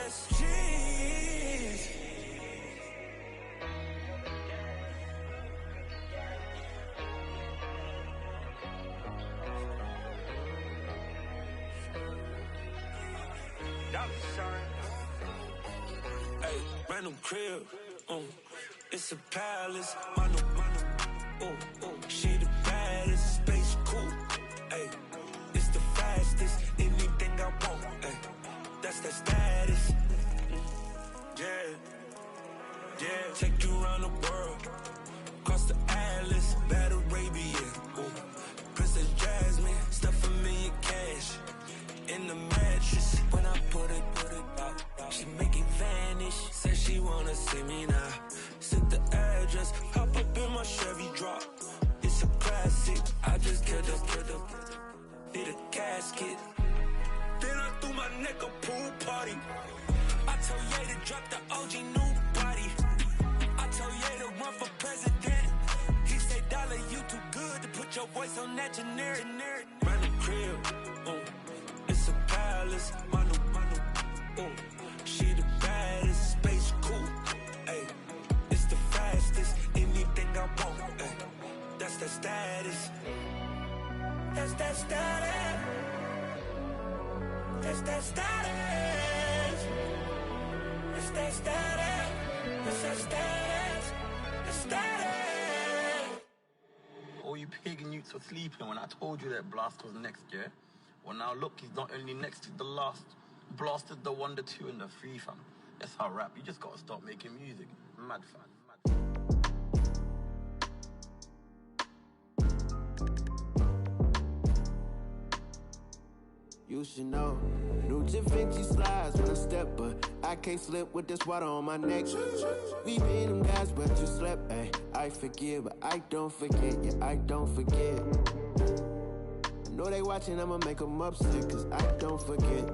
Jeez. Hey, random crib, it's a palace, mano, she the baddest, space cool, hey, it's the fastest, anything I want, hey, that's that status, yeah, take you around the world, across the Atlas, Bad Arabia, Princess Jasmine, stuff a million cash, in the mattress, when I put it out, she make it vanish, said she wanna see me now, sent the address, hop up in my Chevy drop, it's a classic, I just killed up, did a casket, then I threw my neck a pool party, I told Ye to drop the OG new body, I told Ye to run for president, he said dollar you too good to put your voice on that generic, run the crib, it's a palace, mano, she the baddest, space cool, ayy, it's the fastest, anything I want, ayy, that's that status, that's that status, that's that status, it's that status, it's that status, the status. All you pagan youths were sleeping when I told you that Blast was next year. Well, now look, he's not only next, he's the last. Blasted the 1, the 2, and the 3, fam. That's how rap. You just gotta stop making music. Mad fan. You should know, new Da Vinci slides when I step, but I can't slip with this water on my neck. We been them guys, but you slept, ayy. I forgive, but I don't forget, yeah, I don't forget. I know they watching, I'ma make them upset, cause I don't forget.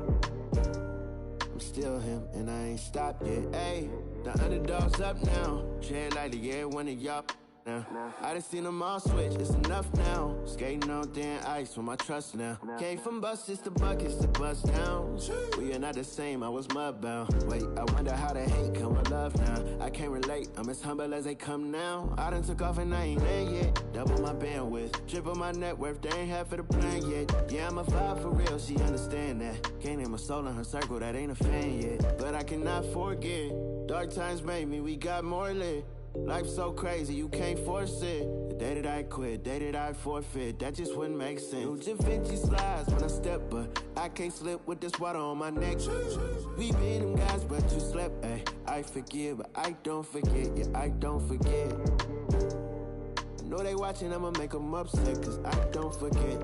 I'm still him, and I ain't stopped yet, ayy. The underdog's up now, tread lightly, yeah, one of y'all now. I done seen them all switch, it's enough now. Skating on thin ice with my trust now. Came from buses to buckets to bust down. We are not the same, I was mudbound. Wait, I wonder how the hate come with love now. I can't relate, I'm as humble as they come now. I done took off and I ain't land yet. Double my bandwidth, triple my net worth, they ain't half of the plan yet. Yeah, I'm a vibe for real, she understand that. Can't name a soul in her circle that ain't a fan yet. But I cannot forget, dark times made me, we got more lit. Life's so crazy, you can't force it. The day that I quit, day that I forfeit, that just wouldn't make sense. New Da Vinci slides when I step, but I can't slip with this water on my neck. We been them guys, but you slept, ayy. I forgive, but I don't forget, yeah, I don't forget. I know they watching, I'ma make them upset, cause I don't forget.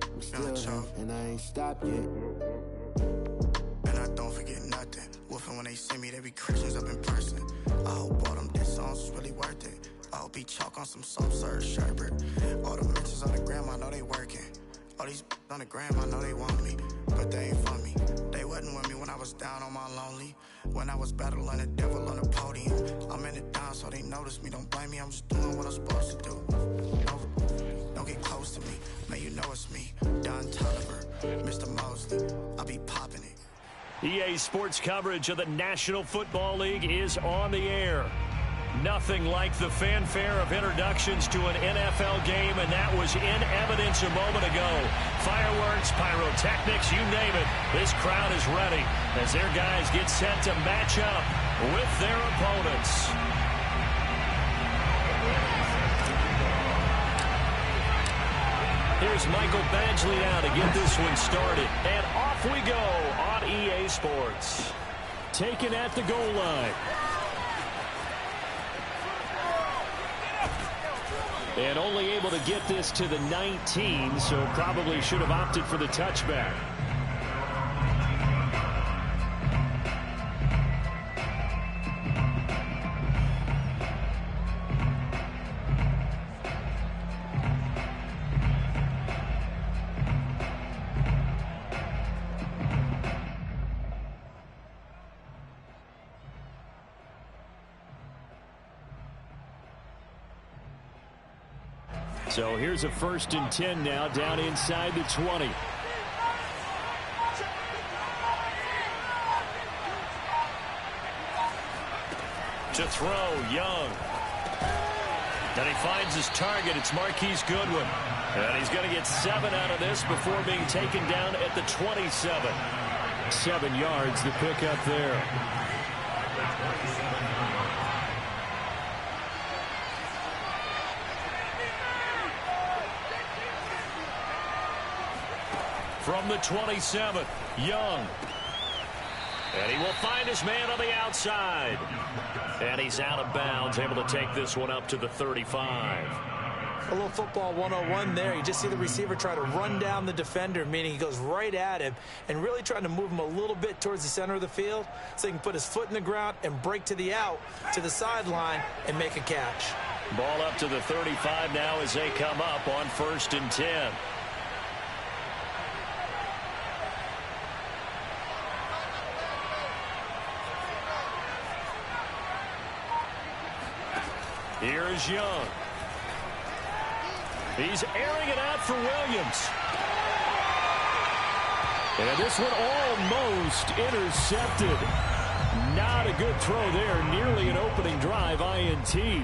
I'm still here, and I ain't stopped yet. And I don't forget nothing. Woofing when they see me, they be Christians up in person. I hope all them diss songs was really worth it. I hope he chalk on some soft serve sherbet. All the mentions on the gram, I know they working. All these on the gram, I know they want me, but they ain't for me. They wasn't with me when I was down on my lonely. When I was battling the devil on the podium. I'm in it down, so they notice me. Don't blame me, I'm just doing what I'm supposed to do. Don't get close to me, man, you know it's me. Don Tolliver, Mr. Mosley, I'll be popping it. EA Sports coverage of the National Football League is on the air. Nothing like the fanfare of introductions to an NFL game, and that was in evidence a moment ago. Fireworks, pyrotechnics, you name it. This crowd is ready as their guys get set to match up with their opponents. Here's Michael Badgley now to get this one started. And off we go on EA Sports. Taken at the goal line. And only able to get this to the 19, so probably should have opted for the touchback. So here's a 1st and 10 now, down inside the 20. To throw, Young. And he finds his target. It's Marquise Goodwin. And he's going to get 7 out of this before being taken down at the 27. 7 yards to pick up there. From the 27, Young. And he will find his man on the outside. And he's out of bounds, able to take this one up to the 35. A little football 101 there. You just see the receiver try to run down the defender, meaning he goes right at him and really trying to move him a little bit towards the center of the field so he can put his foot in the ground and break to the out, to the sideline, and make a catch. Ball up to the 35 now as they come up on 1st and 10. Here's Young. He's airing it out for Williams. And this one almost intercepted. Not a good throw there. Nearly an opening drive INT.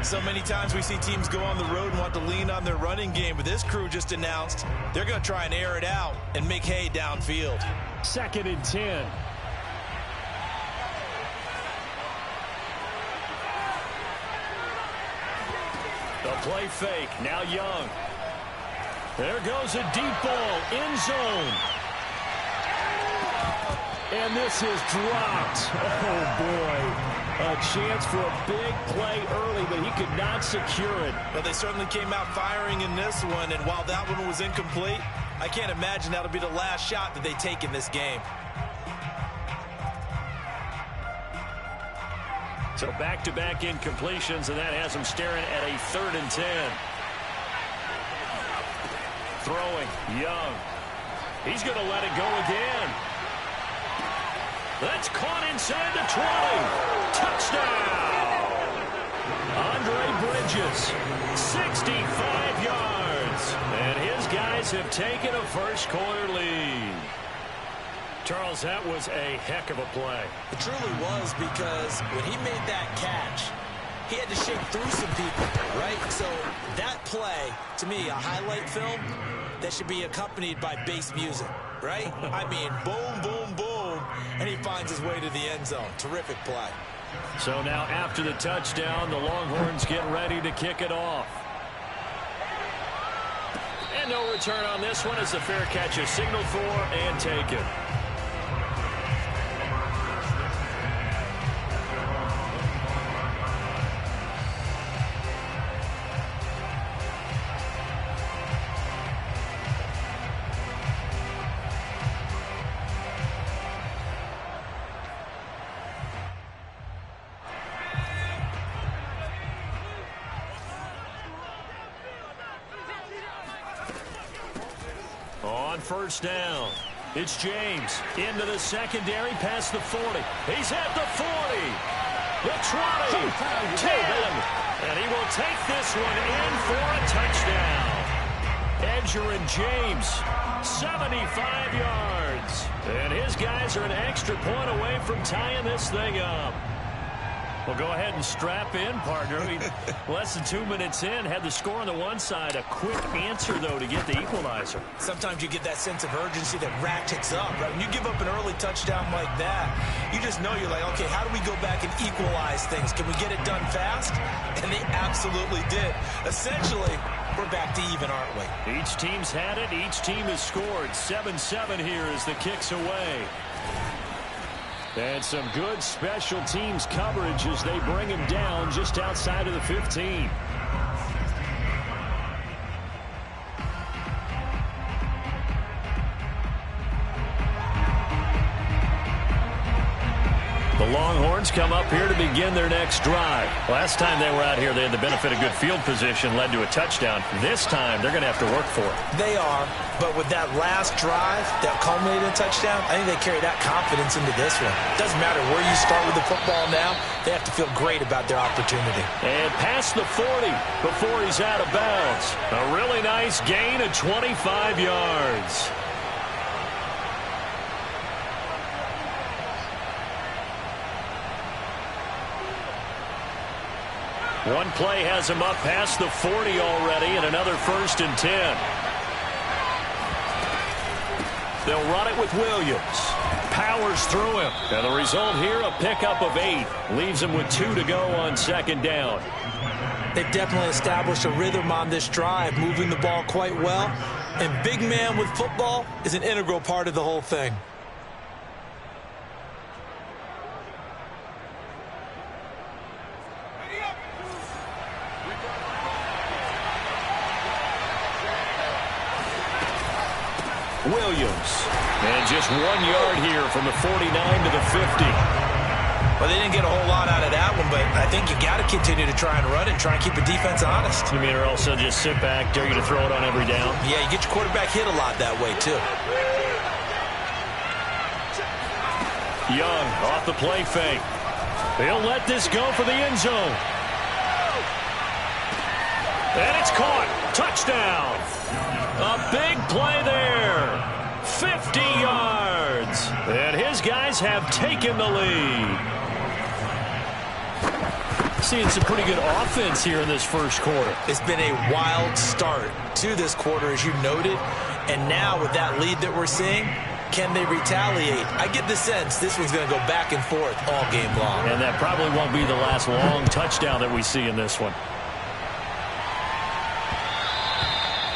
So many times we see teams go on the road and want to lean on their running game, but this crew just announced they're going to try and air it out and make hay downfield. 2nd and 10. The play fake. Now Young. There goes a deep ball. End zone. And this is dropped. Oh, boy. A chance for a big play early, but he could not secure it. Well, they certainly came out firing in this one, and while that one was incomplete, I can't imagine that'll be the last shot that they take in this game. So back-to-back incompletions, and that has him staring at a 3rd and 10. Throwing, Young. He's going to let it go again. That's caught inside the 20. Touchdown! Andre Bridges, 65 yards. And his guys have taken a first-quarter lead. Charles, that was a heck of a play. It truly was, because when he made that catch, he had to shake through some people, right? So that play, to me, a highlight film that should be accompanied by bass music, right? I mean, boom, boom, boom, and he finds his way to the end zone. Terrific play. So now after the touchdown, the Longhorns get ready to kick it off. And no return on this one as the fair catch is signaled for and taken. On 1st down, it's James into the secondary past the 40. He's at the 40, the 20, 10, and he will take this one in for a touchdown. Edger and James, 75 yards. And his guys are an extra point away from tying this thing up. Well, go ahead and strap in, partner. Less than 2 minutes in, had the score on the one side. A quick answer, though, to get the equalizer. Sometimes you get that sense of urgency that ratchets up, right? When you give up an early touchdown like that, you just know you're like, okay, how do we go back and equalize things? Can we get it done fast? And they absolutely did. Essentially, we're back to even, aren't we? Each team's had it. Each team has scored. 7-7 here as the kick's away. And some good special teams coverage as they bring him down just outside of the 15. The Longhorns come up here to begin their next drive. Last time they were out here, they had the benefit of good field position, led to a touchdown. This time, they're going to have to work for it. They are, but with that last drive that culminated in a touchdown, I think they carry that confidence into this one. Doesn't matter where you start with the football now, they have to feel great about their opportunity. And past the 40 before he's out of bounds. A really nice gain of 25 yards. One play has him up past the 40 already, and another 1st and 10. They'll run it with Williams. Powers through him. And the result here, a pickup of 8. Leaves him with 2 to go on 2nd down. They've definitely established a rhythm on this drive, moving the ball quite well. And big man with football is an integral part of the whole thing. Williams. And just 1 yard here from the 49 to the 50. Well, they didn't get a whole lot out of that one, but I think you got to continue to try and run it and try and keep the defense honest. You mean, or also just sit back, dare you to throw it on every down? Yeah, you get your quarterback hit a lot that way, too. Young off the play fake. He'll let this go for the end zone. And it's caught. Touchdown. A big play there. 50 yards. And his guys have taken the lead. Seeing some pretty good offense here in this first quarter. It's been a wild start to this quarter, as you noted. And now with that lead that we're seeing, can they retaliate? I get the sense this one's going to go back and forth all game long. And that probably won't be the last long touchdown that we see in this one.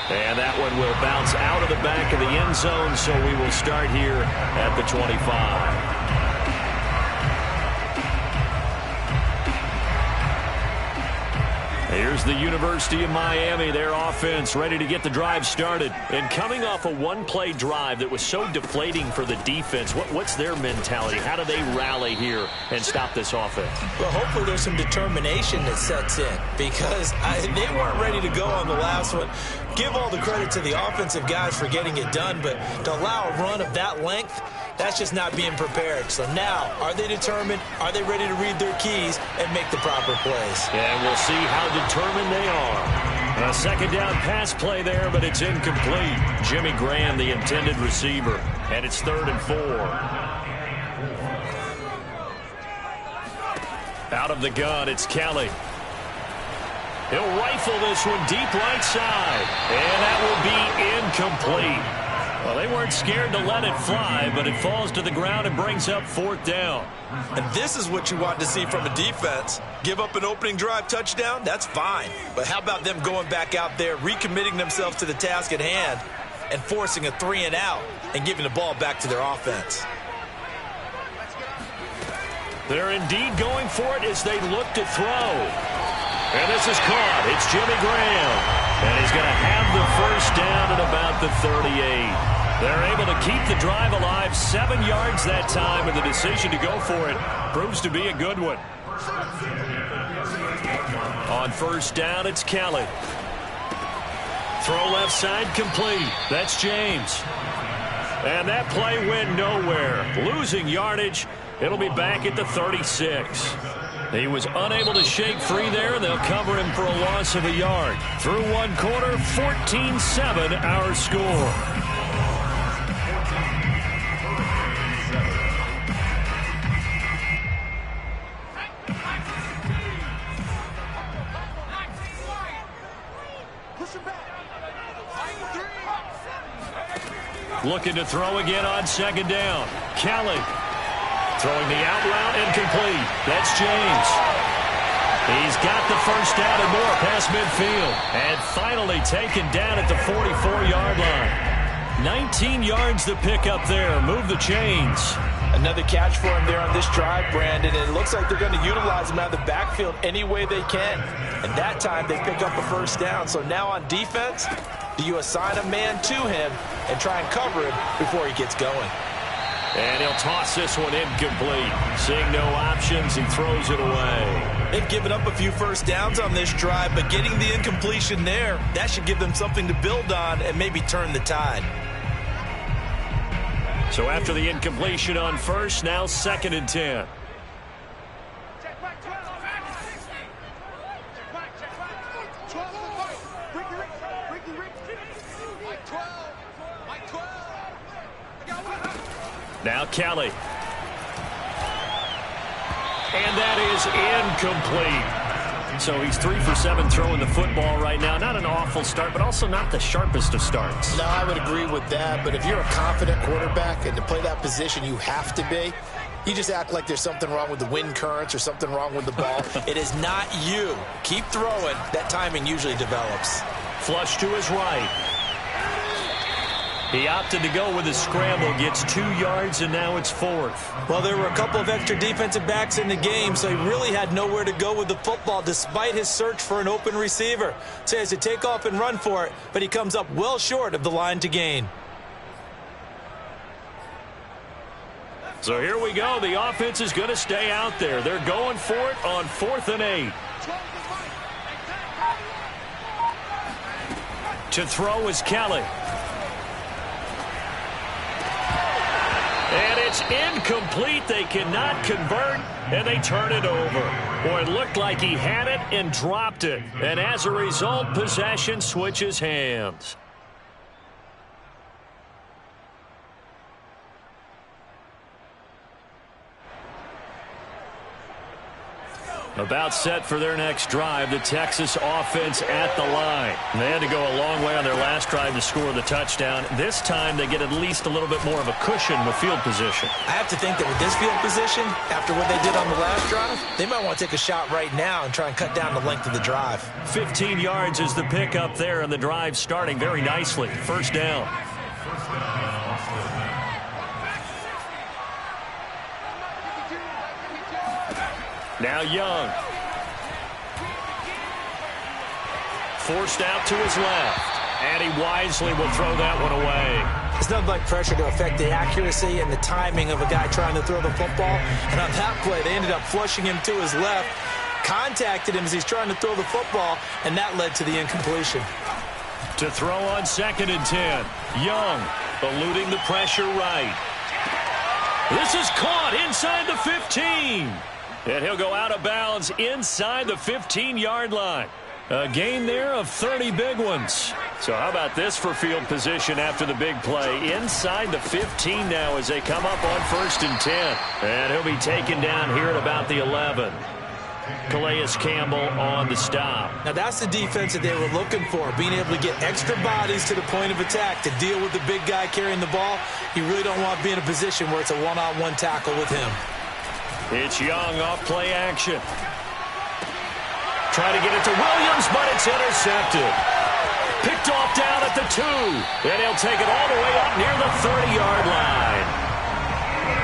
And that one will bounce out of the back of the end zone, so we will start here at the 25. Here's the University of Miami, their offense ready to get the drive started. And coming off a one-play drive that was so deflating for the defense, what's their mentality? How do they rally here and stop this offense? Well, hopefully there's some determination that sets in, because they weren't ready to go on the last one. Give all the credit to the offensive guys for getting it done, but to allow a run of that length, that's just not being prepared. So now, are they determined? Are they ready to read their keys and make the proper plays? And we'll see how determined they are. A second down pass play there, but it's incomplete. Jimmy Graham, the intended receiver, and it's 3rd and 4. Out of the gun, it's Kelly. He'll rifle this one deep right side, and that will be incomplete. Well, they weren't scared to let it fly, but it falls to the ground and brings up 4th down. And this is what you want to see from a defense. Give up an opening drive touchdown, that's fine. But how about them going back out there, recommitting themselves to the task at hand, and forcing a 3 and out and giving the ball back to their offense? They're indeed going for it as they look to throw. And this is caught. It's Jimmy Graham. And he's going to have the first down at about the 38. They're able to keep the drive alive, 7 yards that time, and the decision to go for it proves to be a good one. On first down, it's Kelly. Throw left side complete. That's James. And that play went nowhere. Losing yardage. It'll be back at the 36. He was unable to shake free there. They'll cover him for a loss of a yard. Through one quarter, 14-7 our score. Looking to throw again on second down. Kelly. Throwing the out route incomplete. That's James. He's got the first down and more past midfield. And finally taken down at the 44-yard line. 19 yards to pick up there. Move the chains. Another catch for him there on this drive, Brandon. And it looks like they're going to utilize him out of the backfield any way they can. And that time they pick up a first down. So now on defense, do you assign a man to him and try and cover him before he gets going? And he'll toss this one incomplete. Seeing no options, he throws it away. They've given up a few first downs on this drive, but getting the incompletion there, that should give them something to build on and maybe turn the tide. So after the incompletion on first, now 2nd and 10. Now Kelly. And that is incomplete. So he's 3 for 7 throwing the football right now. Not an awful start, but also not the sharpest of starts. No, I would agree with that. But if you're a confident quarterback and to play that position, you have to be. You just act like there's something wrong with the wind currents or something wrong with the ball. It is not you. Keep throwing. That timing usually develops. Flush to his right. He opted to go with a scramble, gets 2 yards, and now it's 4th. Well, there were a couple of extra defensive backs in the game, so he really had nowhere to go with the football despite his search for an open receiver. So he has to take off and run for it, but he comes up well short of the line to gain. So here we go. The offense is going to stay out there. They're going for it on 4th and 8. To throw is Kelly. And it's incomplete. They cannot convert, and they turn it over. Boy, it looked like he had it and dropped it. And as a result, possession switches hands. About set for their next drive, the Texas offense at the line. They had to go a long way on their last drive to score the touchdown. This time they get at least a little bit more of a cushion with field position. I have to think that with this field position, after what they did on the last drive, they might want to take a shot right now and try and cut down the length of the drive. 15 yards is the pickup there, and the drive starting very nicely. First down. Now Young. Forced out to his left. And he wisely will throw that one away. It's nothing like pressure to affect the accuracy and the timing of a guy trying to throw the football. And on that play, they ended up flushing him to his left, contacted him as he's trying to throw the football, and that led to the incompletion. To throw on 2nd and 10. Young eluding the pressure right. This is caught inside the 15. And he'll go out of bounds inside the 15-yard line. A gain there of 30 big ones. So how about this for field position after the big play? Inside the 15 now as they come up on 1st and 10. And he'll be taken down here at about the 11. Calais Campbell on the stop. Now that's the defense that they were looking for, being able to get extra bodies to the point of attack to deal with the big guy carrying the ball. You really don't want to be in a position where it's a one-on-one tackle with him. It's Young off play action. Trying to get it to Williams, but it's intercepted. Picked off down at the 2. And he'll take it all the way up near the 30-yard line.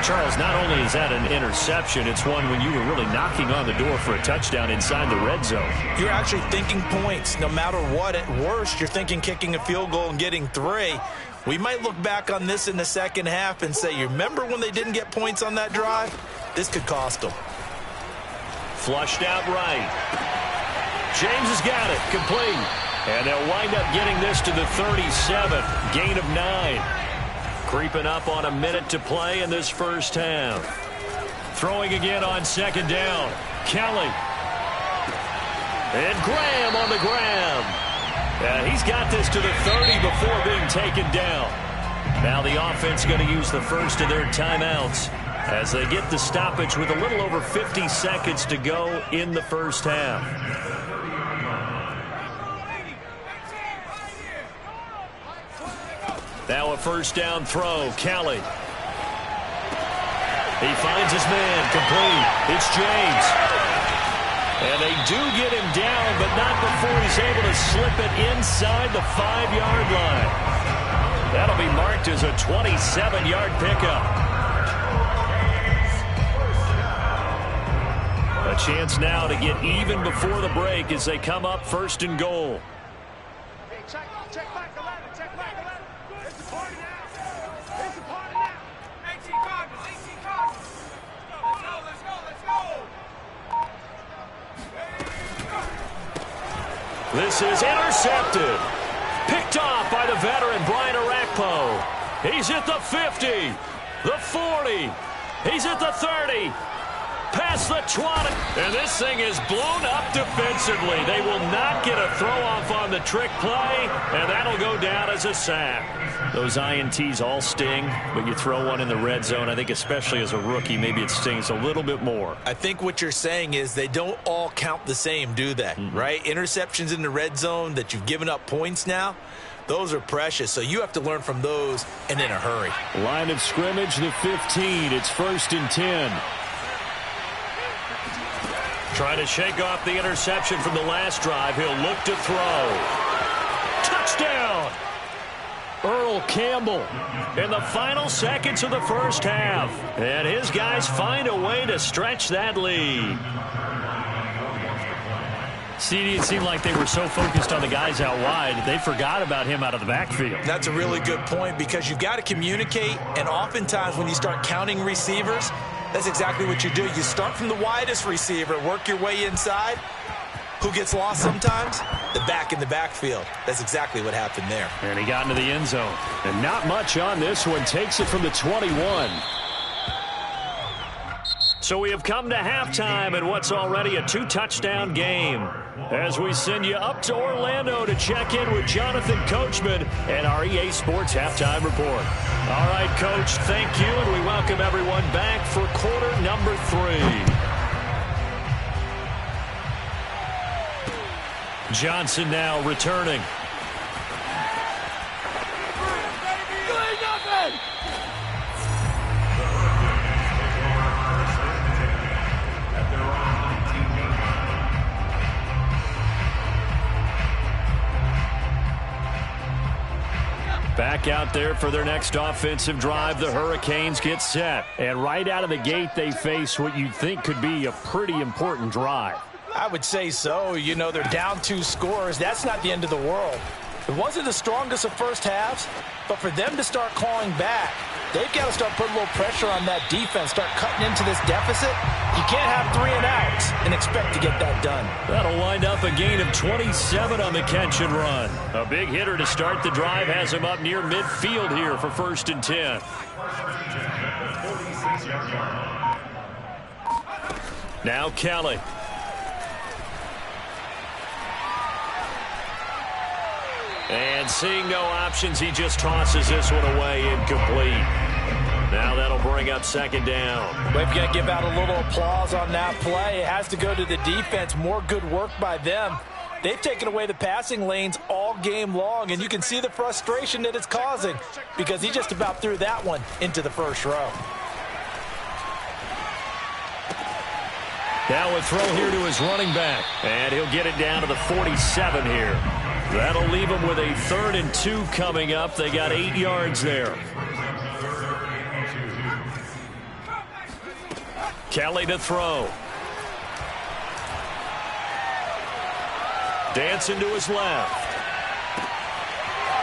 Charles, not only is that an interception, it's one when you were really knocking on the door for a touchdown inside the red zone. You're actually thinking points. No matter what, at worst, you're thinking kicking a field goal and getting 3. We might look back on this in the second half and say, you remember when they didn't get points on that drive? This could cost them. Flushed out right. James has got it. Complete. And they'll wind up getting this to the 37. Gain of 9. Creeping up on a minute to play in this first half. Throwing again on 2nd down. Kelly. And Graham on the grab. And he's got this to the 30 before being taken down. Now the offense going to use the first of their timeouts as they get the stoppage with a little over 50 seconds to go in the first half. Now a first down throw. Kelly. He finds his man. Complete. It's James. And they do get him down, but not before he's able to slip it inside the 5-yard line. That'll be marked as a 27-yard pickup. A chance now to get even before the break as they come up 1st and goal. Check back 11, check back 11. It's the party now. It's the party now. 18 Cardinals, 18 Cardinals. Let's go. This is intercepted. Picked off by the veteran Brian Arakpo. He's at the 50, the 40. He's at the 30. past the 20. And this thing is blown up defensively. They will not get a throw-off on the trick play, and that'll go down as a sack. Those INTs all sting, but you throw one in the red zone, I think especially as a rookie, maybe it stings a little bit more. I think what you're saying is they don't all count the same, do they? Right? Interceptions in the red zone that you've given up points now, those are precious, so you have to learn from those and in a hurry. Line of scrimmage, the 15. It's 1st and 10. Trying to shake off the interception from the last drive. He'll look to throw. Touchdown! Earl Campbell in the final seconds of the first half. And his guys find a way to stretch that lead. See, it seemed like they were so focused on the guys out wide, they forgot about him out of the backfield. That's a really good point because you've got to communicate, and oftentimes when you start counting receivers, that's exactly what you do. You start from the widest receiver, work your way inside. Who gets lost sometimes? The back in the backfield. That's exactly what happened there. And he got into the end zone. And not much on this one. Takes it from the 21. So we have come to halftime in what's already a 2-touchdown game. As we send you up to Orlando to check in with Jonathan Coachman and our EA Sports Halftime Report. All right, Coach, thank you, and we welcome everyone back for quarter number 3. Johnson now returning. Back out there for their next offensive drive. The Hurricanes get set. And right out of the gate, they face what you'd think could be a pretty important drive. I would say so. You know, they're down 2 scores. That's not the end of the world. It wasn't the strongest of first halves, but for them to start clawing back, they've got to start putting a little pressure on that defense, start cutting into this deficit. You can't have 3 and outs and expect to get that done. That'll wind up a gain of 27 on the catch and run. A big hitter to start the drive has him up near midfield here for 1st and 10. Now Kelly. And seeing no options, he just tosses this one away incomplete. Now that'll bring up 2nd down. We've got to give out a little applause on that play. It has to go to the defense. More good work by them. They've taken away the passing lanes all game long, and you can see the frustration that it's causing because he just about threw that one into the first row. Now a throw here to his running back, and he'll get it down to the 47 here. That'll leave them with a 3rd and 2 coming up. They got 8 yards there. Kelly to throw. Dancing to his left.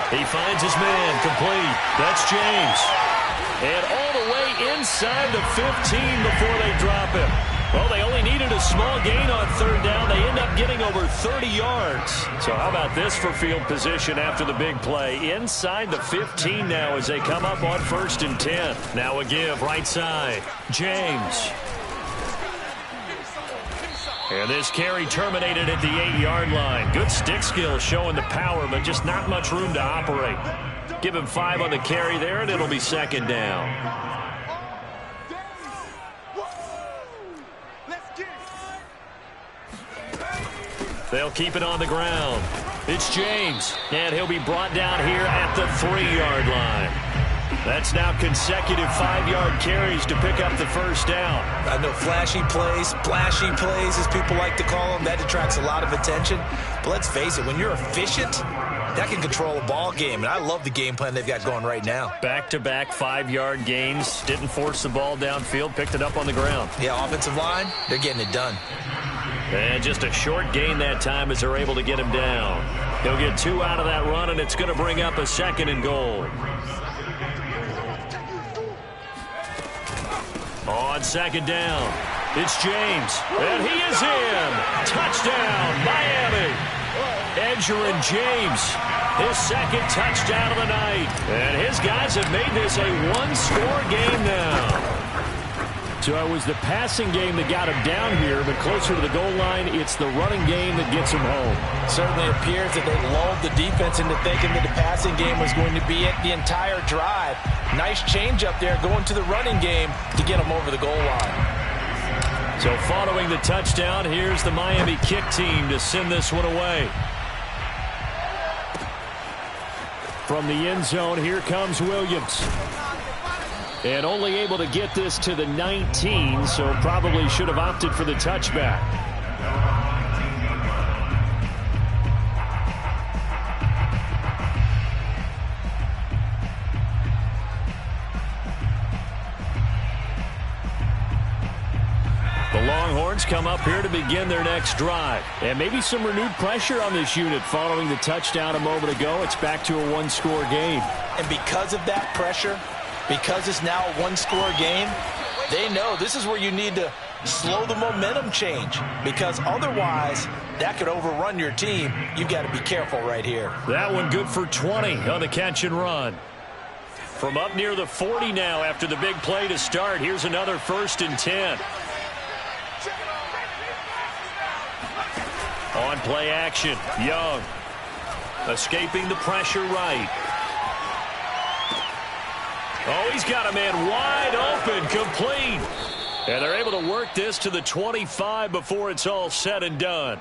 He finds his man complete. That's James. And all the way inside the 15 before they drop him. Well, they only needed a small gain on 3rd down. They end up getting over 30 yards. So how about this for field position after the big play? Inside the 15 now as they come up on 1st and 10. Now a give right side. James. And this carry terminated at the 8-yard line. Good stick skill showing the power, but just not much room to operate. Give him 5 on the carry there, and it'll be 2nd down. They'll keep it on the ground. It's James, and he'll be brought down here at the 3-yard line. That's now consecutive 5-yard carries to pick up the 1st down. I know flashy plays, splashy plays, as people like to call them, that attracts a lot of attention. But let's face it, when you're efficient, that can control a ball game. And I love the game plan they've got going right now. Back-to-back 5-yard gains. Didn't force the ball downfield, picked it up on the ground. Yeah, offensive line, they're getting it done. And just a short gain that time as they're able to get him down. He'll get 2 out of that run, and it's going to bring up a 2nd and goal. On 2nd down, it's James, and he is in. Touchdown, Miami. Edgerrin James, his 2nd touchdown of the night. And his guys have made this a 1-score game now. So it was the passing game that got him down here, but closer to the goal line, it's the running game that gets him home. Certainly appears that they lulled the defense into thinking that the passing game was going to be it the entire drive. Nice change up there going to the running game to get him over the goal line. So following the touchdown, here's the Miami kick team to send this one away. From the end zone, here comes Williams. And only able to get this to the 19, so probably should have opted for the touchback. The Longhorns come up here to begin their next drive. And maybe some renewed pressure on this unit following the touchdown a moment ago. It's back to a one-score game. And because of that pressure, because it's now a one-score game, they know this is where you need to slow the momentum change, because otherwise that could overrun your team. You've got to be careful right here. That one good for 20 on the catch and run. From up near the 40 now after the big play to start, here's another 1st and 10. On play action, Young escaping the pressure right. Oh, he's got a man wide open, complete. And they're able to work this to the 25 before it's all said and done.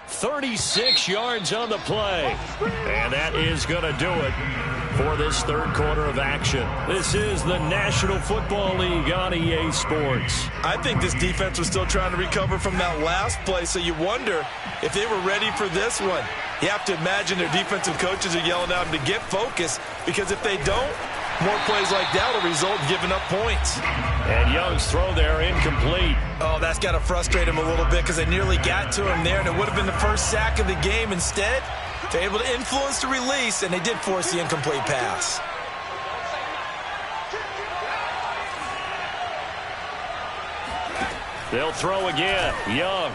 36 yards on the play. And that is going to do it for this third quarter of action. This is the National Football League on EA Sports. I think this defense was still trying to recover from that last play, so you wonder if they were ready for this one. You have to imagine their defensive coaches are yelling at them to get focused, because if they don't, more plays like that will result in giving up points. And Young's throw there incomplete. Oh, that's got to frustrate him a little bit, because they nearly got to him there, and it would have been the first sack of the game. Instead, they're able to influence the release, and they did force the incomplete pass. They'll throw again. Young.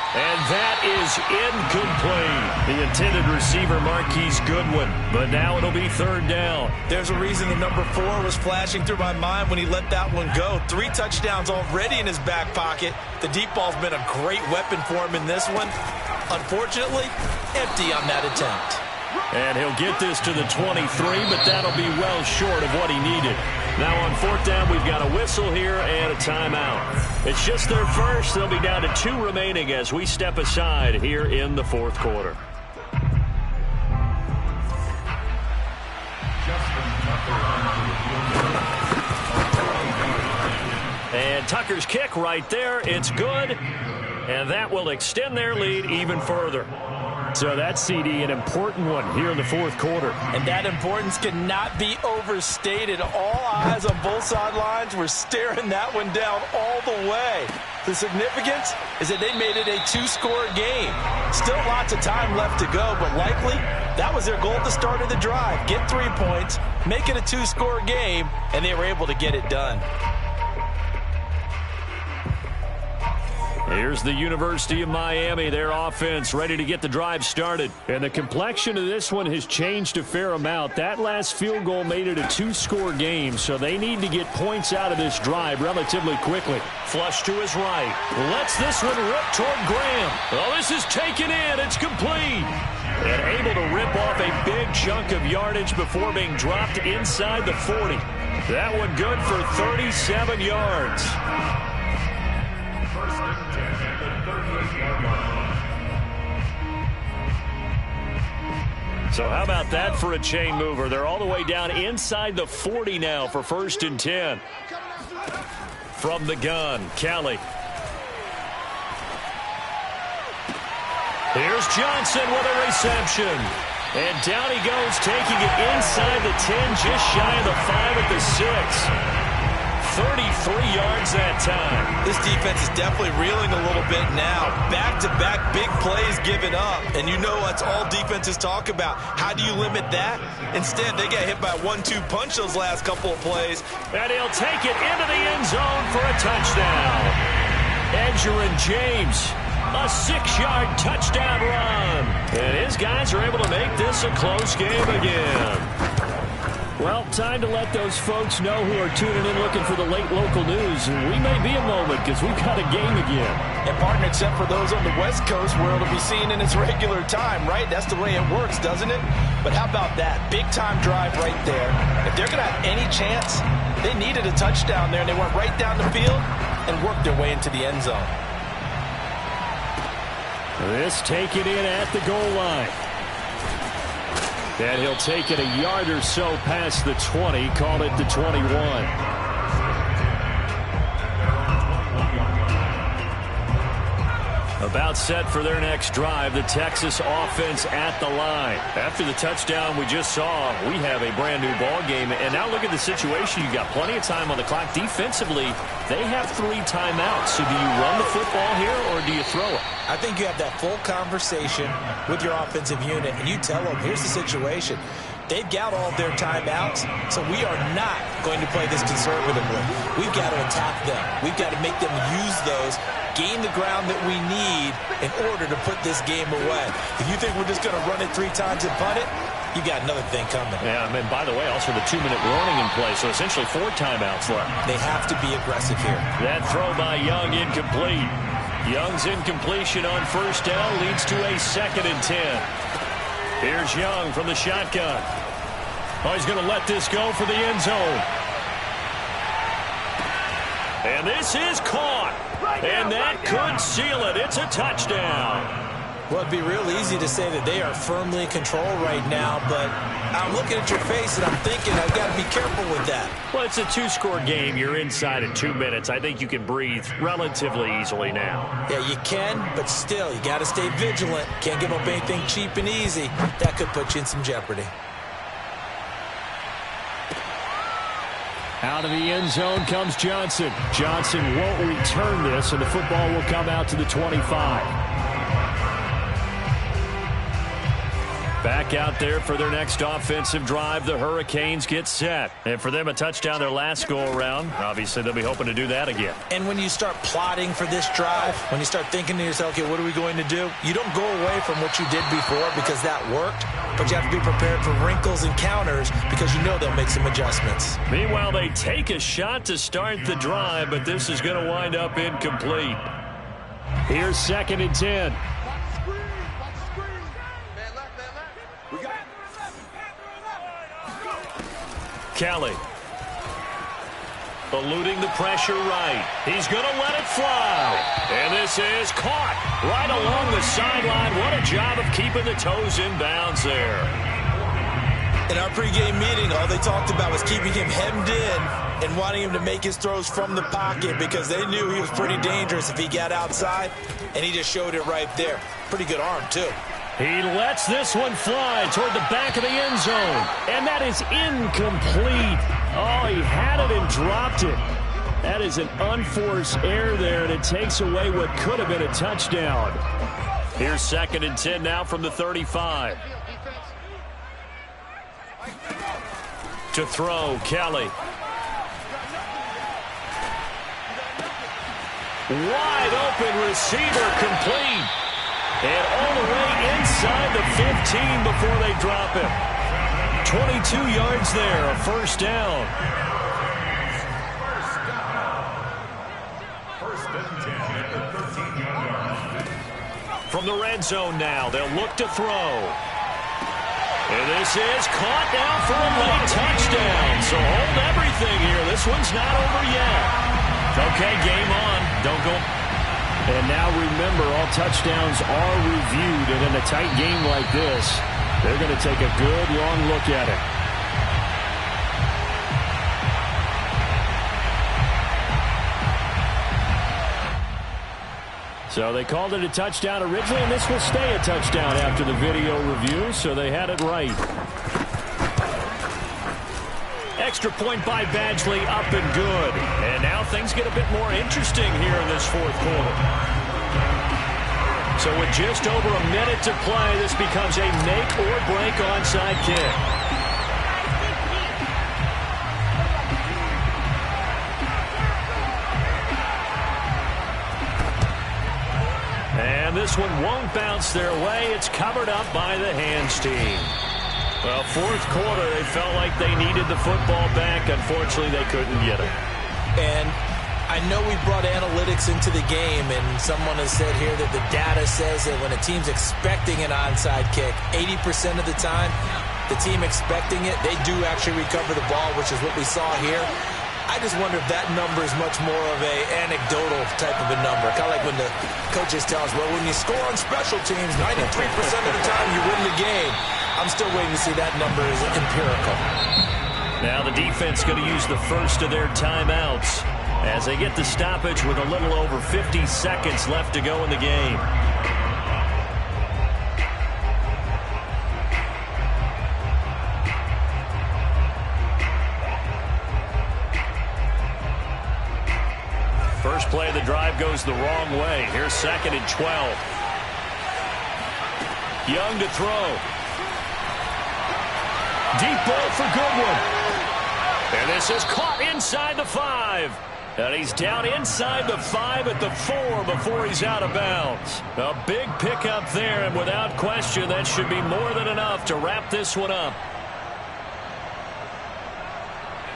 And that is incomplete. The intended receiver, Marquise Goodwin. But now it'll be 3rd down. There's a reason the number 4 was flashing through my mind when he let that one go. 3 touchdowns already in his back pocket. The deep ball's been a great weapon for him in this one. Unfortunately, empty on that attempt. And he'll get this to the 23, but that'll be well short of what he needed. Now on 4th down, we've got a whistle here and a timeout. It's just their first. They'll be down to 2 remaining as we step aside here in the 4th quarter. And Tucker's kick right there. It's good. And that will extend their lead even further. So that's, CD, an important one here in the 4th quarter. And that importance cannot be overstated. All eyes on both sidelines were staring that one down all the way. The significance is that they made it a 2-score game. Still lots of time left to go, but likely that was their goal at the start of the drive. Get 3 points, make it a 2-score game, and they were able to get it done. Here's the University of Miami, their offense ready to get the drive started. And the complexion of this one has changed a fair amount. That last field goal made it a 2-score game, so they need to get points out of this drive relatively quickly. Flush to his right. Lets this one rip toward Graham. Oh, this is taken in. It's complete. And able to rip off a big chunk of yardage before being dropped inside the 40. That one good for 37 yards. So how about that for a chain mover? They're all the way down inside the 40 now for 1st and 10. From the gun, Kelly. Here's Johnson with a reception. And down he goes, taking it inside the 10, just shy of the 5 at the 6. 33 yards that time. This defense is definitely reeling a little bit now. Back-to-back big plays given up. And you know that's all defenses talk about. How do you limit that? Instead, they got hit by a 1-2 punch those last couple of plays. And he'll take it into the end zone for a touchdown. Edgerrin James, a 6-yard touchdown run. And his guys are able to make this a close game again. Well, time to let those folks know who are tuning in looking for the late local news. We may be a moment because we've got a game again. And, partner, except for those on the West Coast where it'll be seen in its regular time, right? That's the way it works, doesn't it? But how about that? Big-time drive right there. If they're going to have any chance, they needed a touchdown there, and they went right down the field and worked their way into the end zone. This taken in at the goal line. And he'll take it a yard or so past the 20, call it the 21. About set for their next drive, the Texas offense at the line. After the touchdown we just saw, we have a brand new ball game. And now look at the situation. You've got plenty of time on the clock. Defensively, they have 3 timeouts. So do you run the football here or do you throw it? I think you have that full conversation with your offensive unit, and you tell them, here's the situation. They've got all their timeouts, so we are not going to play this conservatively. We've got to attack them. We've got to make them use those, gain the ground that we need in order to put this game away. If you think we're just going to run it 3 times and punt it, you got another thing coming. Yeah, and by the way, also the 2-minute warning in play, so essentially 4 timeouts left. They have to be aggressive here. That throw by Young incomplete. Young's incompletion on first down leads to a 2nd and 10. Here's Young from the shotgun. Oh, he's going to let this go for the end zone. And this is caught. And that could seal it. It's a touchdown. Well, it'd be real easy to say that they are firmly in control right now, but I'm looking at your face and I'm thinking I've got to be careful with that. Well, it's a 2-score game. You're inside in 2 minutes. I think you can breathe relatively easily now. Yeah, you can, but still, you got to stay vigilant. Can't give up anything cheap and easy. That could put you in some jeopardy. Out of the end zone comes Johnson. Johnson won't return this, and the football will come out to the 25. Back out there for their next offensive drive. The Hurricanes get set. And for them, a touchdown their last go-around. Obviously, they'll be hoping to do that again. And when you start plotting for this drive, when you start thinking to yourself, okay, what are we going to do? You don't go away from what you did before because that worked, but you have to be prepared for wrinkles and counters because you know they'll make some adjustments. Meanwhile, they take a shot to start the drive, but this is going to wind up incomplete. Here's 2nd and 10. Kelly eluding the pressure right. He's going to let it fly. And this is caught right along the sideline. What a job of keeping the toes in bounds there. In our pregame meeting, all they talked about was keeping him hemmed in and wanting him to make his throws from the pocket because they knew he was pretty dangerous if he got outside, and he just showed it right there. Pretty good arm, too. He lets this one fly toward the back of the end zone. And that is incomplete. Oh, he had it and dropped it. That is an unforced error there, and it takes away what could have been a touchdown. Here's 2nd and 10 now from the 35. To throw, Kelly. Wide open receiver, complete. And all the way inside the 15 before they drop him. 22 yards there, a first down. From the red zone now, they'll look to throw. And this is caught down for a late touchdown. So hold everything here. This one's not over yet. Okay, game on. Don't go. And now remember, all touchdowns are reviewed, and in a tight game like this, they're going to take a good long look at it. So they called it a touchdown originally, and this will stay a touchdown after the video review, so they had it right. Extra point by Badgley, up and good. And now things get a bit more interesting here in this 4th quarter. So with just over a minute to play, this becomes a make-or-break onside kick. And this one won't bounce their way. It's covered up by the hands team. Well, fourth quarter, they felt like they needed the football back. Unfortunately, they couldn't get it. And I know we brought analytics into the game, and someone has said here that the data says that when a team's expecting an onside kick, 80% of the time, the team expecting it, they do actually recover the ball, which is what we saw here. I just wonder if that number is much more of a anecdotal type of a number. Kind of like when the coaches tell us, well, when you score on special teams, 93% of the time you win the game. I'm still waiting to see that number is empirical. Now the defense going to use the first of their timeouts as they get the stoppage with a little over 50 seconds left to go in the game. First play of the drive goes the wrong way. Here's 2nd and 12. Young to throw. Deep ball for Goodwin. And this is caught inside the 5. And he's down inside the 5 at the 4 before he's out of bounds. A big pickup there, and without question, that should be more than enough to wrap this one up.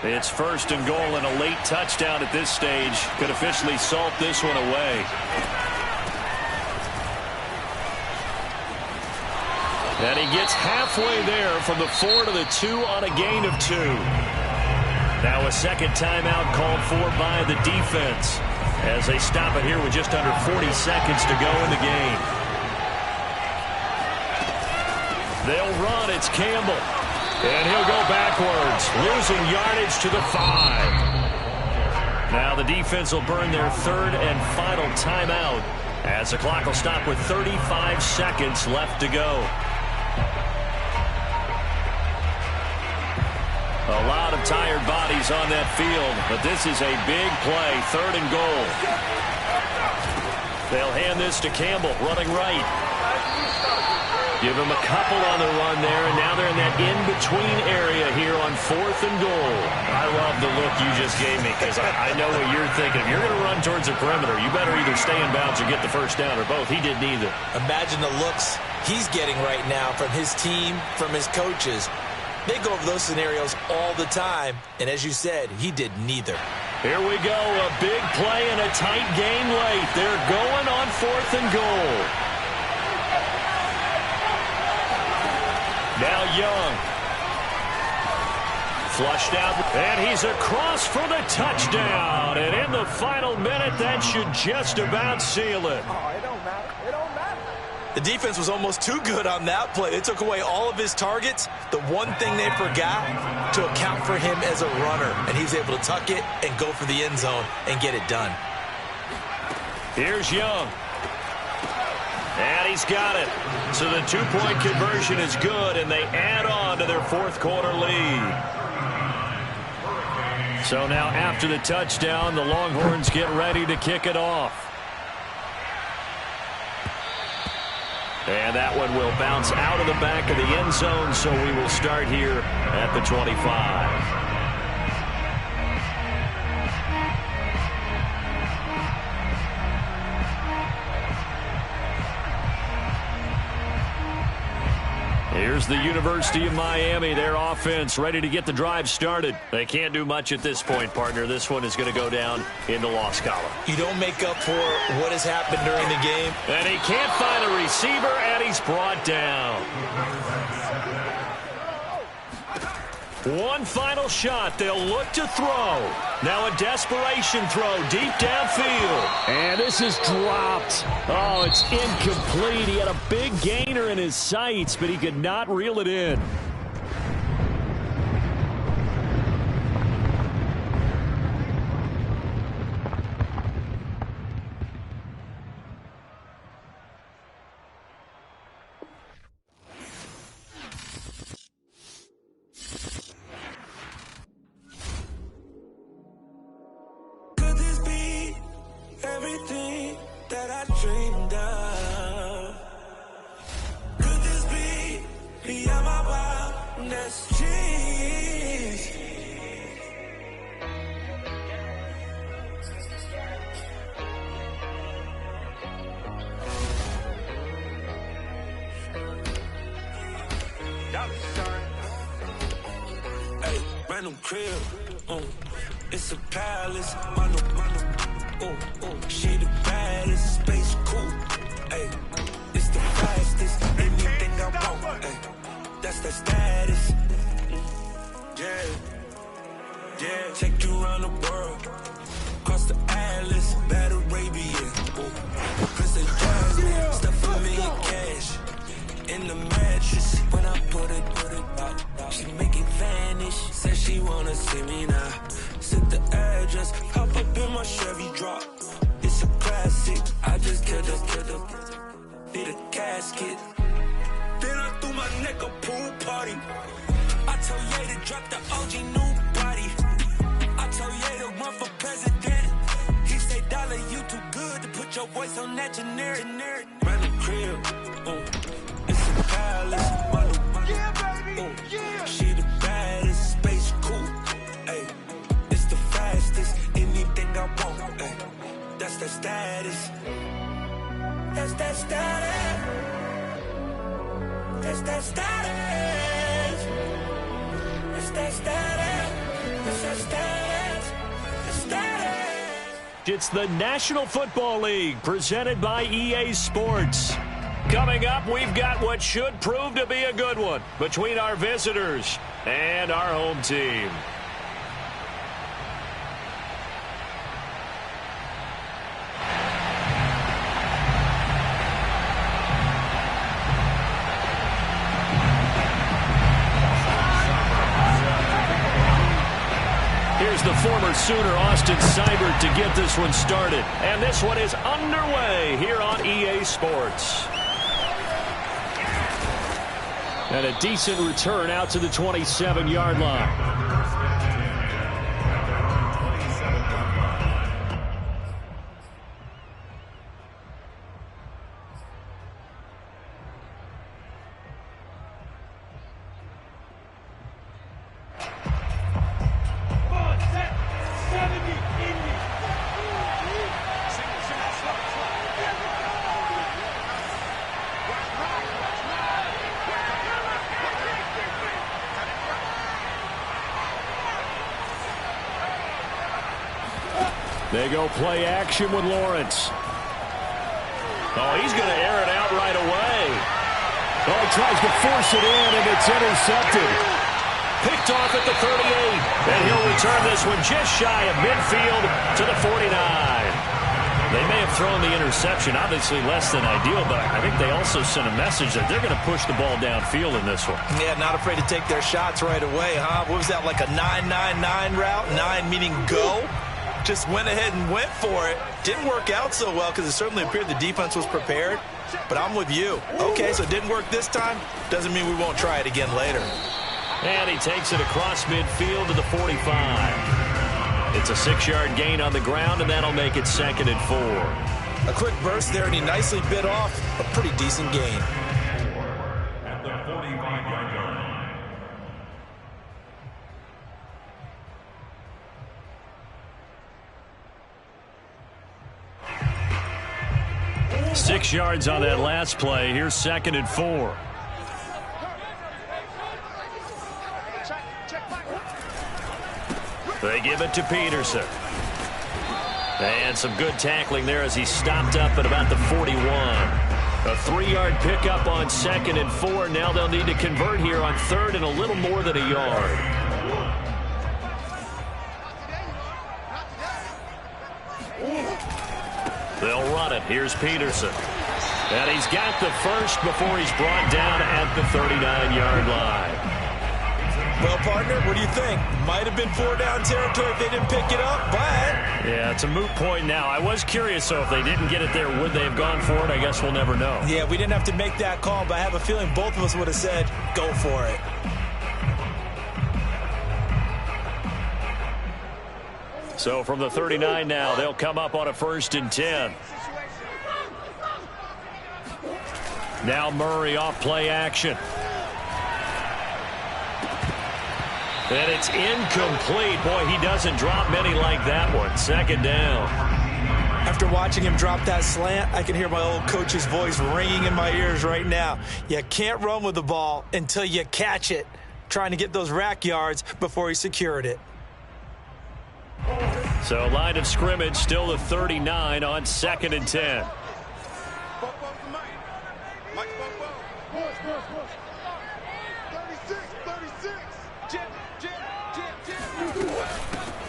It's 1st and goal, and a late touchdown at this stage could officially salt this one away. And he gets halfway there from the 4 to the 2 on a gain of 2. Now a second timeout called for by the defense as they stop it here with just under 40 seconds to go in the game. They'll run. It's Campbell. And he'll go backwards, losing yardage to the 5. Now the defense will burn their 3rd and final timeout as the clock will stop with 35 seconds left to go. A lot of tired bodies on that field, but this is a big play, 3rd and goal. They'll hand this to Campbell, running right. Give him a couple on the run there, and now they're in that in-between area here on 4th and goal. I love the look you just gave me because I know what you're thinking. If you're going to run towards the perimeter, you better either stay in bounds or get the first down, or both. He did neither. Imagine the looks he's getting right now from his team, from his coaches. They go over those scenarios all the time, and as you said, he did neither. Here we go, a big play and a tight game late. They're going on 4th and goal. Now Young. Flushed out, and he's across for the touchdown. And in the final minute, that should just about seal it. Oh, it don't matter. It don't matter. The defense was almost too good on that play. They took away all of his targets. The one thing they forgot, to account for him as a runner. And he's able to tuck it and go for the end zone and get it done. Here's Young. And he's got it. So the 2-point conversion is good, and they add on to their 4th quarter lead. So now after the touchdown, the Longhorns get ready to kick it off. And that one will bounce out of the back of the end zone, so we will start here at the 25. Here's the University of Miami, their offense ready to get the drive started. They can't do much at this point, partner. This one is going to go down in the loss column. You don't make up for what has happened during the game. And he can't find a receiver, and he's brought down. One final shot. They'll look to throw. Now a desperation throw deep downfield. And this is dropped. Oh, it's incomplete. He had a big gainer in his sights, but he could not reel it in. Everything that I dreamed of. Could this be beyond my wildest brand new crib. It's a palace. She the baddest, space cool. Ay, it's the fastest. Anything I want. Ay, that's the status. Yeah. Take you around the world. Across the Atlas, Bad Arabian. Princess Jasmine, stuff $1 million cash in the mattress. When I put it out, she make it vanish. Said she wanna see me now. Set the address, hop up in my Chevy drop. It's a classic. I just killed her. Need a casket. Then I threw my neck a pool party. I told Ye to drop the OG new body. I told Ye to run for president. He say, Dollar, you too good to put your voice on that generic. Brand new crib, it's a palace. Yeah, baby, yeah. She the baddest, space cool. Ay, it's the fastest. Anything I want. Ay, that's the status. That's that status. That's that status. It's that status. It's that status. The status. It's the National Football League presented by EA Sports. Coming up, we've got what should prove to be a good one between our visitors and our home team. Here's the former Sooner, Austin Seibert, to get this one started. And this one is underway here on EA Sports. And a decent return out to the 27-yard line. They go play action with Lawrence. Oh, he's going to air it out right away. Oh, he tries to force it in, and it's intercepted. Picked off at the 38. And he'll return this one just shy of midfield to the 49. They may have thrown the interception, obviously less than ideal, but I think they also sent a message that they're going to push the ball downfield in this one. Yeah, not afraid to take their shots right away, huh? What was that, like a 9-9-9 route? 9 meaning go? Just went ahead and went for it. Didn't work out so well because it certainly appeared the defense was prepared. But I'm with you. Okay, so it didn't work this time. Doesn't mean we won't try it again later. And he takes it across midfield to the 45. It's a 6-yard gain on the ground, and that'll make it 2nd and 4. A quick burst there, and he nicely bit off a pretty decent gain. At the 45-yard line. 6 yards on that last play. Here's 2nd and 4. They give it to Peterson. And some good tackling there as he stopped up at about the 41. A 3-yard pickup on 2nd and 4. Now they'll need to convert here on 3rd and a little more than a yard. They'll run it. Here's Peterson. And he's got the first before he's brought down at the 39-yard line. Well, partner, what do you think? Might have been 4-down territory if they didn't pick it up, but... Yeah, it's a moot point now. I was curious, so if they didn't get it there, would they have gone for it? I guess we'll never know. Yeah, we didn't have to make that call, but I have a feeling both of us would have said, go for it. So from the 39 now, they'll come up on a 1st and 10. Now Murray off play action. And it's incomplete. Boy, he doesn't drop many like that one. 2nd down. After watching him drop that slant, I can hear my old coach's voice ringing in my ears right now. You can't run with the ball until you catch it. trying to get those rack yards before he secured it. So line of scrimmage still the 39 on 2nd and 10.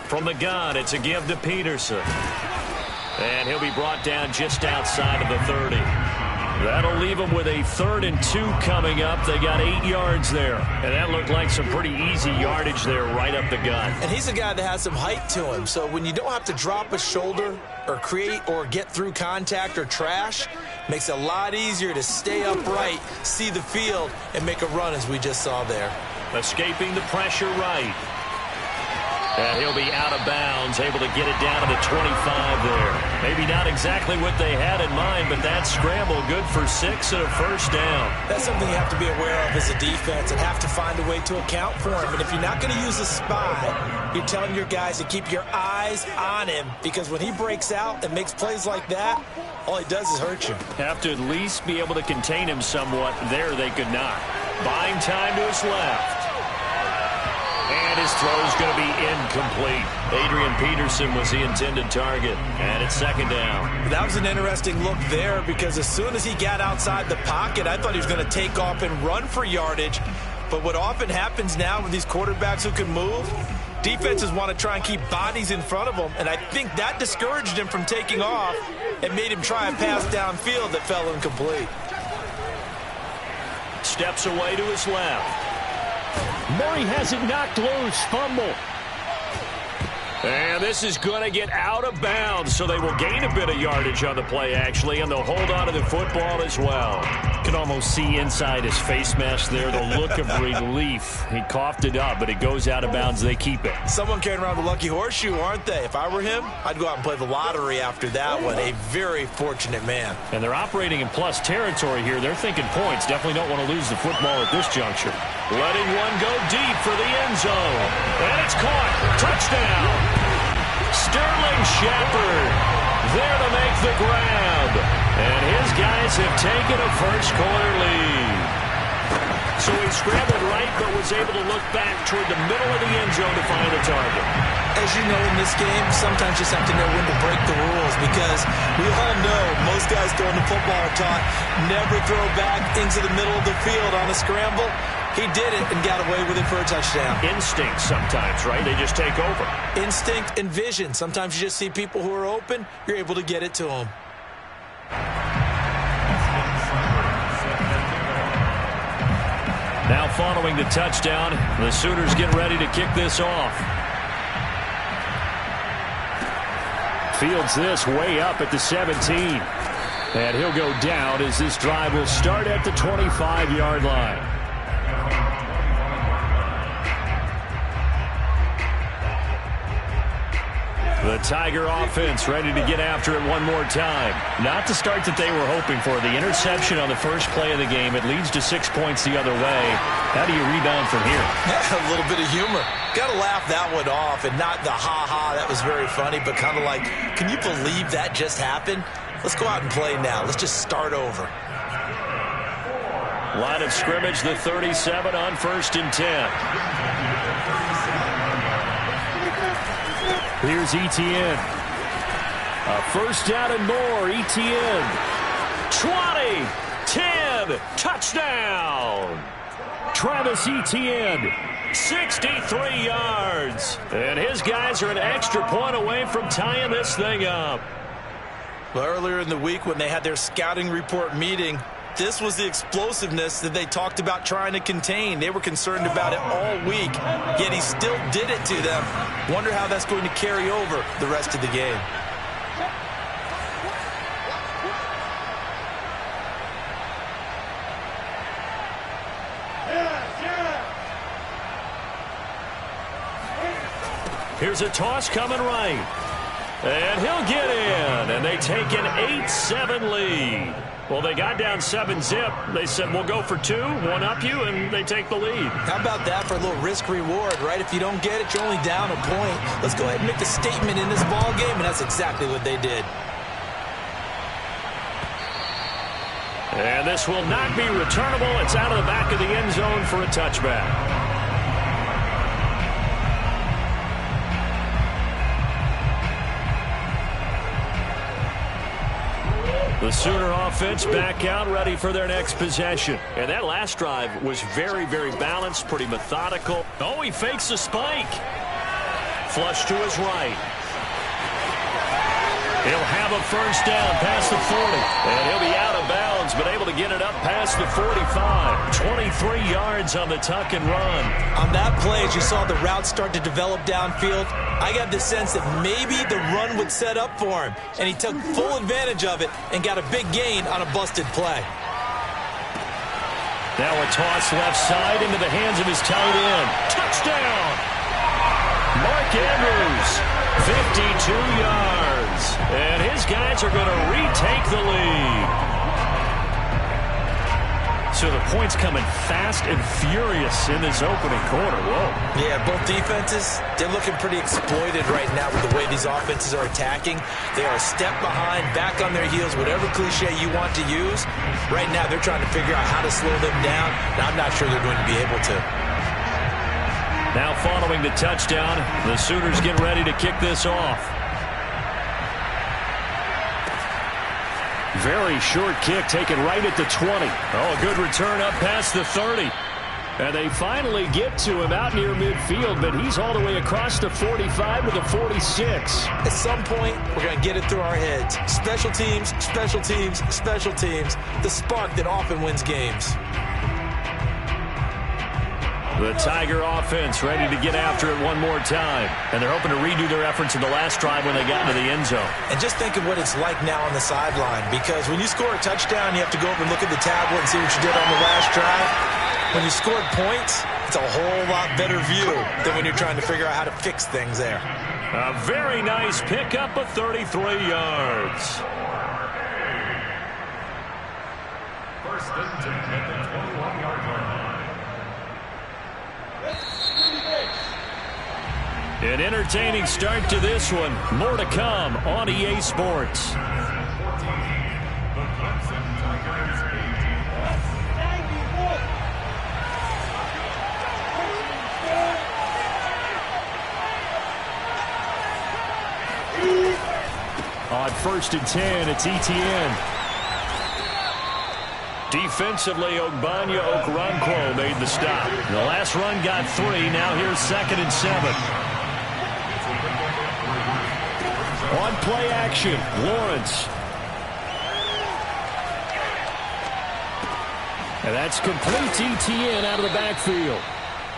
From the gun, it's a give to Peterson. And he'll be brought down just outside of the 30. That'll leave them with a 3rd and 2 coming up. They got 8 yards there. And that looked like some pretty easy yardage there right up the gut. And he's a guy that has some height to him. So when you don't have to drop a shoulder or create or get through contact or trash, makes it a lot easier to stay upright, see the field, and make a run as we just saw there. Escaping the pressure right. And he'll be out of bounds, able to get it down to the 25 there. Maybe not exactly what they had in mind, but that scramble good for 6 and a first down. That's something you have to be aware of as a defense and have to find a way to account for him. And if you're not going to use a spy, you're telling your guys to keep your eyes on him, because when he breaks out and makes plays like that, all he does is hurt you. Have to at least be able to contain him somewhat. There they could not. Buying time to his left. And his throw is going to be incomplete. Adrian Peterson was the intended target. And it's 2nd down. That was an interesting look there, because as soon as he got outside the pocket, I thought he was going to take off and run for yardage. But what often happens now with these quarterbacks who can move, defenses want to try and keep bodies in front of them. And I think that discouraged him from taking off and made him try a pass downfield that fell incomplete. Steps away to his left. Murray has it knocked loose. Fumble. And this is going to get out of bounds, so they will gain a bit of yardage on the play, actually, and they'll hold on to the football as well. You can almost see inside his face mask there the look of relief. He coughed it up, but it goes out of bounds. They keep it. Someone carrying around the lucky horseshoe, aren't they? If I were him, I'd go out and play the lottery after that one. A very fortunate man. And they're operating in plus territory here. They're thinking points. Definitely don't want to lose the football at this juncture. Letting one go deep for the end zone. And it's caught. Touchdown. Sterling Shepard there to make the grab. And his guys have taken a first-quarter lead. So he scrambled right, but was able to look back toward the middle of the end zone to find the target. As you know, in this game, sometimes you just have to know when to break the rules, because we all know most guys throwing the football are taught never throw back into the middle of the field on a scramble. He did it and got away with it for a touchdown. Instinct sometimes, right? They just take over. Instinct and vision. Sometimes you just see people who are open, you're able to get it to them. Now following the touchdown, the Sooners get ready to kick this off. Fields this way up at the 17. And he'll go down as this drive will start at the 25-yard line. The Tiger offense ready to get after it one more time. Not the start that they were hoping for. The interception on the first play of the game. It leads to 6 points the other way. How do you rebound from here? A little bit of humor. Got to laugh that one off, and not the ha-ha, that was very funny, but kind of like, can you believe that just happened? Let's go out and play now. Let's just start over. Line of scrimmage, the 37 on 1st and 10. Here's Etienne. A first down and more. Etienne. 20, 10, touchdown. Travis Etienne, 63 yards. And his guys are an extra point away from tying this thing up. Well, earlier in the week when they had their scouting report meeting, this was the explosiveness that they talked about trying to contain. They were concerned about it all week, yet he still did it to them. Wonder how that's going to carry over the rest of the game. Here's a toss coming right. And he'll get in. And they take an 8-7 lead. Well, they got down 7-zip. They said, we'll go for 2, one up you, and they take the lead. How about that for a little risk-reward, right? If you don't get it, you're only down a point. Let's go ahead and make a statement in this ball game, and that's exactly what they did. And this will not be returnable. It's out of the back of the end zone for a touchback. The Sooner offense back out, ready for their next possession. And that last drive was very, very balanced, pretty methodical. Oh, he fakes a spike. Flush to his right. He'll have a first down past the 40. And he'll be out of bounds, but able to get it up past the 45. 23 yards on the tuck and run. On that play, as you saw the route start to develop downfield, I got the sense that maybe the run would set up for him. And he took full advantage of it and got a big gain on a busted play. Now a toss left side into the hands of his tight end. Touchdown! Mark Andrews, 52 yards. And his guys are going to retake the lead. So the points coming fast and furious in this opening quarter. Whoa. Yeah, both defenses, they're looking pretty exploited right now with the way these offenses are attacking. They are a step behind, back on their heels, whatever cliche you want to use. Right now they're trying to figure out how to slow them down, and I'm not sure they're going to be able to. Now following the touchdown, the Sooners get ready to kick this off. Very short kick taken right at the 20. Oh, a good return up past the 30. And they finally get to him out near midfield, but he's all the way across the 45 to the 46. At some point, we're going to get it through our heads. Special teams, special teams, special teams. The spark that often wins games. The Tiger offense ready to get after it one more time. And they're hoping to redo their efforts in the last drive when they got into the end zone. And just think of what it's like now on the sideline. Because when you score a touchdown, you have to go over and look at the tablet and see what you did on the last drive. When you scored points, it's a whole lot better view than when you're trying to figure out how to fix things there. A very nice pickup of 33 yards. First and 10 at the 21-yard line. An entertaining start to this one. More to come on EA Sports. On first and 10, it's ETN. Defensively, Ogbanya Okoronkwo made the stop. The last run got 3. Now here's 2nd and 7. On play action, Lawrence. And that's complete to ETN out of the backfield.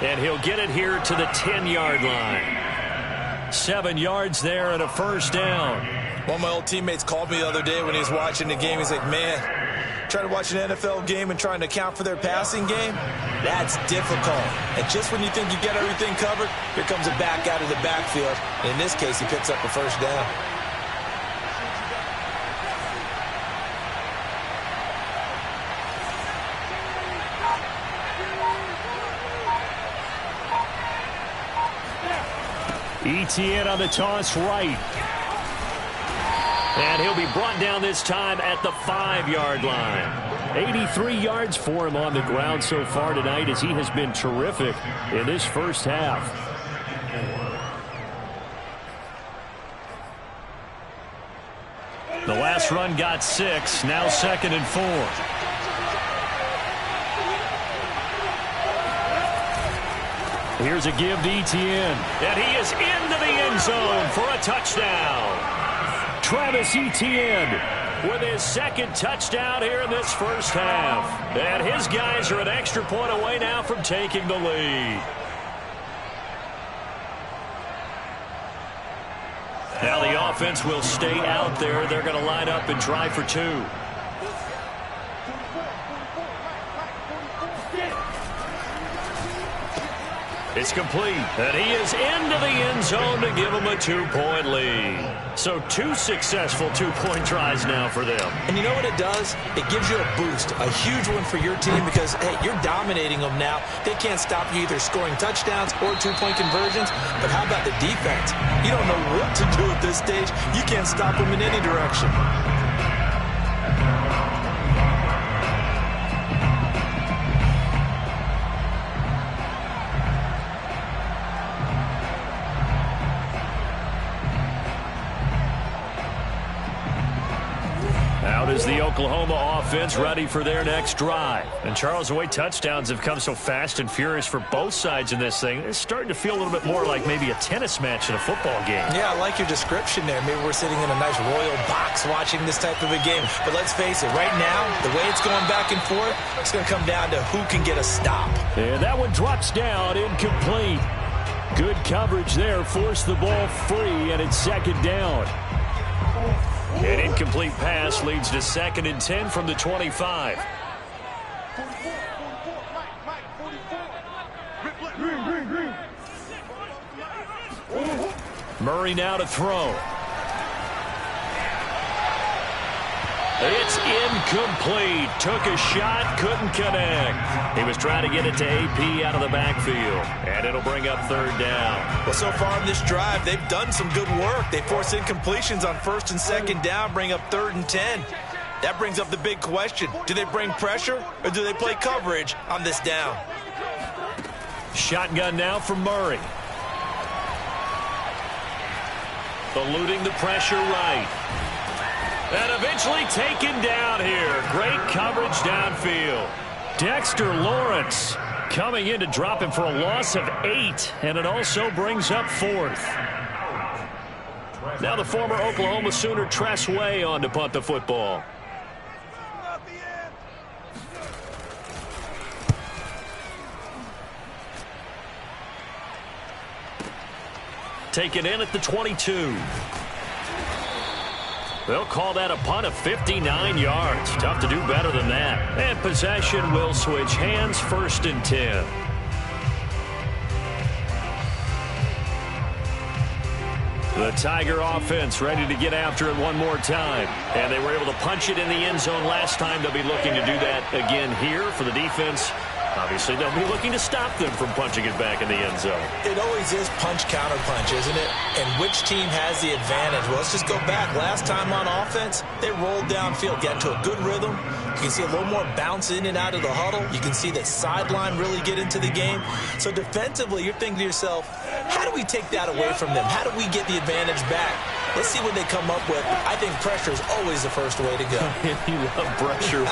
And he'll get it here to the 10-yard line. 7 yards there and a first down. One of my old teammates called me the other day when he was watching the game. He's like, man, trying to watch an NFL game and trying to account for their passing game, that's difficult. And just when you think you get everything covered, here comes a back out of the backfield. And in this case, he picks up a first down. ETN on the toss right. And he'll be brought down this time at the 5-yard line. 83 yards for him on the ground so far tonight as he has been terrific in this first half. The last run got 6. Now 2nd and 4. Here's a give to ETN. And he is into the end zone for a touchdown. Travis Etienne with his 2nd touchdown here in this first half. And his guys are an extra point away now from taking the lead. Now the offense will stay out there. They're going to line up and try for 2. It's complete, and he is into the end zone to give him a 2-point lead. So 2 successful 2-point tries now for them. And you know what it does? It gives you a boost, a huge one for your team because, hey, you're dominating them now. They can't stop you either scoring touchdowns or 2-point conversions. But how about the defense? You don't know what to do at this stage. You can't stop them in any direction. as the Oklahoma offense ready for their next drive. And Charles, the way touchdowns have come so fast and furious for both sides in this thing, it's starting to feel a little bit more like maybe a tennis match in a football game. Yeah, I like your description there. Maybe we're sitting in a nice royal box watching this type of a game. But let's face it, right now, the way it's going back and forth, it's going to come down to who can get a stop. And that one drops down, incomplete. Good coverage there, forced the ball free, and it's second down. An incomplete pass leads to 2nd and 10 from the 25. Murray now to throw. It's incomplete. Took a shot, couldn't connect. He was trying to get it to AP out of the backfield, and it'll bring up 3rd down. Well, so far in this drive, they've done some good work. They force incompletions on 1st and 2nd down, bring up 3rd and 10. That brings up the big question. Do they bring pressure, or do they play coverage on this down? Shotgun now for Murray. Eluding the pressure right. And eventually taken down here. Great coverage downfield. Dexter Lawrence coming in to drop him for a loss of 8. And it also brings up 4th. Now the former Oklahoma Sooner Tress Way on to punt the football. Taken in at the 22. They'll call that a punt of 59 yards. Tough to do better than that. And possession will switch hands, 1st and 10. The Tiger offense ready to get after it one more time. And they were able to punch it in the end zone last time. They'll be looking to do that again here for the defense. Obviously, they'll be looking to stop them from punching it back in the end zone. It always is punch-counter-punch, isn't it? And which team has the advantage? Well, let's just go back. Last time on offense, they rolled downfield, got into a good rhythm. You can see a little more bounce in and out of the huddle. You can see the sideline really get into the game. So defensively, you're thinking to yourself, how do we take that away from them? How do we get the advantage back? Let's see what they come up with. I think pressure is always the first way to go. You love pressure. I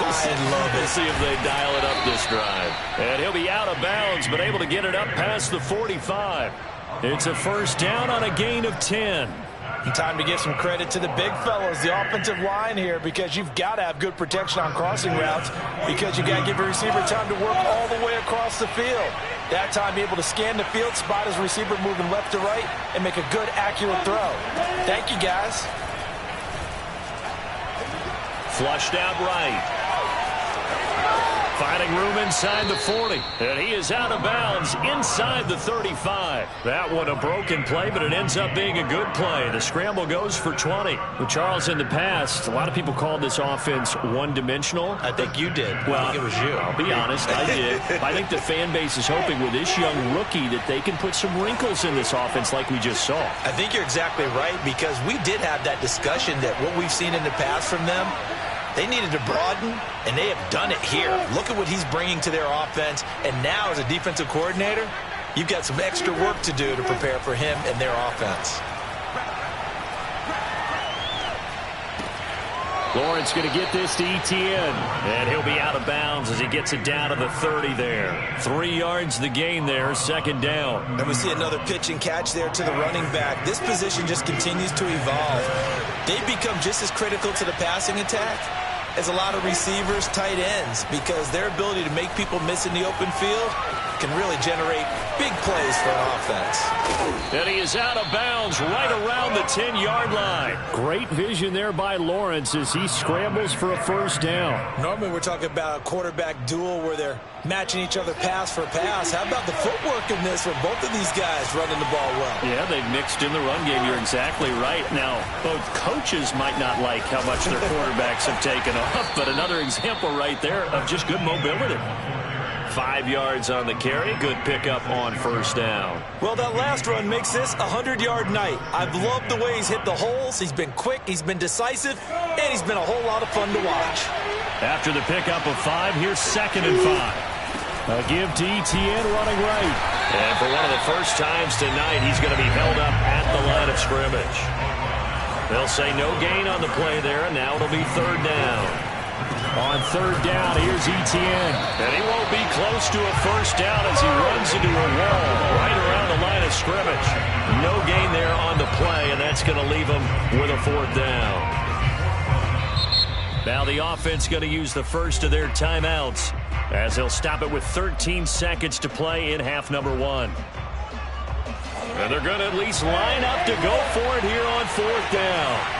love it. We'll see if they dial it up this drive. And he'll be out of bounds, but able to get it up past the 45. It's a 1st down on a gain of 10. And time to give some credit to the big fellows, the offensive line here, because you've got to have good protection on crossing routes, because you got to give your receiver time to work all the way across the field. That time, be able to scan the field, spot his receiver moving left to right, and make a good, accurate throw. Thank you, guys. Flushed out right. Finding room inside the 40. And he is out of bounds inside the 35. That one a broken play, but it ends up being a good play. The scramble goes for 20. With Charles in the past, a lot of people called this offense one-dimensional. I think you did. Well, I think it was you. I'll be honest, I did. I think the fan base is hoping with this young rookie that they can put some wrinkles in this offense like we just saw. I think you're exactly right, because we did have that discussion that what we've seen in the past from them, they needed to broaden, and they have done it here. Look at what he's bringing to their offense, and now as a defensive coordinator, you've got some extra work to do to prepare for him and their offense. Lawrence going to get this to Etienne, and he'll be out of bounds as he gets it down to the 30 there. 3 yards the gain there, 2nd down. And we see another pitch and catch there to the running back. This position just continues to evolve. They've become just as critical to the passing attack as a lot of receivers, tight ends, because their ability to make people miss in the open field can really generate big plays for an offense. And he is out of bounds right around the 10-yard line. Great vision there by Lawrence as he scrambles for a 1st down. Normally we're talking about a quarterback duel where they're matching each other pass for pass. How about the footwork in this for both of these guys running the ball well? Yeah, they've mixed in the run game. You're exactly right. Now, both coaches might not like how much their quarterbacks have taken off, but another example right there of just good mobility. 5 yards on the carry. Good pickup on 1st down. Well, that last run makes this a 100-yard night. I've loved the way he's hit the holes. He's been quick, he's been decisive, and he's been a whole lot of fun to watch. After the pickup of 5, here's 2nd and 5. A give to Etienne running right. And for one of the first times tonight, he's going to be held up at the line of scrimmage. They'll say no gain on the play there, and now it'll be third down. On third down, here's Etienne. And he won't be close to a first down as he runs into a wall right around the line of scrimmage. No gain there on the play, and that's going to leave him with a fourth down. Now the offense going to use the first of their timeouts as they'll stop it with 13 seconds to play in half number 1. And they're going to at least line up to go for it here on fourth down.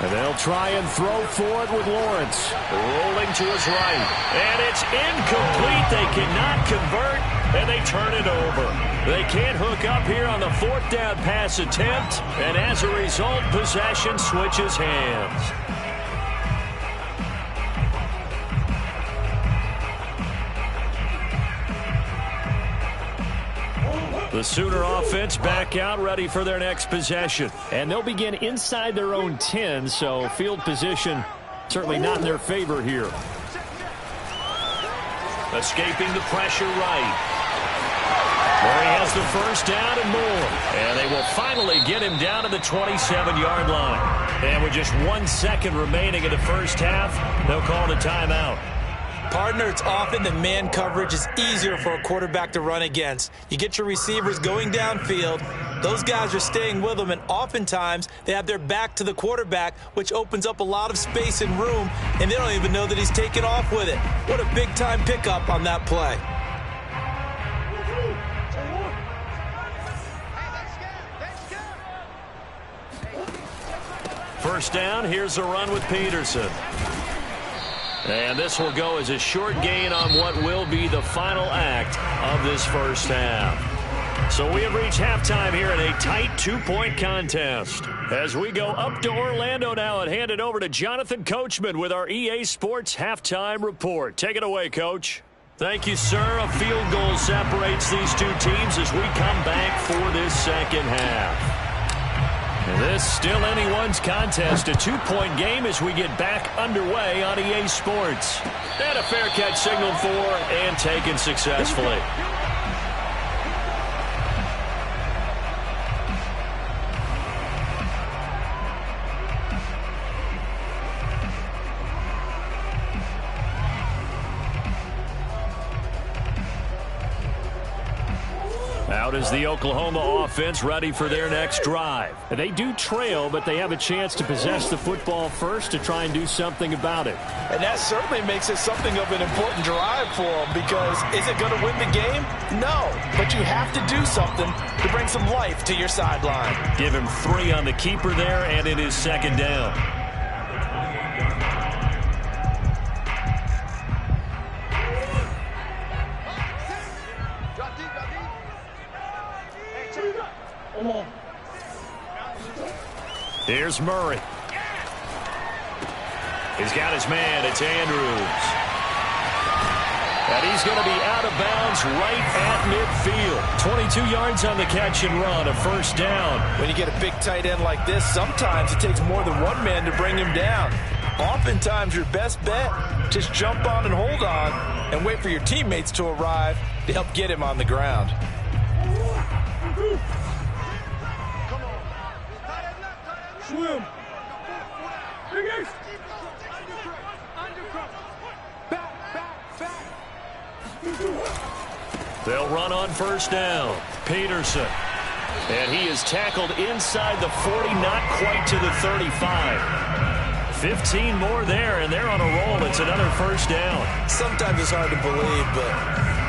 And they'll try and throw for it with Lawrence. Rolling to his right. And it's incomplete. They cannot convert, and they turn it over. They can't hook up here on the fourth down pass attempt, and as a result, possession switches hands. The Sooner offense back out, ready for their next possession. And they'll begin inside their own 10, so field position certainly not in their favor here. Escaping the pressure right. Murray has the first down and more. And they will finally get him down to the 27-yard line. And with just 1 second remaining in the first half, they'll call the timeout. Partner, it's often that man coverage is easier for a quarterback to run against. You get your receivers going downfield. Those guys are staying with them, and oftentimes they have their back to the quarterback, which opens up a lot of space and room, and they don't even know that he's taken off with it. What a big-time pickup on that play. First down, here's a run with Peterson. And this will go as a short gain on what will be the final act of this first half. So we have reached halftime here in a tight 2-point contest. As we go up to Orlando now and hand it over to Jonathan Coachman with our EA Sports Halftime Report. Take it away, Coach. Thank you, sir. A field goal separates these two teams as we come back for this second half. And this still anyone's contest, a 2-point game as we get back underway on EA Sports. And a fair catch signaled for and taken successfully. Out is the Oklahoma offense ready for their next drive. They do trail, but they have a chance to possess the football first to try and do something about it. And that certainly makes it something of an important drive for them, because is it going to win the game? No, but you have to do something to bring some life to your sideline. Give him 3 on the keeper there, and it is second down. Here's Murray. He's got his man. It's Andrews. And he's going to be out of bounds right at midfield. 22 yards on the catch and run, a first down. When you get a big tight end like this, sometimes it takes more than one man to bring him down. Oftentimes, your best bet, just jump on and hold on and wait for your teammates to arrive to help get him on the ground. Swim. They'll run on first down. Peterson. And he is tackled inside the 40, not quite to the 35. 15 more there, and they're on a roll. It's another first down. Sometimes it's hard to believe, but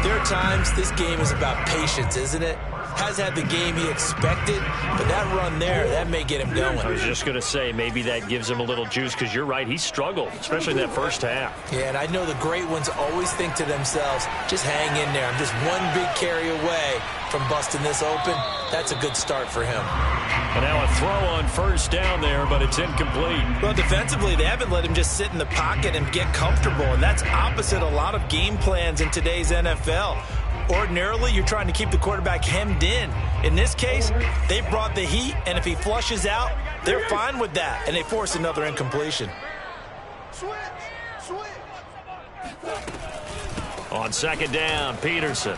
there are times this game is about patience, isn't it? Has had the game he expected, but that run there, that may get him going. I was just going to say, maybe that gives him a little juice, because you're right, he struggled, especially in that first half. Yeah, and I know the great ones always think to themselves, just hang in there. I'm just one big carry away from busting this open. That's a good start for him. And now a throw on first down there, but it's incomplete. Well, defensively, they haven't let him just sit in the pocket and get comfortable, and that's opposite a lot of game plans in today's NFL. Ordinarily, you're trying to keep the quarterback hemmed in. In this case, they brought the heat, and if he flushes out, they're fine with that, and they force another incompletion. On second down, Peterson.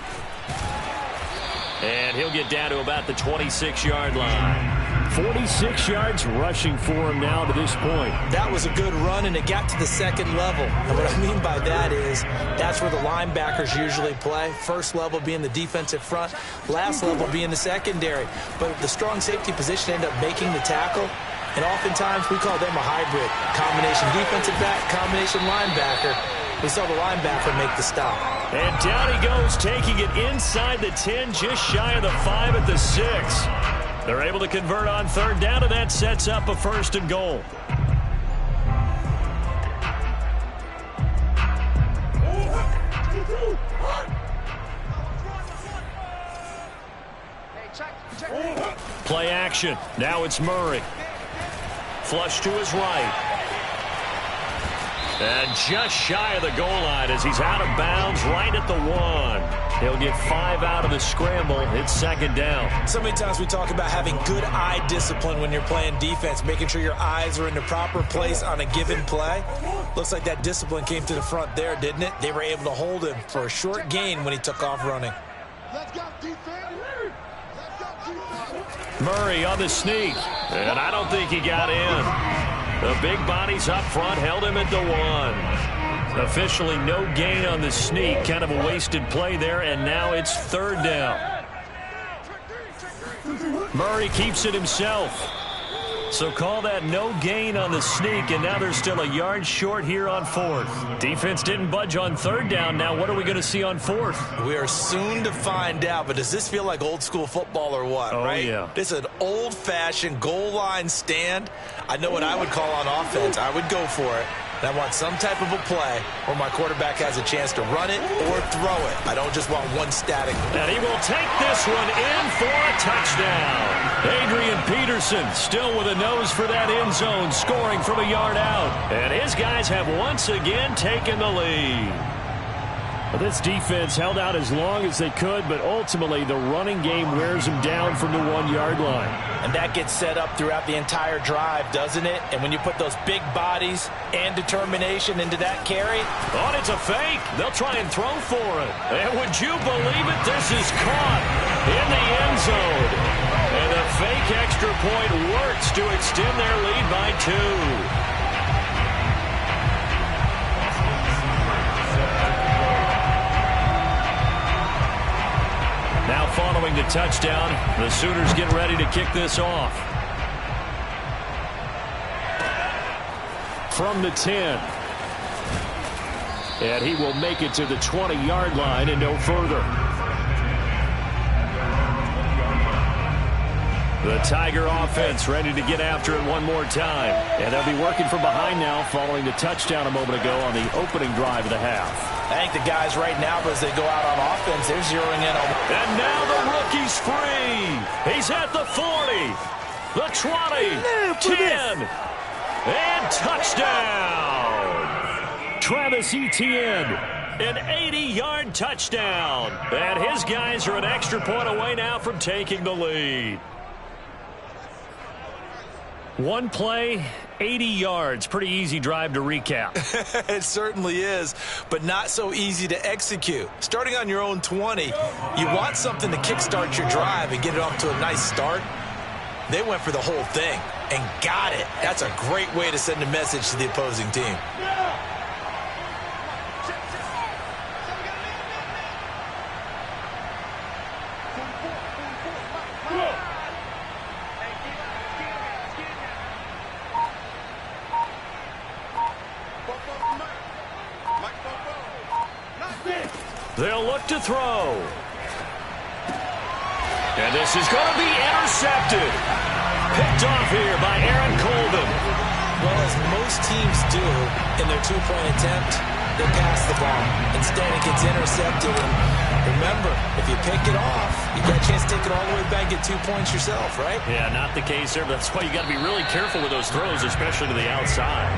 And he'll get down to about the 26-yard line. 46 yards rushing for him now to this point. That was a good run, and it got to the second level. And what I mean by that is that's where the linebackers usually play. First level being the defensive front, last level being the secondary. But the strong safety position ended up making the tackle, and oftentimes we call them a hybrid. Combination defensive back, combination linebacker. We saw the linebacker make the stop. And down he goes, taking it inside the 10, just shy of the 5 at the 6. They're able to convert on third down, and that sets up a 1st and goal. Play action. Now it's Murray. Flush to his right. And just shy of the goal line as he's out of bounds right at the 1. He'll get 5 out of the scramble. It's second down. So many times we talk about having good eye discipline when you're playing defense, making sure your eyes are in the proper place on a given play. Looks like that discipline came to the front there, didn't it? They were able to hold him for a short gain when he took off running. Let's go, defense. Let's go, defense. Murray on the sneak. And I don't think he got in. The big bodies up front held him at the 1. Officially no gain on the sneak. Kind of a wasted play there, and now it's third down. Murray keeps it himself. So call that no gain on the sneak, and now they're still a yard short here on 4th. Defense didn't budge on third down. Now what are we going to see on 4th? We are soon to find out, but does this feel like old school football or what, right? Yeah. This is an old-fashioned goal line stand. I know what I would call on offense. I would go for it. And I want some type of a play where my quarterback has a chance to run it or throw it. I don't just want one static. And he will take this one in for a touchdown. Adrian Peterson still with a nose for that end zone, scoring from a yard out. And his guys have once again taken the lead. Well, this defense held out as long as they could, but ultimately the running game wears them down from the 1-yard line. And that gets set up throughout the entire drive, doesn't it? And when you put those big bodies and determination into that carry. Oh, it's a fake. They'll try and throw for it. And would you believe it? This is caught in the end zone. And the fake extra point works to extend their lead by 2. Now following the touchdown, the Sooners get ready to kick this off. From the 10. And he will make it to the 20-yard line and no further. The Tiger offense ready to get after it one more time. And they'll be working from behind now following the touchdown a moment ago on the opening drive of the half. I think the guys right now, as they go out on offense, they're zeroing in on. And now the rookie's free. He's at the 40, the 20, 10, and touchdown. Travis Etienne, an 80-yard touchdown. And his guys are an extra point away now from taking the lead. One play, 80 yards. Pretty easy drive to recap. It certainly is, but not so easy to execute. Starting on your own 20, you want something to kickstart your drive and get it off to a nice start. They went for the whole thing and got it. That's a great way to send a message to the opposing team. They'll look to throw. And this is going to be intercepted. Picked off here by Aaron Colvin. Well, as most teams do in their two-point attempt, they pass the ball. Instead, it gets intercepted. And remember, if you pick it off, you got a chance to take it all the way back and get 2 points yourself, right? Yeah, not the case there. But that's why you got to be really careful with those throws, especially to the outside.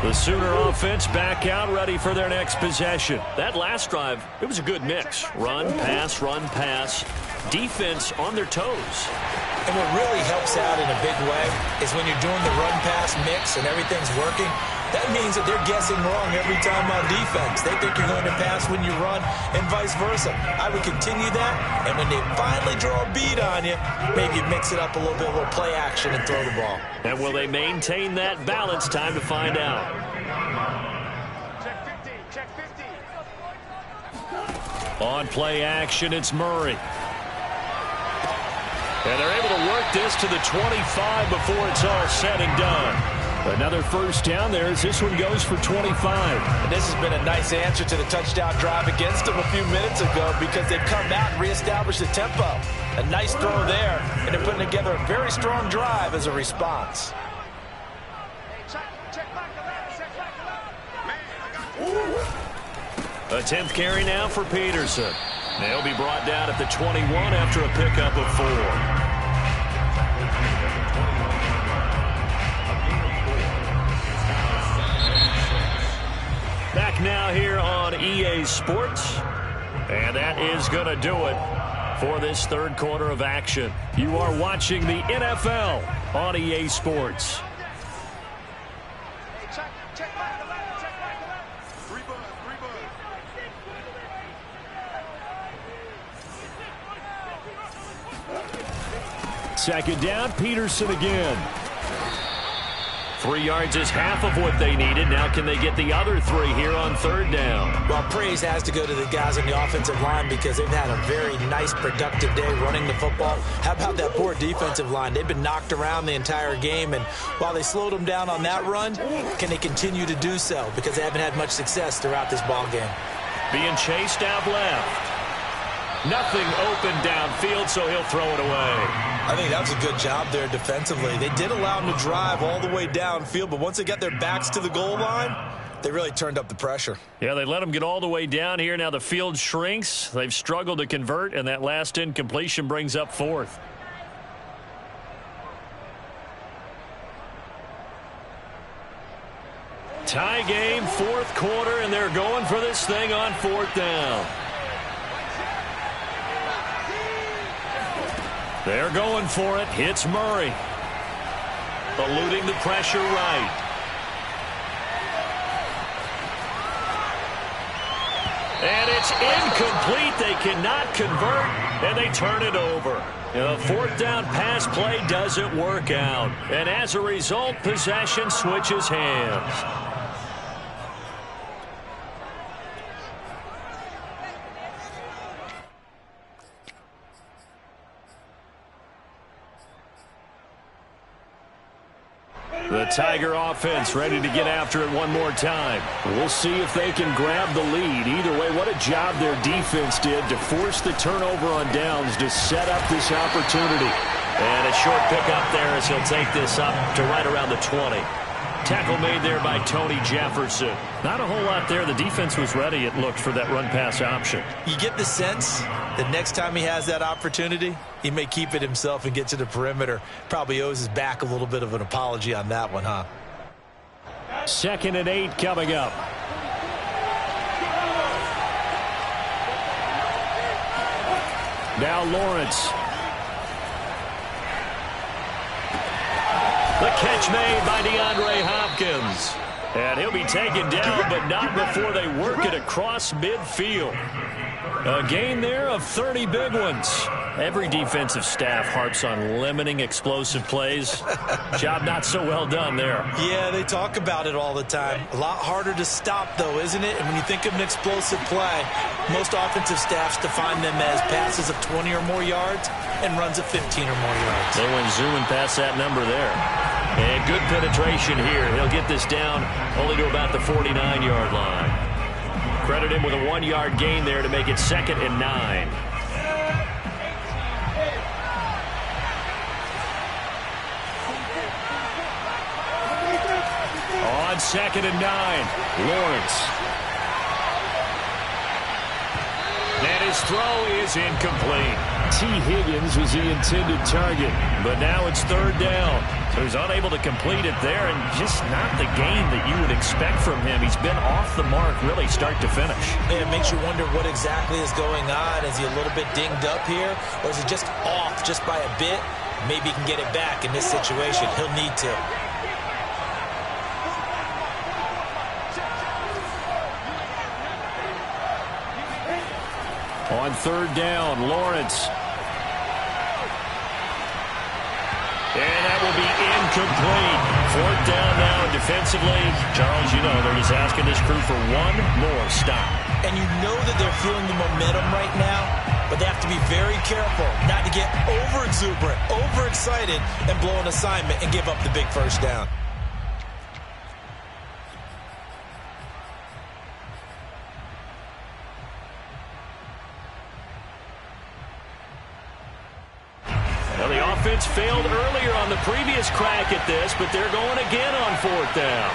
The The Sooner offense back out, ready for their next possession. That last drive, it was a good mix. Run, pass, defense on their toes. And what really helps out in a big way is when you're doing the run-pass mix and everything's working, that means that they're guessing wrong every time on defense. They think you're going to pass when you run and vice versa. I would continue that, and when they finally draw a bead on you, maybe you mix it up a little bit, a little play action and throw the ball. And will they maintain that balance? Time to find out. Check 50. On play action, it's Murray. And they're able to work this to the 25 before it's all said and done. Another first down there as this one goes for 25. And this has been a nice answer to the touchdown drive against them a few minutes ago because they've come out and reestablished the tempo. A nice throw there, and they're putting together a very strong drive as a response. A 10th carry now for Peterson. They'll be brought down at the 21 after a pickup of 4. Back now here on EA Sports. And that is going to do it for this third quarter of action. You are watching the NFL on EA Sports. Second down, Peterson again. 3 yards is half of what they needed. Now can they get the other 3 here on third down? Well, praise has to go to the guys on the offensive line because they've had a very nice, productive day running the football. How about that poor defensive line? They've been knocked around the entire game, and while they slowed them down on that run, can they continue to do so? Because they haven't had much success throughout this ball game. Being chased out left. Nothing open downfield, so he'll throw it away. I think that was a good job there defensively. They did allow him to drive all the way downfield, but once they got their backs to the goal line, they really turned up the pressure. Yeah, they let him get all the way down here. Now the field shrinks. They've struggled to convert, and that last incompletion brings up 4th. Tie game, 4th quarter, and they're going for this thing on 4th down. They're going for it. Hits Murray. Eluding the pressure right. And it's incomplete. They cannot convert, and they turn it over. The 4th down pass play doesn't work out. And as a result, possession switches hands. The Tiger offense ready to get after it one more time. We'll see if they can grab the lead. Either way, what a job their defense did to force the turnover on downs to set up this opportunity. And a short pickup there as he'll take this up to right around the 20. Tackle made there by Tony Jefferson. Not a whole lot there. The defense was ready, it looked, for that run-pass option. You get the sense that next time he has that opportunity, he may keep it himself and get to the perimeter. Probably owes his back a little bit of an apology on that one, huh? 2nd and 8 coming up. Now Lawrence. The catch made by DeAndre Hopkins. And he'll be taken down, but not before they work it across midfield. A gain there of 30 big ones. Every defensive staff harps on limiting explosive plays. Job not so well done there. Yeah, they talk about it all the time. A lot harder to stop, though, isn't it? And when you think of an explosive play, most offensive staffs define them as passes of 20 or more yards and runs of 15 or more yards. They went zooming past that number there. And good penetration here. He'll get this down only to about the 49-yard line. Credit him with a 1-yard gain there to make it 2nd and 9. On 2nd and 9, Lawrence. And his throw is incomplete. T. Higgins was the intended target, but now it's 3rd down. So he's unable to complete it there, and just not the game that you would expect from him. He's been off the mark really start to finish. It makes you wonder what exactly is going on. Is he a little bit dinged up here, or is he just off just by a bit? Maybe he can get it back in this situation. He'll need to. On third down, Lawrence. And that will be incomplete. Fourth down now defensively. Charles, you know, they're just asking this crew for one more stop. And you know that they're feeling the momentum right now, but they have to be very careful not to get over-exuberant, over-excited, and blow an assignment and give up the big first down. Well, the offense failed earlier on the previous crack at this, but they're going again on fourth down.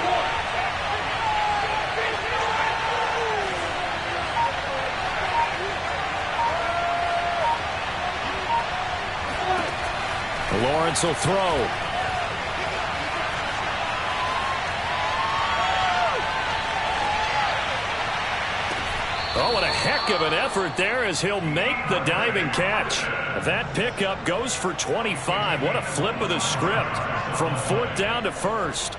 Lawrence will throw. Oh, what a heck of an effort there as he'll make the diving catch. That pickup goes for 25. What a flip of the script from fourth down to first.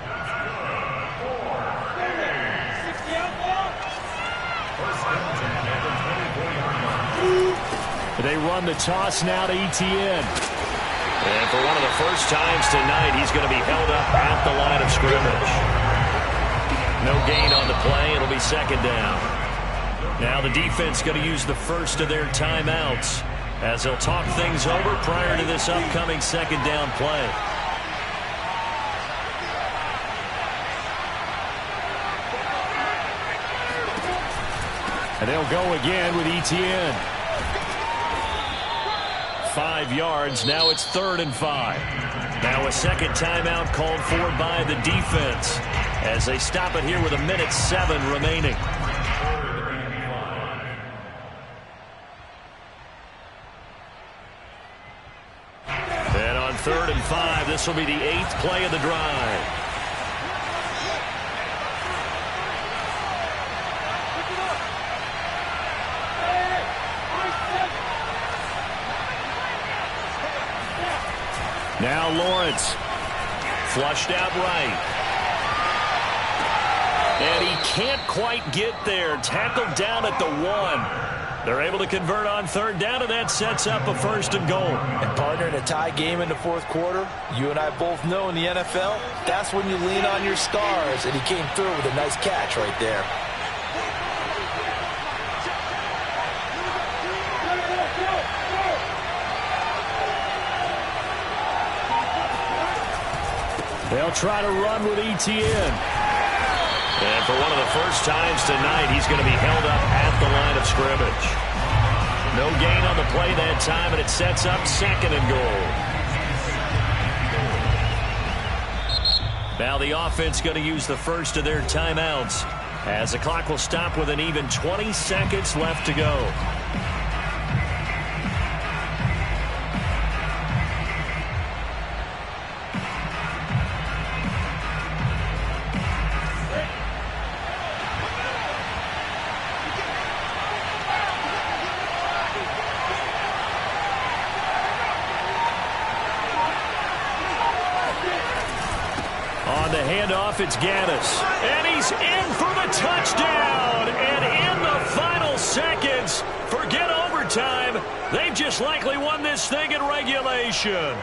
They run the toss now to Etienne. And for one of the first times tonight, he's going to be held up at the line of scrimmage. No gain on the play. It'll be second down. Now the defense going to use the first of their timeouts as they'll talk things over prior to this upcoming second down play. And they'll go again with Etienne. 5 yards. Now it's 3rd and 5. Now a second timeout called for by the defense as they stop it here with 1:07 remaining. And on 3rd and 5, this will be the 8th play of the drive. Now Lawrence, flushed out right. And he can't quite get there. Tackled down at the 1. They're able to convert on 3rd down, and that sets up a 1st and goal. And partner, in a tie game in the 4th quarter, you and I both know in the NFL, that's when you lean on your stars. And he came through with a nice catch right there. They'll try to run with Etienne. And for one of the first times tonight, he's going to be held up at the line of scrimmage. No gain on the play that time, and it sets up 2nd and goal. Now the offense going to use the first of their timeouts as the clock will stop with an even 20 seconds left to go. It's Gaddis, and he's in for the touchdown, and in the final seconds, forget overtime, they've just likely won this thing in regulation.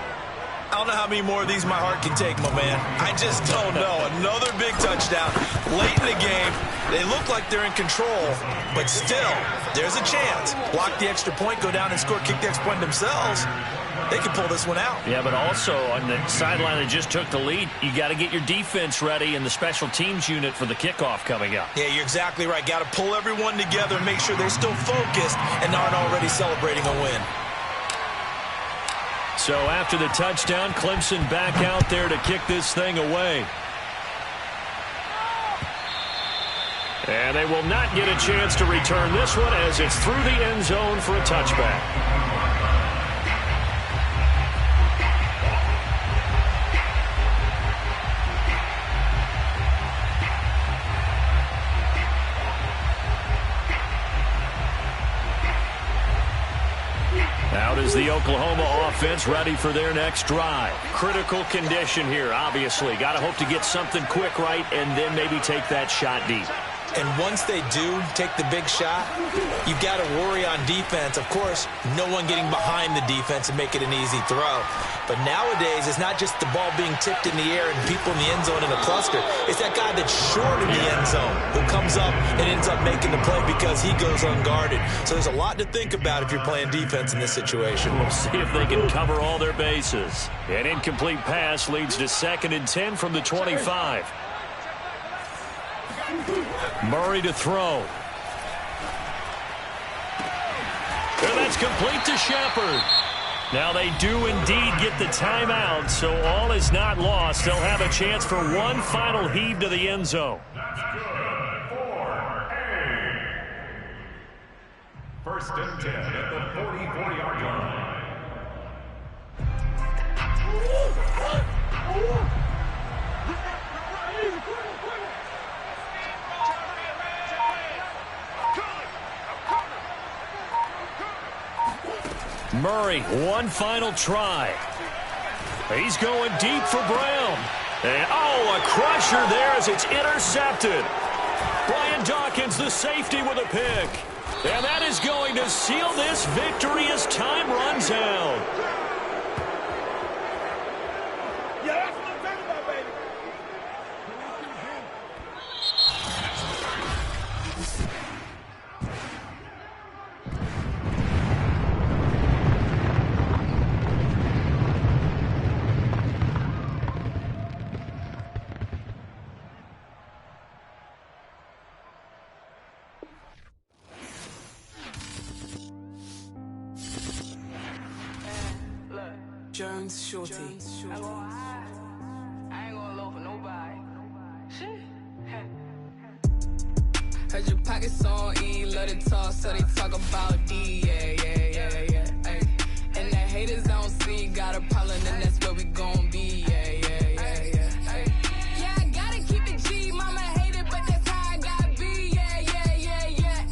I don't know how many more of these my heart can take, my man. I just don't know. Another big touchdown late in the game. They look like they're in control, but still, there's a chance. Block the extra point, go down and score, kick the extra point themselves. They can pull this one out. Yeah, but also on the sideline that just took the lead, you got to get your defense ready and the special teams unit for the kickoff coming up. Yeah, you're exactly right. Got to pull everyone together and make sure they're still focused and aren't already celebrating a win. So after the touchdown, Clemson back out there to kick this thing away. And they will not get a chance to return this one as it's through the end zone for a touchback. Out is the Oklahoma offense ready for their next drive. Critical condition here, obviously. Got to hope to get something quick right and then maybe take that shot deep. And once they do take the big shot, you've got to worry on defense. Of course, no one getting behind the defense and make it an easy throw. But nowadays, it's not just the ball being tipped in the air and people in the end zone in a cluster. It's that guy that's short in the end zone who comes up and ends up making the play because he goes unguarded. So there's a lot to think about if you're playing defense in this situation. We'll see if they can cover all their bases. An incomplete pass leads to 2nd and 10 from the 25. Murray to throw. And that's complete to Shepard. Now they do indeed get the timeout, so all is not lost. They'll have a chance for one final heave to the end zone. That's good for A. 1st and 10 at the 40-yard line. Murray, one final try. He's going deep for Brown. And, a crusher there as it's intercepted. Brian Dawkins, the safety, with a pick. And that is going to seal this victory as time runs out. Yeah, that's what I'm talking about, baby. Jones Shorty. I ain't gonna low for nobody. Shit. Heard your pockets on E, love to talk, so they talk about D. Yeah. Ay. And the haters I don't see, got a problem, and that's where we gon' be. Yeah. Ay. Yeah, I gotta keep it G, mama hate it, but that's how I gotta be. Yeah.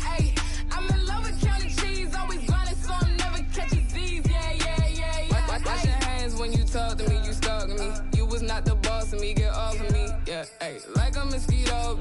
Ay. I'm in love with counting cheese, always grinding, so I'm never catching Z's. Yeah. Wash your hands when you talk to me, you stalking me. You was not the boss of me, get off of me. Yeah, ay. Like a mosquito,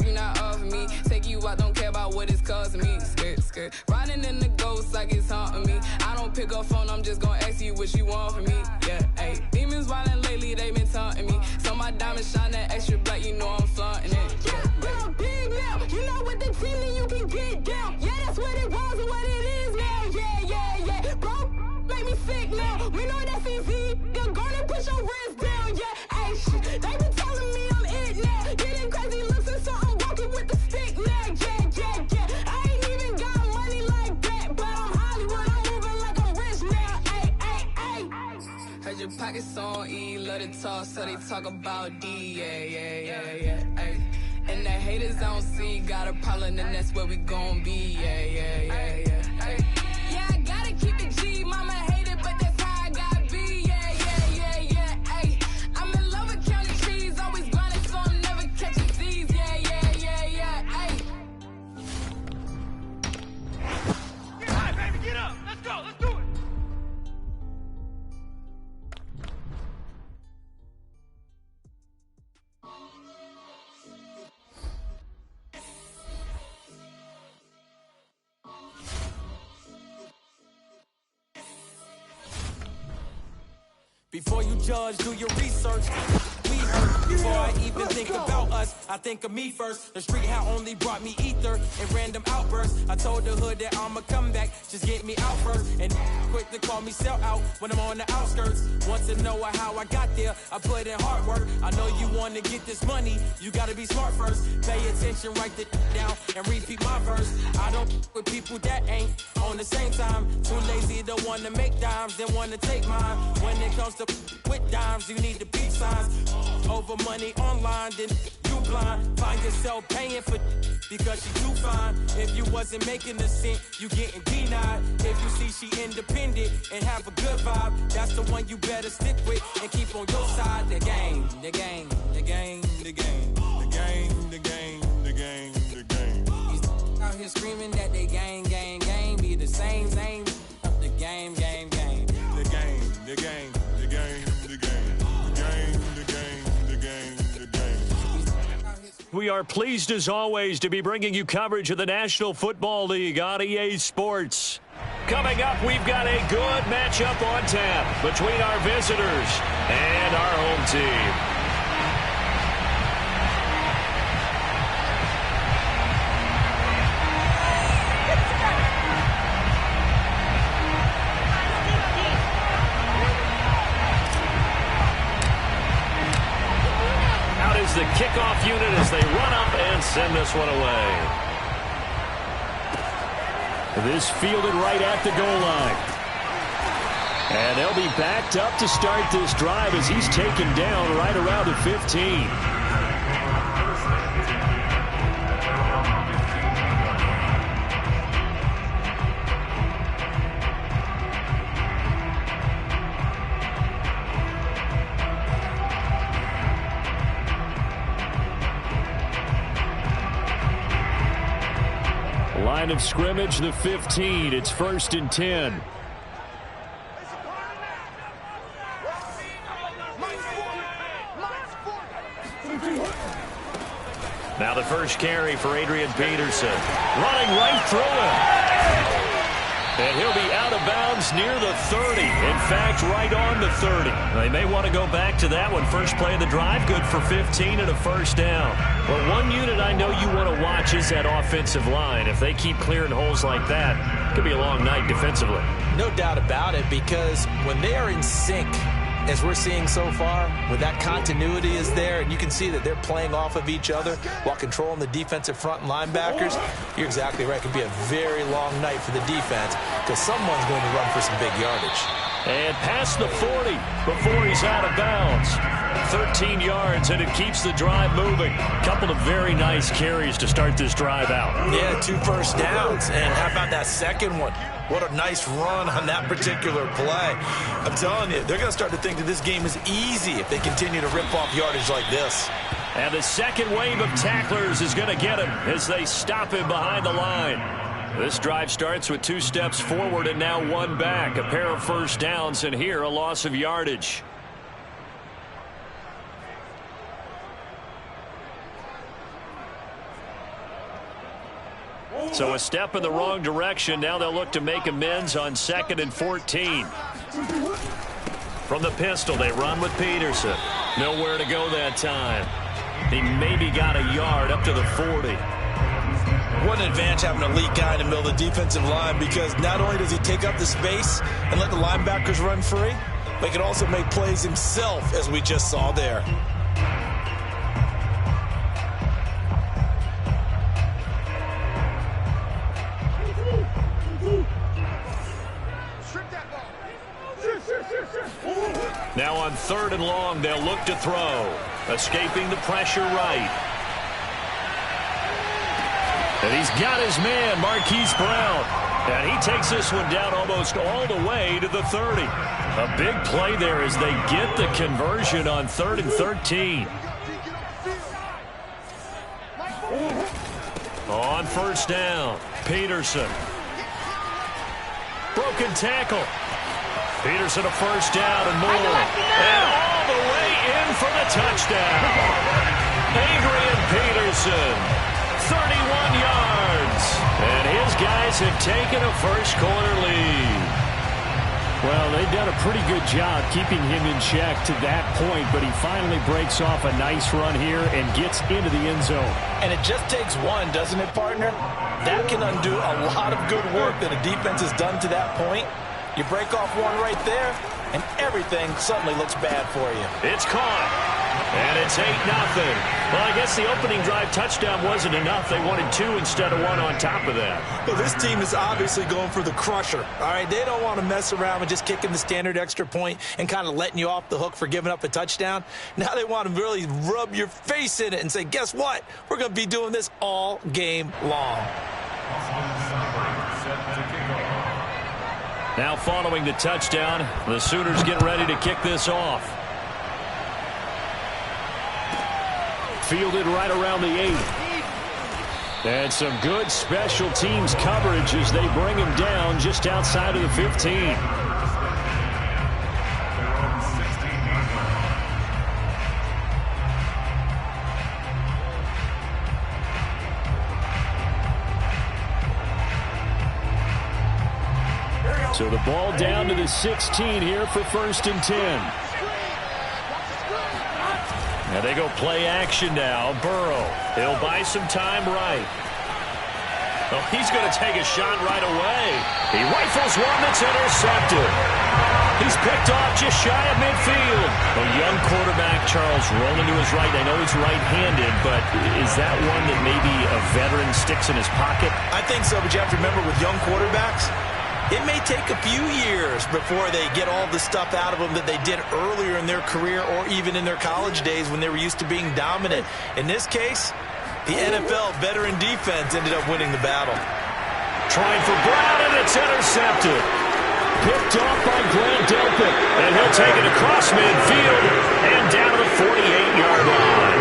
you not off of me. Take you out, don't care about what it's causing me. Scared. Riding in the ghost like it's haunting me. I don't pick up phone, I'm just gonna ask you what you want from me. Yeah, ay. Demons wildin' lately, they been taunting me. So my diamonds shine that extra black, you know I'm flaunting it. Yeah, bro, big now. You know what the team that you can get down. Yeah, that's what it was and what it is now. Yeah. Bro, make me sick now. We know that's easy. Go and push your wrist down. Yeah, ay, shit. They been telling me I'm it now. Getting crazy looks and so I'm walking with the stick now. Yeah. I ain't even got money like that, but I'm Hollywood. I'm moving like I'm rich now. Ay. Heard your pockets on E, love to talk, so they talk about D. Yeah. Ay. And the haters I don't see, got a problem, and that's where we gon' be. Yeah. Ay. Yeah, I gotta keep it G, mama hate it, but that's how I gotta be. Yeah. Ay. I'm in love with counting cheese, always grinding, so I'm never catching Z's. Yeah. Ay. Get high, baby, get up. Let's go, let's do it. Before you judge, do your research. We hurt. Before I even think about us, I think of me first. The street had only brought me ether and random outbursts. I told the hood that I'ma come back, just get me out first. And quick to call me sell out when I'm on the outskirts. Want to know how I got there? I put in hard work. I know you want to get this money, you gotta be smart first. Pay attention, write it down, and repeat my verse. I don't with people that ain't on the same time. Too lazy to want to make dimes, then want to take mine. When it comes to with dimes, you need the beat signs. Over money online, then you blind. Find yourself paying for because she too fine. If you wasn't making a cent, you getting denied. If you see she independent and have a good vibe, that's the one you better stick with and keep on your side. The game. He's out here screaming that they gang, be the same. The game. We are pleased as always to be bringing you coverage of the National Football League on EA Sports. Coming up, we've got a good matchup on tap between our visitors and our home team. The kickoff unit as they run up and send this one away. This fielded right at the goal line. And they'll be backed up to start this drive as he's taken down right around the 15. Line of scrimmage, the 15. It's 1st and 10. Now the first carry for Adrian Peterson. Running right through him. And he'll be out of bounds near the 30. In fact, right on the 30. They may want to go back to that one. First play of the drive, good for 15 and a first down. Well, one unit I know you want to watch is that offensive line. If they keep clearing holes like that, it could be a long night defensively. No doubt about it, because when they are in sync, as we're seeing so far, when that continuity is there, and you can see that they're playing off of each other while controlling the defensive front and linebackers, you're exactly right. It could be a very long night for the defense because someone's going to run for some big yardage. And past the 40 before he's out of bounds. 13 yards, and it keeps the drive moving. Couple of very nice carries to start this drive out. Yeah, 2 first downs. And how about that second one? What a nice run on that particular play. I'm telling you, they're going to start to think that this game is easy if they continue to rip off yardage like this. And the second wave of tacklers is going to get him as they stop him behind the line. This drive starts with 2 steps forward and now 1 back. A pair of first downs, and here a loss of yardage. So a step in the wrong direction. Now they'll look to make amends on 2nd and 14. From the pistol, they run with Peterson. Nowhere to go that time. He maybe got a yard up to the 40. What an advantage having an elite guy in the middle of the defensive line, because not only does he take up the space and let the linebackers run free, but he can also make plays himself, as we just saw there. Now on 3rd and long, they'll look to throw. Escaping the pressure right. And he's got his man, Marquise Brown. And he takes this one down almost all the way to the 30. A big play there as they get the conversion on 3rd and 13. On 1st down, Peterson. Broken tackle. Peterson a first down and more. And all the way in for the touchdown. Adrian Peterson, 31 yards. And his guys have taken a first-quarter lead. Well, they've done a pretty good job keeping him in check to that point, but he finally breaks off a nice run here and gets into the end zone. And it just takes one, doesn't it, partner? That can undo a lot of good work that a defense has done to that point. You break off one right there, and everything suddenly looks bad for you. It's caught, and it's 8-0. Well, I guess the opening drive touchdown wasn't enough. They wanted 2 instead of 1 on top of that. Well, this team is obviously going for the crusher. All right, they don't want to mess around with just kicking the standard extra point and kind of letting you off the hook for giving up a touchdown. Now they want to really rub your face in it and say, guess what? We're going to be doing this all game long. Now following the touchdown, the Sooners get ready to kick this off. Fielded right around the 8. And some good special teams coverage as they bring him down just outside of the 15. So the ball down to the 16 here for 1st and 10. Now they go play action now. Burrow. He'll buy some time right. Well, he's going to take a shot right away. He rifles one that's intercepted. He's picked off just shy of midfield. A young quarterback, Charles, rolling to his right. I know he's right-handed, but is that one that maybe a veteran sticks in his pocket? I think so, but you have to remember with young quarterbacks, it may take a few years before they get all the stuff out of them that they did earlier in their career or even in their college days when they were used to being dominant. In this case, the NFL veteran defense ended up winning the battle. Trying for Brown, and it's intercepted. Picked off by Grant Delpit, and he'll take it across midfield and down to the 48-yard line.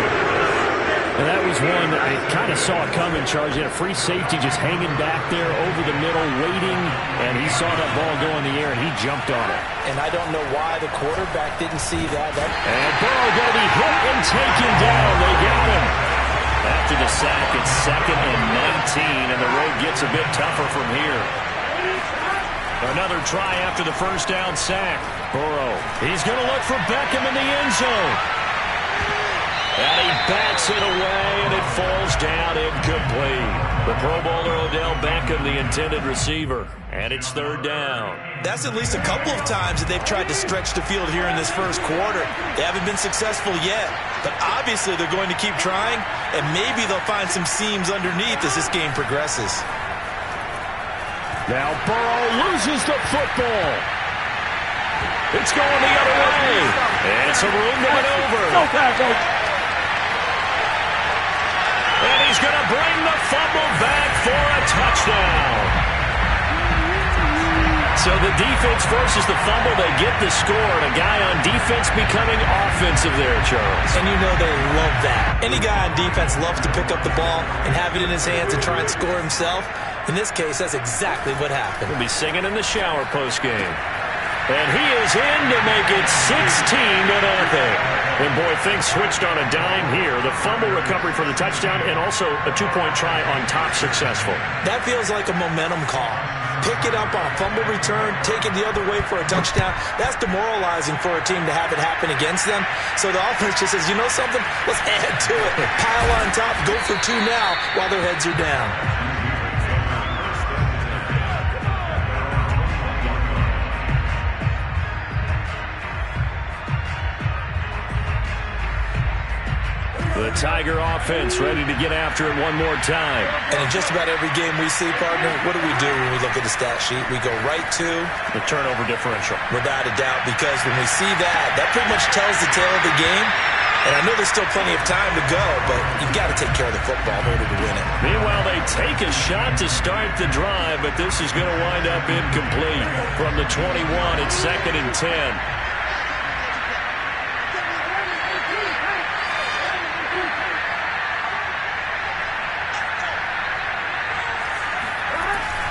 And that was one I kind of saw it coming, Charles. He had a free safety just hanging back there over the middle, waiting, and he saw that ball go in the air, and he jumped on it. And I don't know why the quarterback didn't see that. And Burrow going to be hit and taken down. They got him. After the sack, it's 2nd and 19, and the road gets a bit tougher from here. Another try after the first down sack. Burrow, he's going to look for Beckham in the end zone. And he bats it away, and it falls down incomplete. The Pro Bowler Odell Beckham, the intended receiver. And it's 3rd down. That's at least a couple of times that they've tried to stretch the field here in this first quarter. They haven't been successful yet, but obviously they're going to keep trying, and maybe they'll find some seams underneath as this game progresses. Now Burrow loses the football. It's going the other way. And some room to maneuver. And he's going to bring the fumble back for a touchdown. So the defense forces the fumble. They get the score. And a guy on defense becoming offensive there, Charles. And you know they love that. Any guy on defense loves to pick up the ball and have it in his hands and try and score himself. In this case, that's exactly what happened. He'll be singing in the shower postgame. And he is in to make it 16-0. And boy, things switched on a dime here. The fumble recovery for the touchdown and also a 2-point try on top successful. That feels like a momentum call. Pick it up on a fumble return, take it the other way for a touchdown. That's demoralizing for a team to have it happen against them. So the offense just says, you know something? Let's add to it. Pile on top, go for 2 now while their heads are down. The Tiger offense ready to get after it one more time. And in just about every game we see, partner, what do we do when we look at the stat sheet? We go right to the turnover differential. Without a doubt, because when we see that, that pretty much tells the tale of the game. And I know there's still plenty of time to go, but you've got to take care of the football in order to win it. Meanwhile, they take a shot to start the drive, but this is going to wind up incomplete. From the 21, it's 2nd and 10.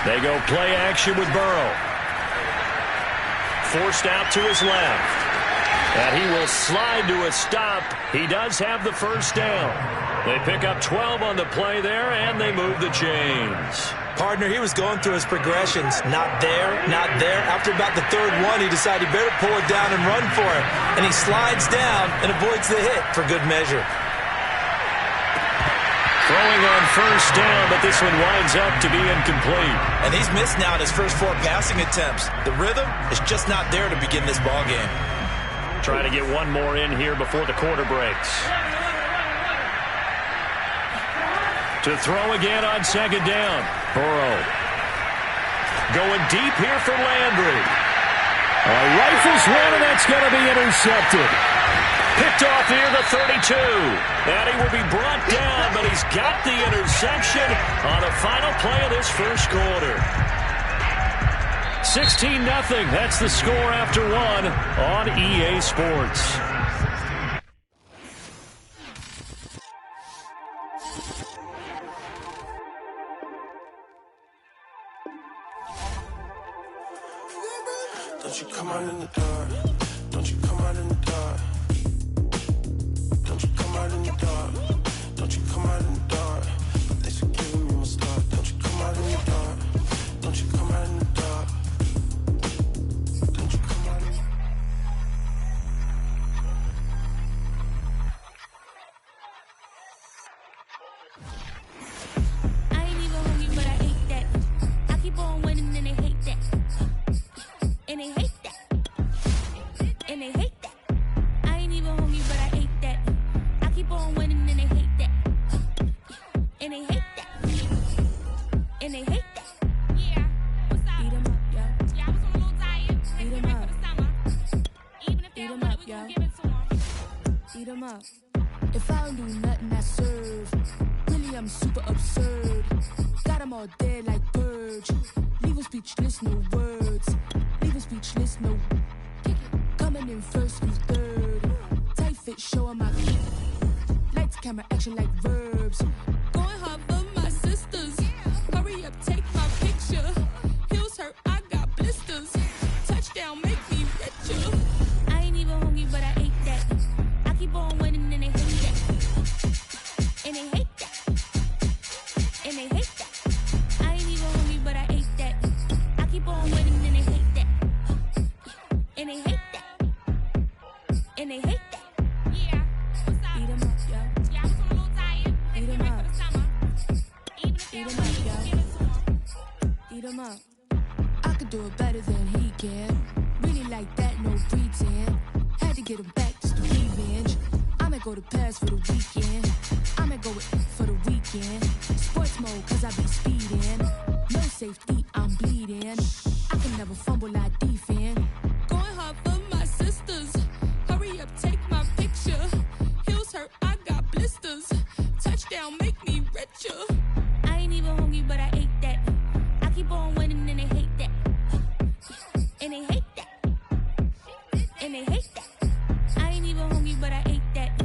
They go play action with Burrow. Forced out to his left. And he will slide to a stop. He does have the first down. They pick up 12 on the play there, and they move the chains. Partner, he was going through his progressions. Not there, not there. After about the 3rd one, he decided he better pull it down and run for it. And he slides down and avoids the hit for good measure. Throwing on first down, but this one winds up to be incomplete. And he's missed now in his first 4 passing attempts. The rhythm is just not there to begin this ball game. Try to get one more in here before the quarter breaks. To throw again on 2nd down. Burrow. Going deep here for Landry. Rifles one, and that's going to be intercepted. Picked off here the 32. And he will be brought down, but he's got the interception on the final play of this first quarter. 16-0. That's the score after 1 on EA Sports. Don't you come out in the dark. Don't you come out in the dark. Don't you come out in the dark. Don't you come out in the dark. But they should give me my start. Don't you come out in the dark. Don't you come out in the dark. up. If I don't do nothing, I serve. Really, I'm super absurd. Got them all dead like Purge. Leave them speechless, no words. Leave them speechless, no. Coming in first, you third. Tight fit, showing my feet. Lights, camera, action like verbs. Going hard for my sisters. Hurry up, take my picture. Heels hurt, I got blisters. Touchdown, make me richer. I ain't even hungry, but I ate that. I keep on winning and they hate that. And they hate that. And they hate that. I ain't even hungry, but I ate that. I keep on winning and they hate that. And they hate that. And they hate that. Yeah. Eat 'em up, yo. Yeah, I'm a little tired. Eat 'em up. Eat 'em up, yo. Eat 'em up. I could do it better than he can. Really like that, no pretend. Had to get him back just to revenge. I might go to Paris for the weekend. I might go with for the weekend. Sports mode, cause I be speeding. No safety, I'm bleeding. I can never fumble, I defend. Going hard for my sisters. Hurry up, take my picture. Heels hurt, I got blisters. Touchdown, make me richer. I ain't even hungry, but I ate that. I keep on winning and they hate that. And they hate that. And they hate that. I ain't even hungry, but I ate that.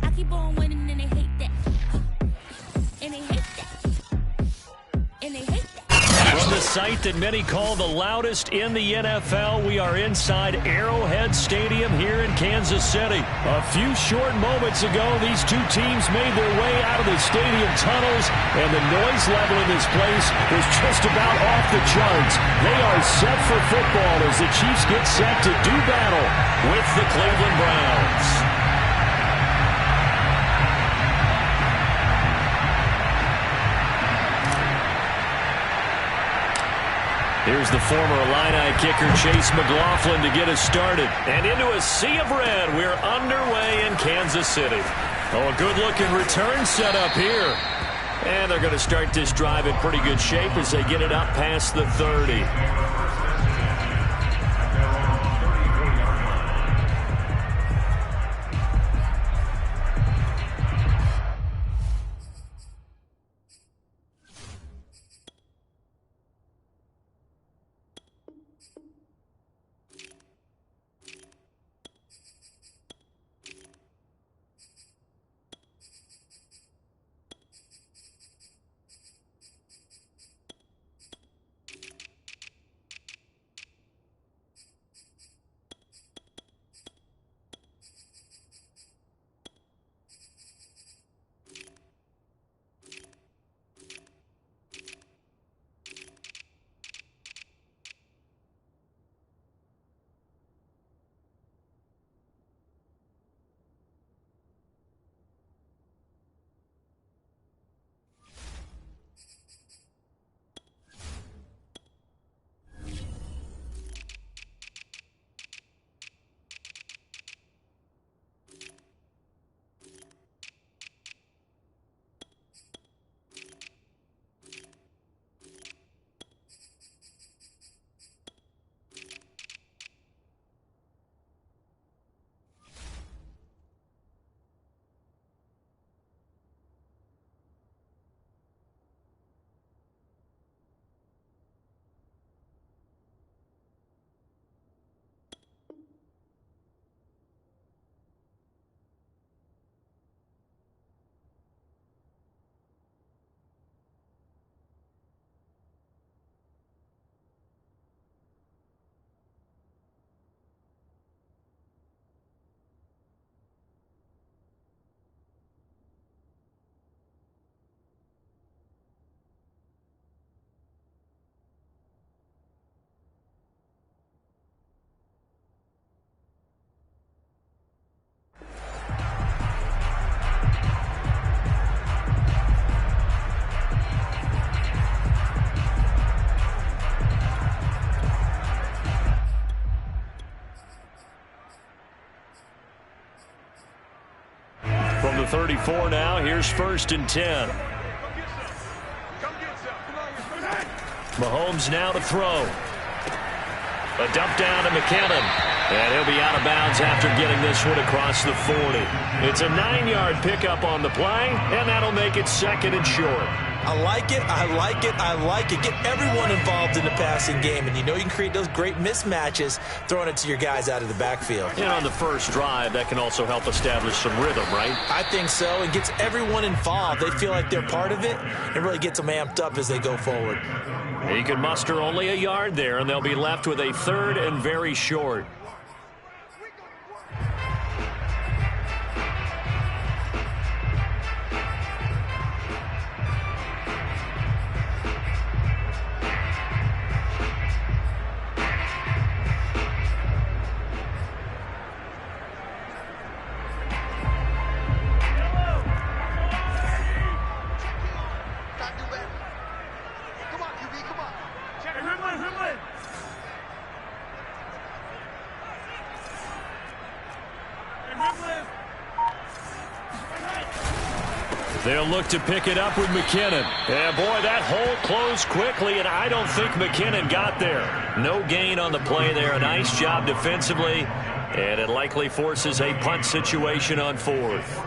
I keep on winning and they hate that. And they hate that. And they hate that. From the site that many call the loudest in the NFL, we are inside Arrowhead Stadium here in Kansas City. A few short moments ago, these two teams made their way out of the stadium tunnels, and the noise level in this place was just about off the charts. They are set for football as the Chiefs get set to do battle with the Cleveland Browns. Here's the former Illini kicker Chase McLaughlin to get us started. And into a sea of red, we're underway in Kansas City. Oh, a good-looking return set up here. And they're going to start this drive in pretty good shape as they get it up past the 30. From the 34 now, here's 1st and 10. Mahomes now to throw. A dump down to McKinnon. And he'll be out of bounds after getting this one across the 40. It's a 9-yard pickup on the play, and that'll make it 2nd and short. I like it, I like it, I like it. Get everyone involved in the passing game, and you know you can create those great mismatches throwing it to your guys out of the backfield. And on the first drive, that can also help establish some rhythm, right? I think so. It gets everyone involved. They feel like they're part of it and really gets them amped up as they go forward. He can muster only a yard there, and they'll be left with a 3rd and very short. They'll look to pick it up with McKinnon. And boy, that hole closed quickly, and I don't think McKinnon got there. No gain on the play there. A nice job defensively, and it likely forces a punt situation on 4th.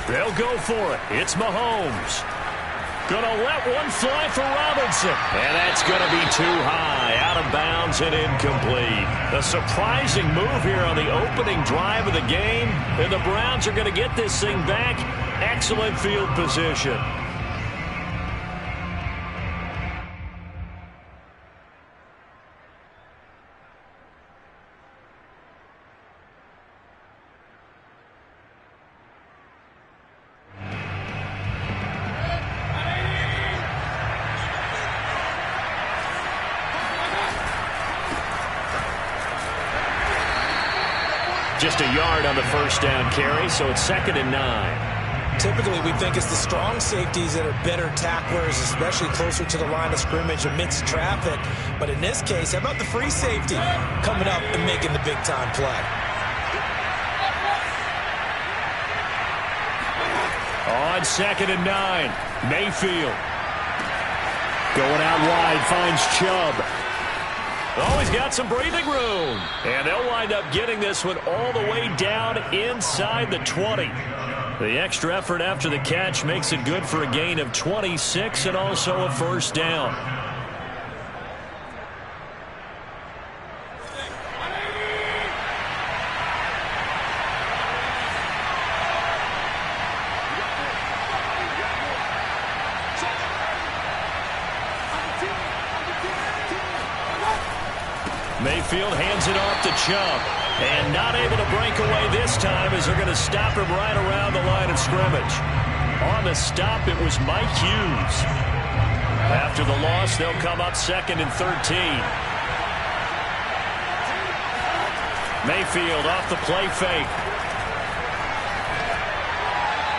They'll go for it. It's Mahomes. Gonna let one fly for Robinson. And that's gonna be too high. Out of bounds and incomplete. A surprising move here on the opening drive of the game. And the Browns are gonna get this thing back. Excellent field position. Just a yard on the first down carry, so it's 2nd and 9. Typically, we think it's the strong safeties that are better tacklers, especially closer to the line of scrimmage amidst traffic. But in this case, how about the free safety coming up and making the big-time play? On 2nd and 9, Mayfield. Going out wide, finds Chubb. Oh, he's got some breathing room. And they'll wind up getting this one all the way down inside the 20. The extra effort after the catch makes it good for a gain of 26 and also a first down. Mayfield hands it off to Chubb. And not able to break away this time as they're going to stop him right around the line of scrimmage. On the stop, it was Mike Hughes. After the loss, they'll come up 2nd and 13. Mayfield off the play fake.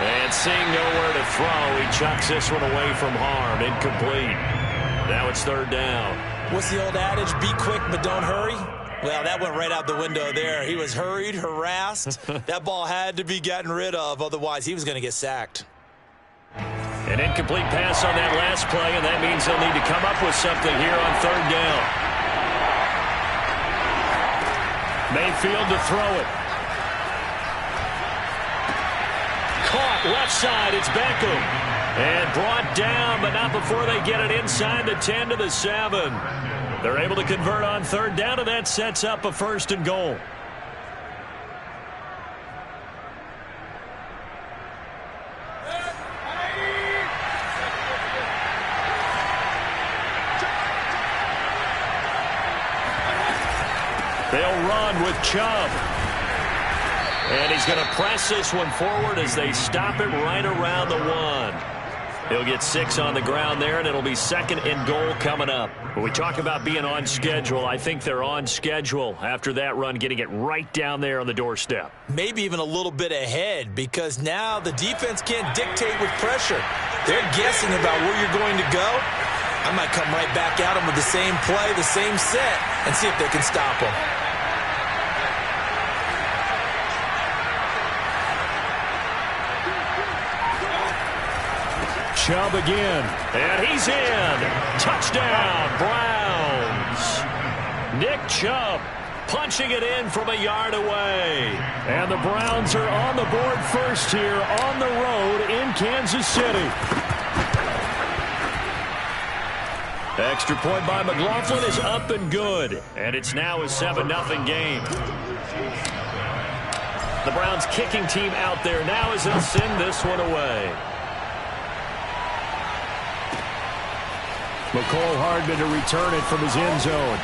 And seeing nowhere to throw, he chucks this one away from harm. Incomplete. Now it's 3rd down. What's the old adage? Be quick, but don't hurry. Well, that went right out the window there. He was hurried, harassed. That ball had to be gotten rid of. Otherwise, he was going to get sacked. An incomplete pass on that last play, and that means they'll need to come up with something here on 3rd down. Mayfield to throw it. Caught left side. It's Beckham. And brought down, but not before they get it inside the 10 to the 7. They're able to convert on 3rd down, and that sets up a 1st and goal. They'll run with Chubb. And he's going to press this one forward as they stop it right around the 1. He'll get 6 on the ground there, and it'll be 2nd and goal coming up. When we talk about being on schedule, I think they're on schedule after that run, getting it right down there on the doorstep. Maybe even a little bit ahead, because now the defense can't dictate with pressure. They're guessing about where you're going to go, I might come right back at them with the same play, the same set, and see if they can stop them. Chubb again, and he's in. Touchdown, Browns. Nick Chubb punching it in from a yard away. And the Browns are on the board first here on the road in Kansas City. Extra point by McLaughlin is up and good. And it's now a 7-0 game. The Browns kicking team out there now as they'll send this one away. McCole Hardman to return it from his end zone.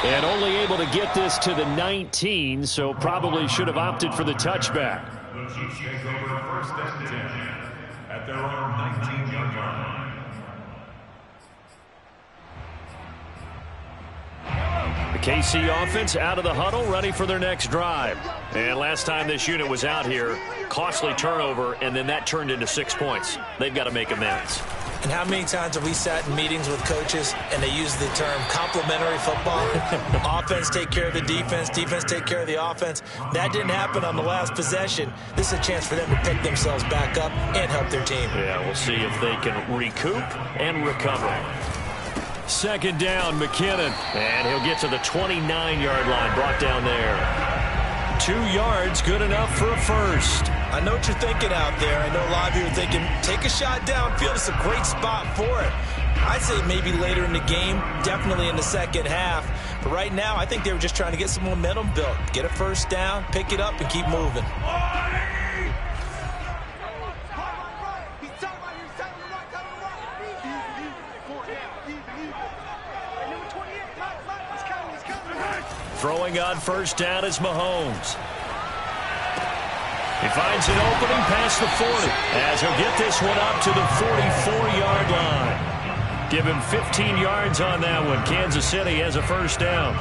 And only able to get this to the 19, so probably should have opted for the touchback. The Chiefs take over first and 10 at their own 19-yard line. The KC offense out of the huddle, ready for their next drive. And last time this unit was out here, costly turnover, and then that turned into 6 points. They've got to make amends. And how many times have we sat in meetings with coaches and they use the term complementary football? Offense take care of the defense, defense take care of the offense. That didn't happen on the last possession. This is a chance for them to pick themselves back up and help their team. Yeah, we'll see if they can recoup and recover. Second down, McKinnon. And he'll get to the 29-yard line, brought down there. 2 yards, good enough for a first. I know what you're thinking out there. I know a lot of you are thinking, take a shot downfield. It's a great spot for it. I'd say maybe later in the game, definitely in the second half. But right now, I think they were just trying to get some momentum built. Get a first down, pick it up, and keep moving. Throwing on first down is Mahomes. He finds an opening past the 40 as he'll get this one up to the 44-yard line. Give him 15 yards on that one. Kansas City has a first down.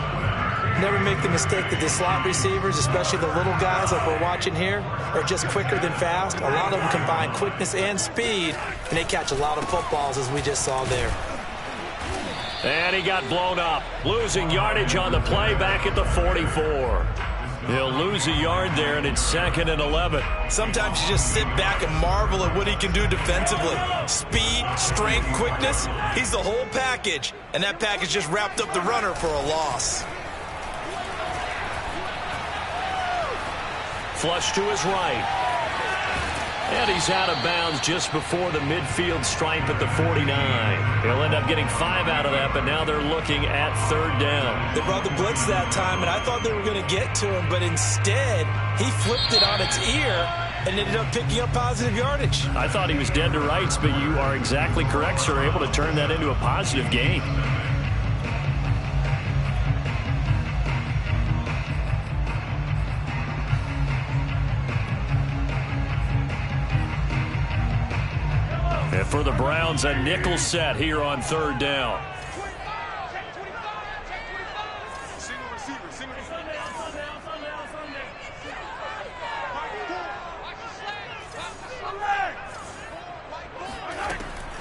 Never make the mistake that the slot receivers, especially the little guys like we're watching here, are just quicker than fast. A lot of them combine quickness and speed, and they catch a lot of footballs, as we just saw there. And he got blown up, losing yardage on the play back at the 44. He'll lose a yard there, and it's 2nd and 11. Sometimes you just sit back and marvel at what he can do defensively. Speed, strength, quickness, he's the whole package. And that package just wrapped up the runner for a loss. Flush to his right. And he's out of bounds just before the midfield stripe at the 49. He'll end up getting 5 out of that, but now they're looking at 3rd down. They brought the blitz that time, and I thought they were going to get to him, but instead, he flipped it on its ear and ended up picking up positive yardage. I thought he was dead to rights, but you are exactly correct, sir. Able to turn that into a positive gain. And for the Browns, a nickel set here on 3rd down.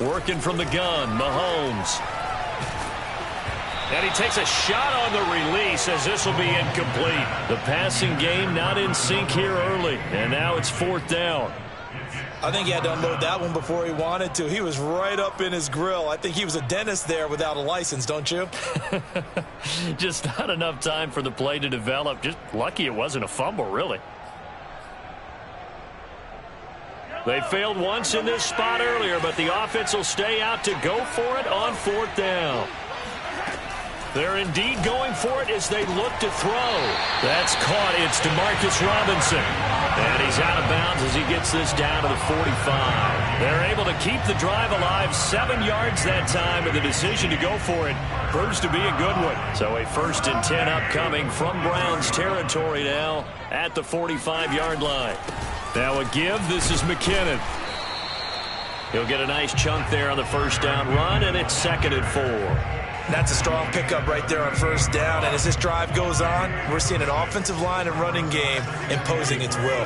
Working from the gun, Mahomes. And he takes a shot on the release as this will be incomplete. The passing game not in sync here early, and now it's 4th down. I think he had to unload that one before he wanted to. He was right up in his grill. I think he was a dentist there without a license, don't you? Just not enough time for the play to develop. Just lucky it wasn't a fumble, really. They failed once in this spot earlier, but the offense will stay out to go for it on 4th down. They're indeed going for it as they look to throw. That's caught. It's DeMarcus Robinson. And he's out of bounds as he gets this down to the 45. They're able to keep the drive alive, 7 yards that time, and the decision to go for it proves to be a good one. So a 1st and 10 upcoming from Browns territory now at the 45-yard line. Now a give. This is McKinnon. He'll get a nice chunk there on the first down run, and it's 2nd and 4. That's a strong pickup right there on first down. And as this drive goes on, we're seeing an offensive line and running game imposing its will.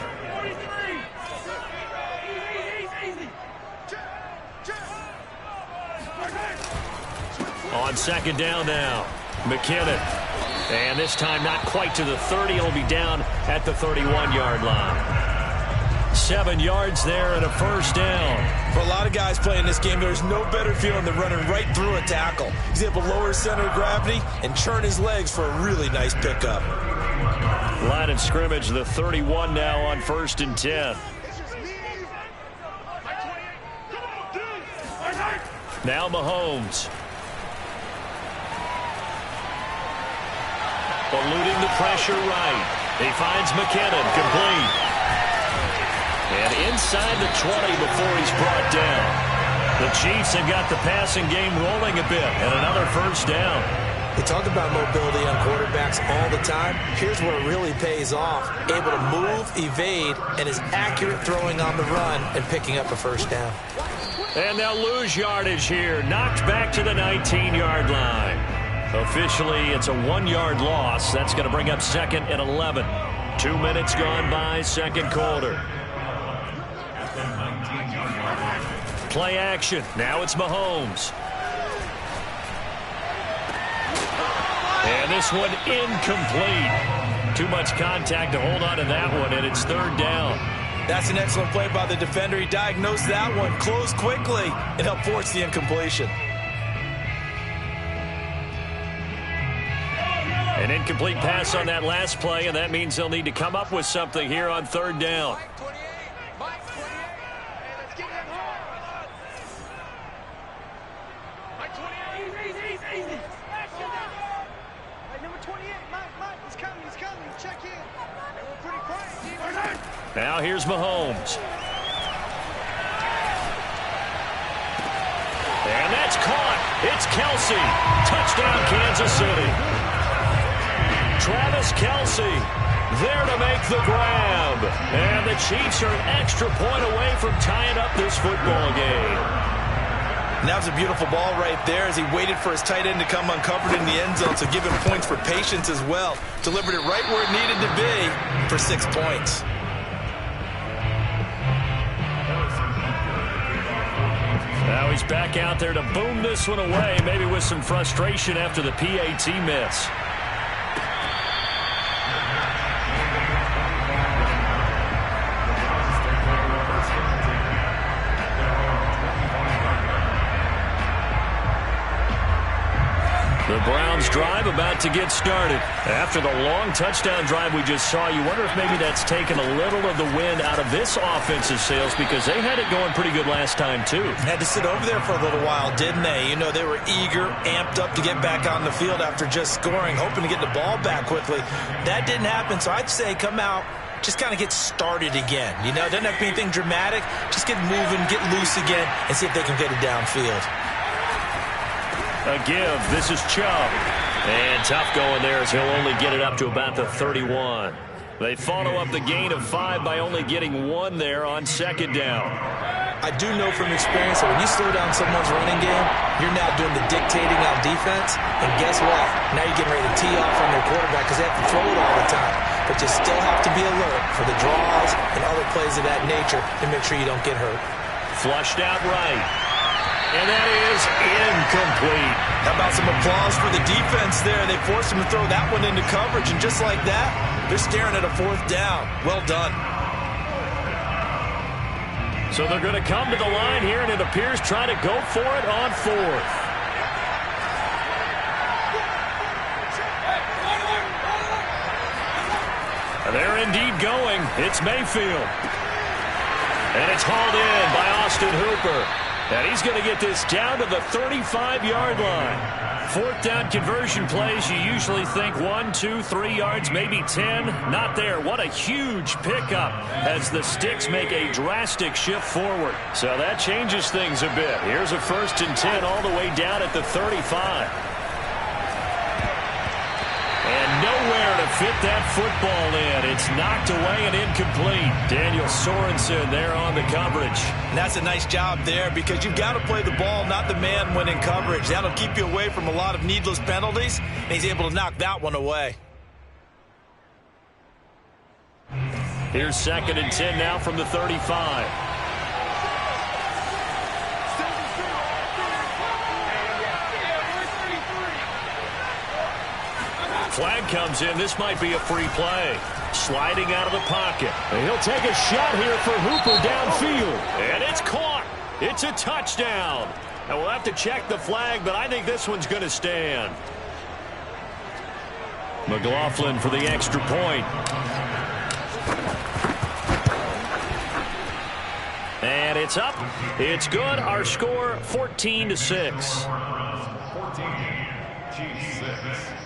second down now. McKinnon. And this time not quite to the 30. It'll be down at the 31-yard line. 7 yards there and a first down. For a lot of guys playing this game, there's no better feeling than running right through a tackle. He's able to lower his center of gravity and churn his legs for a really nice pickup. Line of scrimmage, the 31 now on 1st and 10. Now Mahomes. Eluding the pressure right. He finds McKinnon, complete. And inside the 20 before he's brought down. The Chiefs have got the passing game rolling a bit, and another first down. They talk about mobility on quarterbacks all the time. Here's where it really pays off. Able to move, evade, and is accurate throwing on the run and picking up a first down. And they'll lose yardage here. Knocked back to the 19-yard line. Officially, it's a 1-yard loss. That's going to bring up 2nd and 11. 2 minutes gone by, second quarter. Play action. Now it's Mahomes. And this one incomplete. Too much contact to hold on to that one, and it's 3rd down. That's an excellent play by the defender. He diagnosed that one, closed quickly, and helped force the incompletion. An incomplete pass on that last play, and that means they'll need to come up with something here on 3rd down. Now here's Mahomes. And that's caught. It's Kelsey. Touchdown, Kansas City. Travis Kelsey there to make the grab. And the Chiefs are an extra point away from tying up this football game. And that was a beautiful ball right there as he waited for his tight end to come uncovered in the end zone, so give him points for patience as well. Delivered it right where it needed to be for 6 points. Now he's back out there to boom this one away, maybe with some frustration after the PAT miss. The Browns drive about to get started. After the long touchdown drive we just saw, you wonder if maybe that's taken a little of the wind out of this offensive sails, because they had it going pretty good last time too. Had to sit over there for a little while, didn't they? You know, they were eager, amped up to get back on the field after just scoring, hoping to get the ball back quickly. That didn't happen, so I'd say come out, just kind of get started again. You know, it doesn't have to be anything dramatic. Just get moving, get loose again, and see if they can get it downfield. A give. This is Chubb. And tough going there as he'll only get it up to about the 31. They follow up the gain of 5 by only getting 1 there on 2nd down. I do know from experience that when you slow down someone's running game, you're now doing the dictating on defense. And guess what? Now you're getting ready to tee off on their quarterback because they have to throw it all the time. But you still have to be alert for the draws and other plays of that nature to make sure you don't get hurt. Flushed out right. And that is incomplete. How about some applause for the defense there? They forced him to throw that one into coverage, and just like that, they're staring at a 4th down. Well done. So they're going to come to the line here, and it appears try to go for it on 4th. They're indeed going. It's Mayfield. And it's hauled in by Austin Hooper. And he's going to get this down to the 35-yard line. 4th down conversion plays, you usually think 1, 2, 3 yards, maybe 10. Not there. What a huge pickup as the sticks make a drastic shift forward. So that changes things a bit. Here's a 1st and 10 all the way down at the 35. And nowhere to fit that football in. It's knocked away and incomplete. Daniel Sorensen there on the coverage. And that's a nice job there because you've got to play the ball, not the man when in coverage. That'll keep you away from a lot of needless penalties, and he's able to knock that one away. Here's 2nd and 10 now from the 35. flag comes in. This might be a free play. Sliding out of the pocket. And he'll take a shot here for Hooper downfield. And it's caught. It's a touchdown. Now we'll have to check the flag, but I think this one's going to stand. McLaughlin for the extra point. And it's up. It's good. Our score 14-6. 14-6.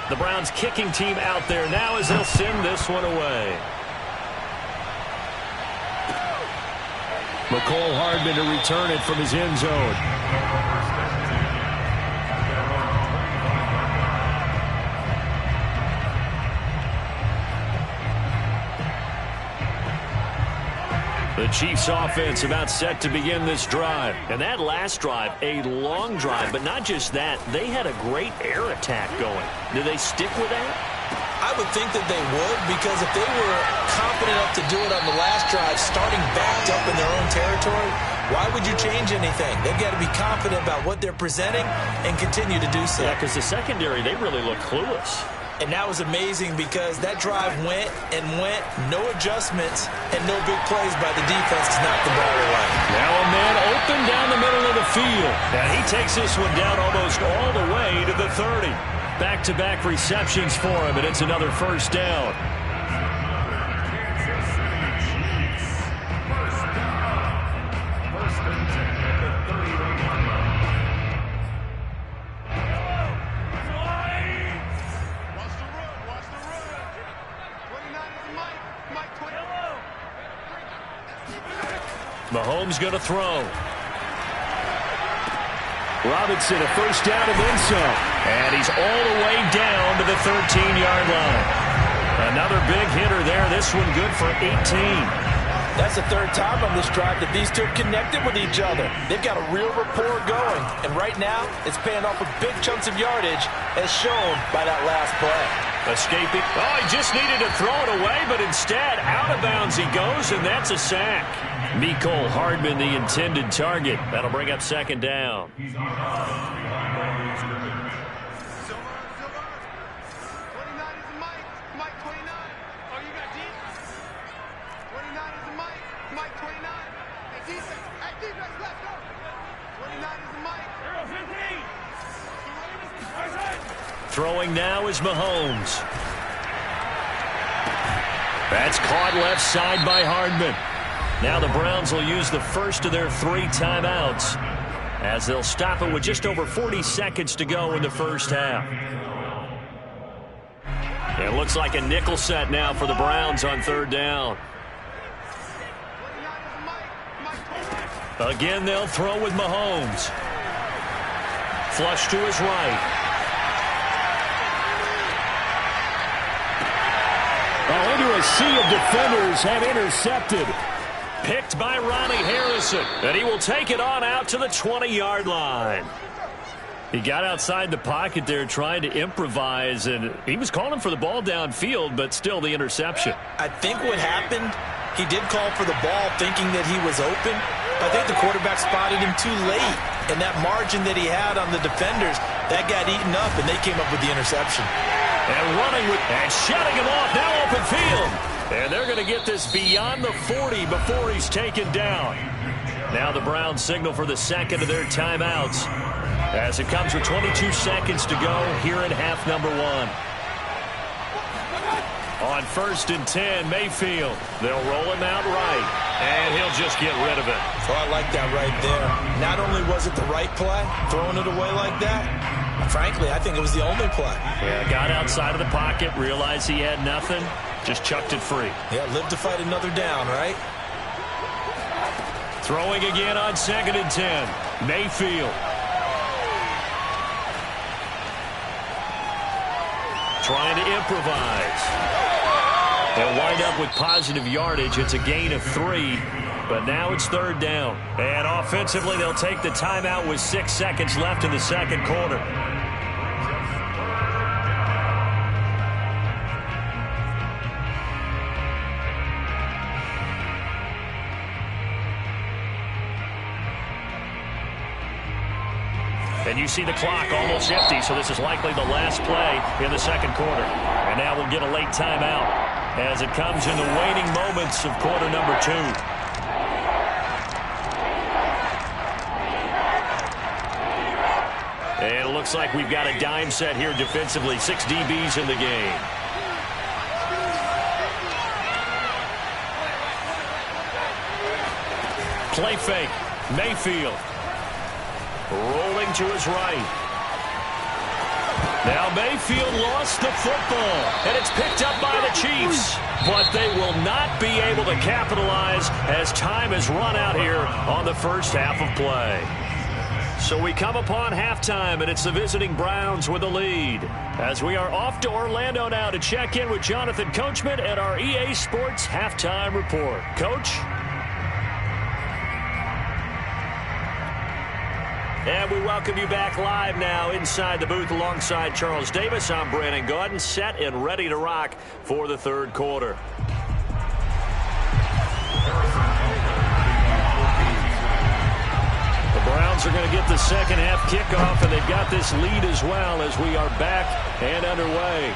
The Browns kicking team out there now as they'll send this one away. McCole Hardman to return it from his end zone. The Chiefs offense about set to begin this drive. And that last drive, a long drive, but not just that. They had a great air attack going. Do they stick with that? I would think that they would, because if they were confident enough to do it on the last drive, starting backed up in their own territory, why would you change anything? They've got to be confident about what they're presenting and continue to do so. Yeah, because the secondary, they really look clueless. And that was amazing because that drive went and went, no adjustments, and no big plays by the defense to knock the ball away. Now a man open down the middle of the field. And he takes this one down almost all the way to the 30. Back-to-back receptions for him, and it's another first down. Mahomes going to throw. Robinson, a first down and then some. And he's all the way down to the 13-yard line. Another big hitter there. This one good for 18. That's the third time on this drive that these two connected with each other. They've got a real rapport going. And right now, it's paying off with big chunks of yardage, as shown by that last play. Escaping. Oh, he just needed to throw it away, but instead, out of bounds he goes, and that's a sack. Mecole Hardman, the intended target. That'll bring up second down. Throwing now is Mahomes. That's caught left side by Hardman. Now the Browns will use the first of their 3 timeouts as they'll stop it with just over 40 seconds to go in the first half. It looks like a nickel set now for the Browns on third down. Again, they'll throw with Mahomes. Flush to his right. Oh, into a sea of defenders have intercepted. Picked by Ronnie Harrison. And he will take it on out to the 20-yard line. He got outside the pocket there trying to improvise, and he was calling for the ball downfield, but still the interception. I think what happened, he did call for the ball thinking that he was open. I think the quarterback spotted him too late, and that margin that he had on the defenders, that got eaten up, and they came up with the interception. And running with, and shutting him off, now open field. And they're going to get this beyond the 40 before he's taken down. Now the Browns signal for the second of their timeouts as it comes with 22 seconds to go here in half number 1. On 1st and 10, Mayfield. They'll roll him out right, and he'll just get rid of it. Oh, I like that right there. Not only was it the right play, throwing it away like that, frankly, I think it was the only play. Yeah, got outside of the pocket, realized he had nothing, just chucked it free. Yeah, live to fight another down, right? Throwing again on 2nd and 10. Mayfield. Trying to improvise. They'll wind up with positive yardage. It's a gain of 3, but now it's third down. And offensively, they'll take the timeout with 6 seconds left in the second quarter. And you see the clock almost empty, so this is likely the last play in the second quarter. And now we'll get a late timeout as it comes in the waning moments of quarter number 2. And it looks like we've got a dime set here defensively. 6 DBs in the game. Play fake. Mayfield. Rolling to his right. Now Mayfield lost the football, and it's picked up by the Chiefs. But they will not be able to capitalize as time has run out here on the first half of play. So we come upon halftime, and it's the visiting Browns with the lead. As we are off to Orlando now to check in with Jonathan Coachman at our EA Sports Halftime Report. Coach? And we welcome you back live now inside the booth alongside Charles Davis. I'm Brandon Gaudin, set and ready to rock for the third quarter. The Browns are going to get the second half kickoff, and they've got this lead as well as we are back and underway.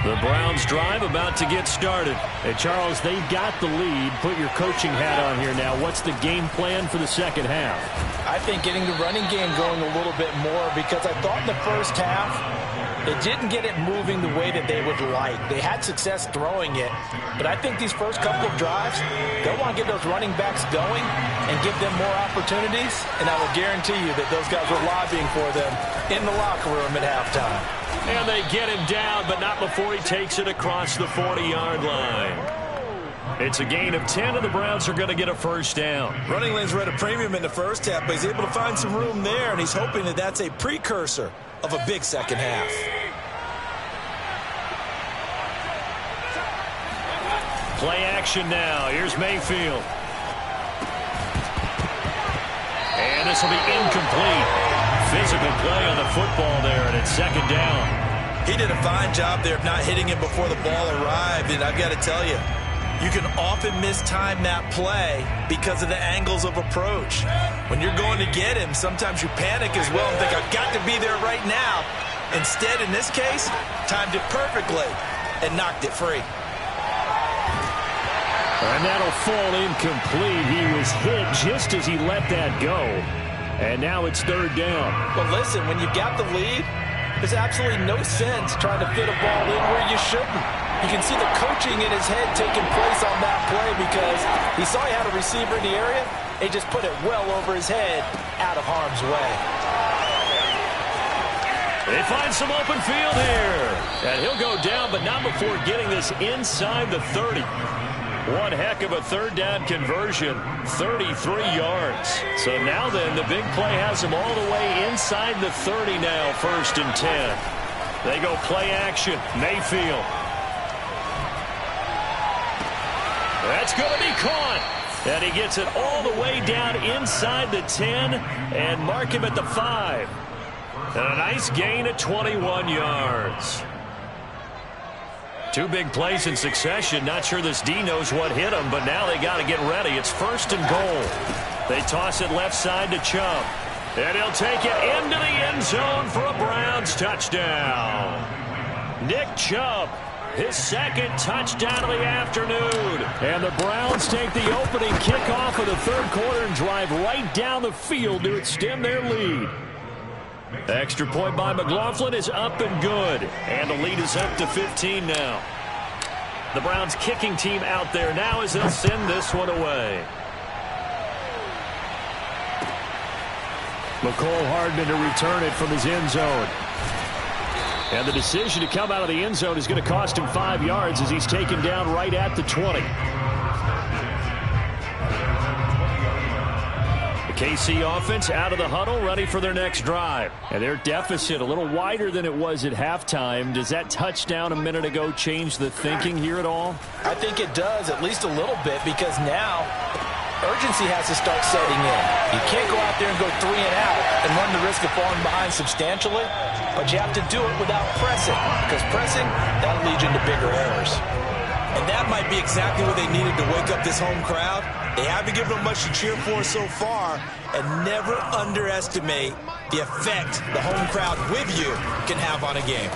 The Browns drive about to get started. Hey, Charles, they've got the lead. Put your coaching hat on here now. What's the game plan for the second half? I think getting the running game going a little bit more, because I thought in the first half it didn't get it moving the way that they would like. They had success throwing it, but I think these first couple of drives, they'll want to get those running backs going and give them more opportunities, and I will guarantee you that those guys were lobbying for them in the locker room at halftime. And they get him down, but not before he takes it across the 40-yard line. It's a gain of 10, and the Browns are going to get a first down. Running lanes were at a premium in the first half, but he's able to find some room there, and he's hoping that that's a precursor of a big second half. Play action now. Here's Mayfield. And this will be incomplete. Physical play on the football there, and it's second down. He did a fine job there of not hitting him before the ball arrived, and I've got to tell you, you can often mistime that play because of the angles of approach. When you're going to get him, sometimes you panic as well and think, I've got to be there right now. Instead, in this case, timed it perfectly and knocked it free. And that'll fall incomplete. He was hit just as he let that go. And now it's third down. Well, listen, when you've got the lead, there's absolutely no sense trying to fit a ball in where you shouldn't. You can see the coaching in his head taking place on that play because he saw he had a receiver in the area. He just put it well over his head out of harm's way. They find some open field here. And he'll go down, but not before getting this inside the 30. One heck of a third down conversion, 33 yards. So now then, the big play has him all the way inside the 30 now, 1st and 10. They go play action, Mayfield. That's going to be caught. And he gets it all the way down inside the 10 and mark him at the 5. And a nice gain of 21 yards. Two big plays in succession. Not sure this D knows what hit him, but now they got to get ready. It's 1st and goal. They toss it left side to Chubb. And he'll take it into the end zone for a Browns touchdown. Nick Chubb, his second touchdown of the afternoon. And the Browns take the opening kickoff of the third quarter and drive right down the field to extend their lead. Extra point by McLaughlin is up and good. And the lead is up to 15 now. The Browns kicking team out there now as they'll send this one away. McCole Hardman to return it from his end zone. And the decision to come out of the end zone is going to cost him 5 yards as he's taken down right at the 20. The KC offense out of the huddle, ready for their next drive. And their deficit a little wider than it was at halftime. Does that touchdown a minute ago change the thinking here at all? I think it does, at least a little bit, because now urgency has to start setting in. You can't go out there and go 3 and out and run the risk of falling behind substantially, but you have to do it without pressing, because pressing, that'll lead you into bigger errors. And that might be exactly what they needed to wake up this home crowd. They haven't given them much to cheer for so far, and never underestimate the effect the home crowd with you can have on a game.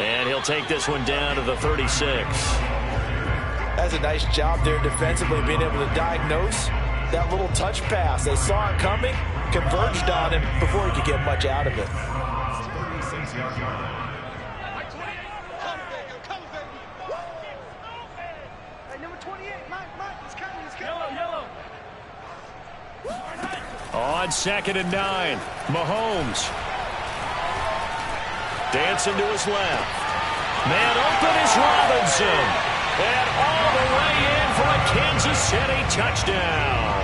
And he'll take this one down to the 36. That's a nice job there defensively, being able to diagnose that little touch pass. They saw it coming, converged on him before he could get much out of it. On 2nd and 9, Mahomes. Dancing to his left. Man open is Robinson. And all the way in for a Kansas City touchdown.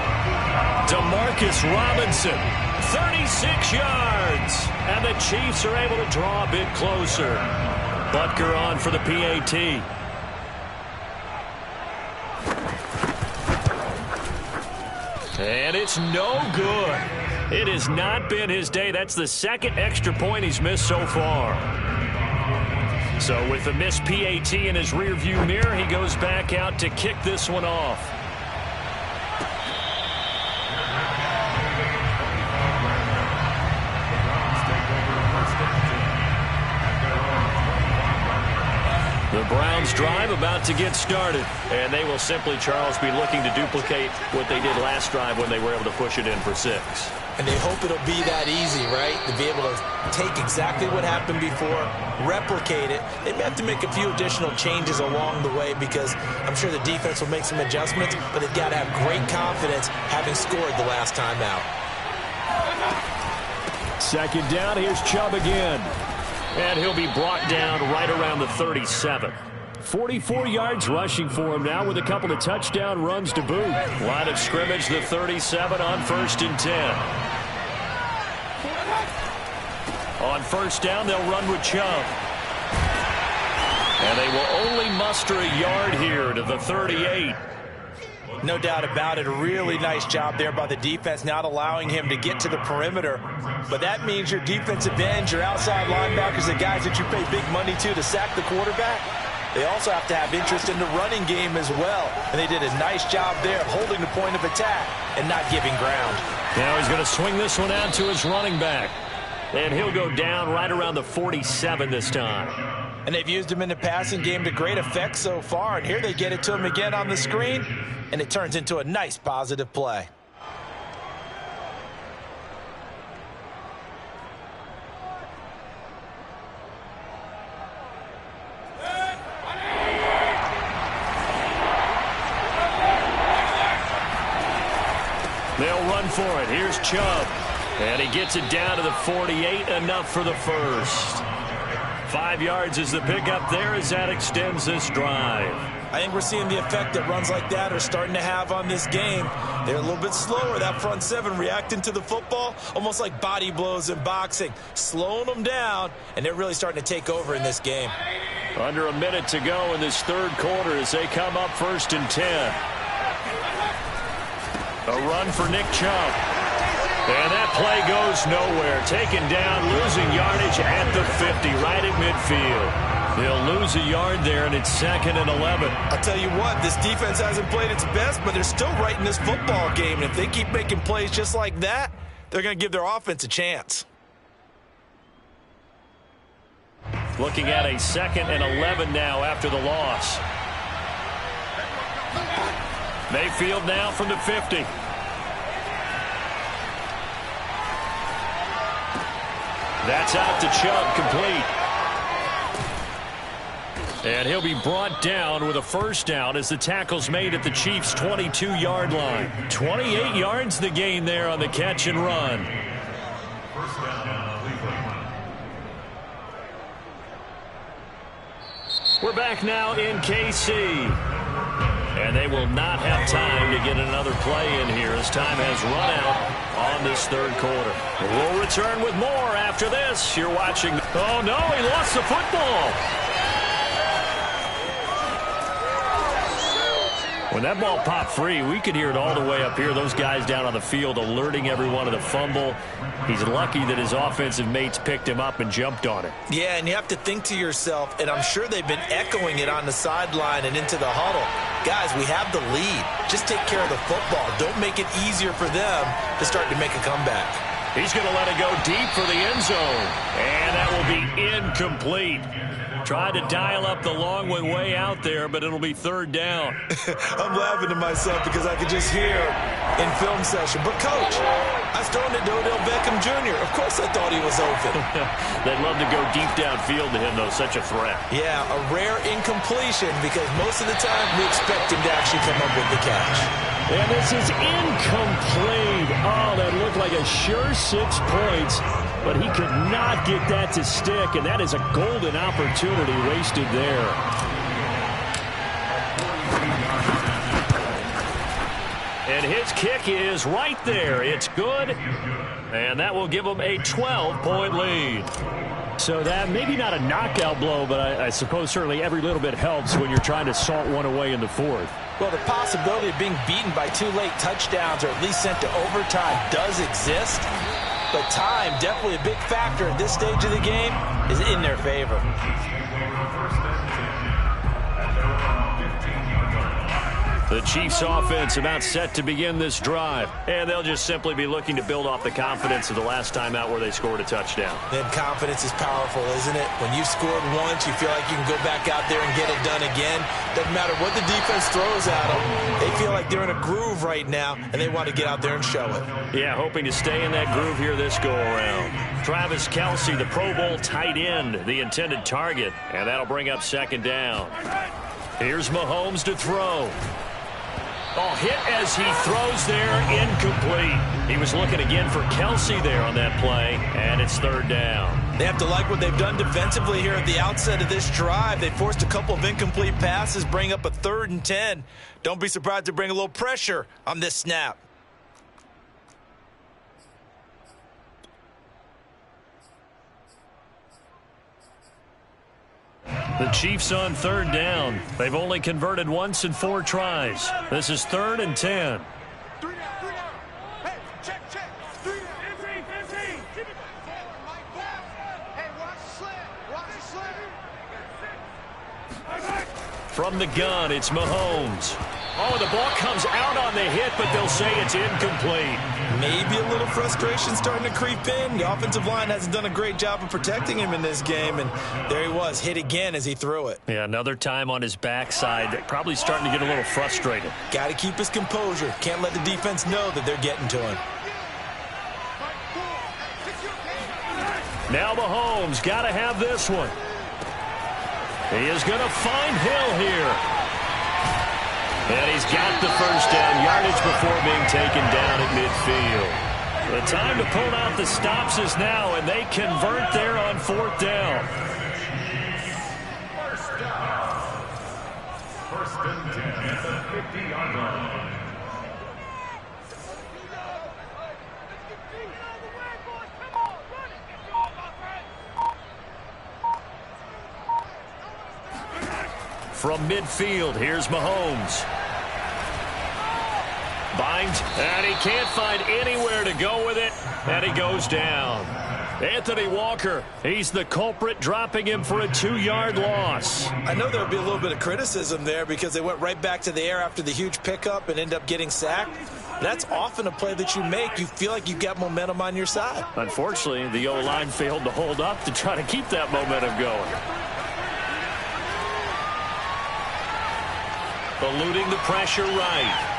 Demarcus Robinson, 36 yards. And the Chiefs are able to draw a bit closer. Butker on for the PAT. And it's no good. It has not been his day. That's the second extra point he's missed so far. So with the missed PAT in his rearview mirror, he goes back out to kick this one off. The Browns drive about to get started, and they will simply, Charles, be looking to duplicate what they did last drive when they were able to push it in for 6. And they hope it'll be that easy, right? To be able to take exactly what happened before, replicate it. They may have to make a few additional changes along the way because I'm sure the defense will make some adjustments, but they've got to have great confidence having scored the last time out. 2nd down, here's Chubb again. And he'll be brought down right around the 37. 44 yards rushing for him now with a couple of touchdown runs to boot. Line of scrimmage, the 37 on 1st and 10. On 1st down, they'll run with Chubb. And they will only muster a yard here to the 38. No doubt about it. A really nice job there by the defense, not allowing him to get to the perimeter. But that means your defensive ends, your outside linebackers, the guys that you pay big money to sack the quarterback, they also have to have interest in the running game as well. And they did a nice job there of holding the point of attack and not giving ground. Now he's going to swing this one out to his running back. And he'll go down right around the 47 this time. And they've used him in the passing game to great effect so far. And here they get it to him again on the screen. And it turns into a nice positive play. They'll run for it. Here's Chubb. And he gets it down to the 48, enough for the first. 5 yards is the pickup there as that extends this drive. I think we're seeing the effect that runs like that are starting to have on this game. They're a little bit slower, that front seven, reacting to the football, almost like body blows in boxing, slowing them down, and they're really starting to take over in this game. Under a minute to go in this 3rd quarter as they come up 1st and 10. A run for Nick Chubb. And that play goes nowhere. Taken down, losing yardage at the 50, right at midfield. They'll lose a yard there, and it's 2nd and 11. I'll tell you what, this defense hasn't played its best, but they're still right in this football game. And if they keep making plays just like that, they're going to give their offense a chance. Looking at a 2nd and 11 now after the loss. Mayfield now from the 50. That's out to Chubb, complete. And he'll be brought down with a 1st down as the tackle's made at the Chiefs' 22-yard line. 28 yards the gain there on the catch and run. We're back now in KC. And they will not have time to get another play in here as time has run out on this third quarter. We'll return with more after this. You're watching. Oh, no, he lost the football. When that ball popped free, we could hear it all the way up here. Those guys down on the field alerting everyone of the fumble. He's lucky that his offensive mates picked him up and jumped on it. Yeah, and you have to think to yourself, and I'm sure they've been echoing it on the sideline and into the huddle. Guys, we have the lead. Just take care of the football. Don't make it easier for them to start to make a comeback. He's going to let it go deep for the end zone. And that will be incomplete. Tried to dial up the long one way out there, but it'll be third down. I'm laughing to myself because I could just hear in film session. But, Coach, I was throwing it to Odell Beckham Jr. Of course I thought he was open. They'd love to go deep downfield to him, though. Such a threat. Yeah, a rare incompletion because most of the time we expect him to actually come up with the catch. And this is incomplete. Oh, that looked like a sure 6 points. But he could not get that to stick, and that is a golden opportunity wasted there. And his kick is right there. It's good, and that will give him a 12-point lead. So that maybe not a knockout blow, but I suppose certainly every little bit helps when you're trying to salt one away in the fourth. Well, the possibility of being beaten by 2 late touchdowns or at least sent to overtime does exist. But time, definitely a big factor at this stage of the game, is in their favor. The Chiefs offense about set to begin this drive. And they'll just simply be looking to build off the confidence of the last time out where they scored a touchdown. And confidence is powerful, isn't it? When you've scored once, you feel like you can go back out there and get it done again. Doesn't matter what the defense throws at them. They feel like they're in a groove right now, and they want to get out there and show it. Yeah, hoping to stay in that groove here this go-around. Travis Kelce, the Pro Bowl tight end, the intended target. And that'll bring up second down. Here's Mahomes to throw. Oh, hit as he throws there, incomplete. He was looking again for Kelce there on that play, and it's third down. They have to like what they've done defensively here at the outset of this drive. They forced a couple of incomplete passes, bring up a 3rd and 10. Don't be surprised to bring a little pressure on this snap. The Chiefs on third down. They've only converted once in 4 tries. This is 3rd and 10. 3 down. Hey, check. 3 down. 15. Keep it forward, Mike. Hey, watch the slant. From the gun, it's Mahomes. Oh, the ball comes out on the hit, but they'll say it's incomplete. Maybe a little frustration starting to creep in. The offensive line hasn't done a great job of protecting him in this game, and there he was, hit again as he threw it. Yeah, another time on his backside, probably starting to get a little frustrated. Got to keep his composure. Can't let the defense know that they're getting to him. Now Mahomes got to have this one. He is going to find Hill here. And he's got the first down yardage before being taken down at midfield. The time to pull out the stops is now, and they convert there on 4th down. First and 10 at the 50-yard line. From midfield, here's Mahomes. Binds, and he can't find anywhere to go with it, and he goes down. Anthony Walker, he's the culprit, dropping him for a 2-yard loss. I know there'll be a little bit of criticism there because they went right back to the air after the huge pickup and end up getting sacked. That's often a play that you make. You feel like you've got momentum on your side. Unfortunately, the O-line failed to hold up to try to keep that momentum going. Eluding the pressure right.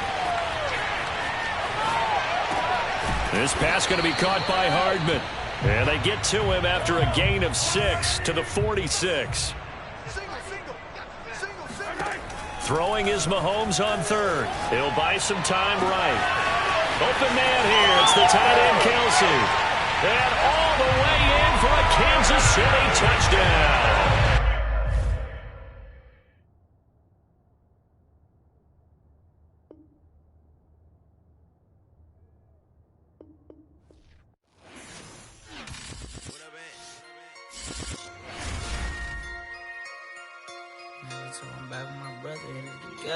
This pass going to be caught by Hardman. And they get to him after a gain of 6 to the 46. Throwing is Mahomes on 3rd. He'll buy some time right. Open man here. It's the tight end Kelce. And all the way in for a Kansas City touchdown.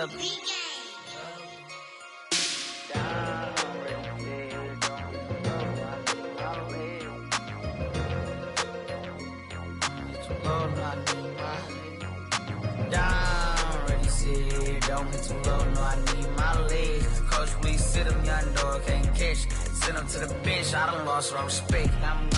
love me. Don't hit too low, no, I need my legs. Coach, please sit him, young dog, can't catch. Send him to the bench, I done lost all respect. I'm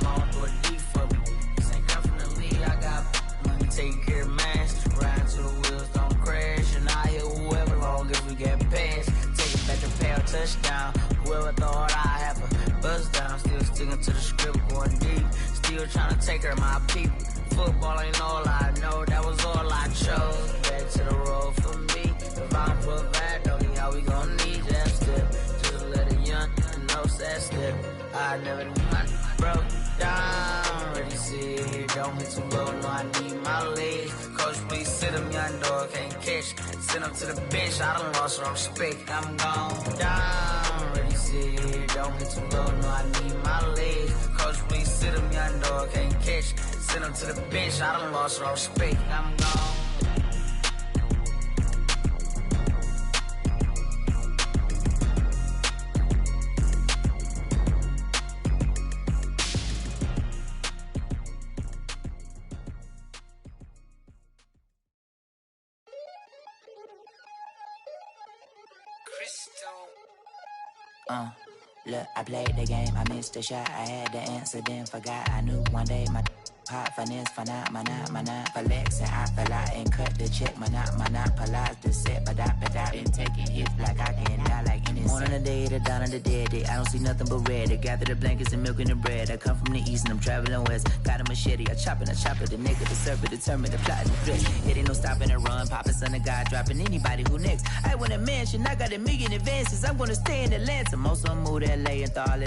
gone through a deep for me. This ain't come from the lead, I got money, take care of mine. Ride till the wheels don't crash. And I hit whoever long as we get past. Take it back to pay touchdown. Whoever thought I have a buzz down. Still sticking to the script, going deep. Still trying to take care of my people. Football ain't all I know, that was all I chose. Back to the road for me. If I'm provide, don't need how we gon' need that step. Just let a young know that step. I never knew I broke down. Ready, sit, don't hit too low, no, I need my legs. Coach, please sit him, young dog, can't catch. Send him to the bench, I done lost all respect. I'm gone down. Ready, sit, don't hit too low, no, I need my legs. Coach, please sit him, young dog, can't catch. Send him to the bench, I done lost all respect. I'm gone. Look, I played the game, I missed the shot. I had the answer, then forgot. I knew one day my hot finesse, finite, flex, and I fell out and cut the check. Monopolize the set, but I been taking hits like I can die like any morning of the day, the dawn of the dead day. I don't see nothing but red. I gather the blankets and milk and the bread. I come from the east and I'm traveling west. Got a machete, I chop it, the nigga, the serpent, determined, the plot and the dress. It ain't no stopping and run, popping son of God, dropping anybody who next. I want a mansion, I got $1 million advances. I'm gonna stay in Atlanta. Most of them move to LA and throw all of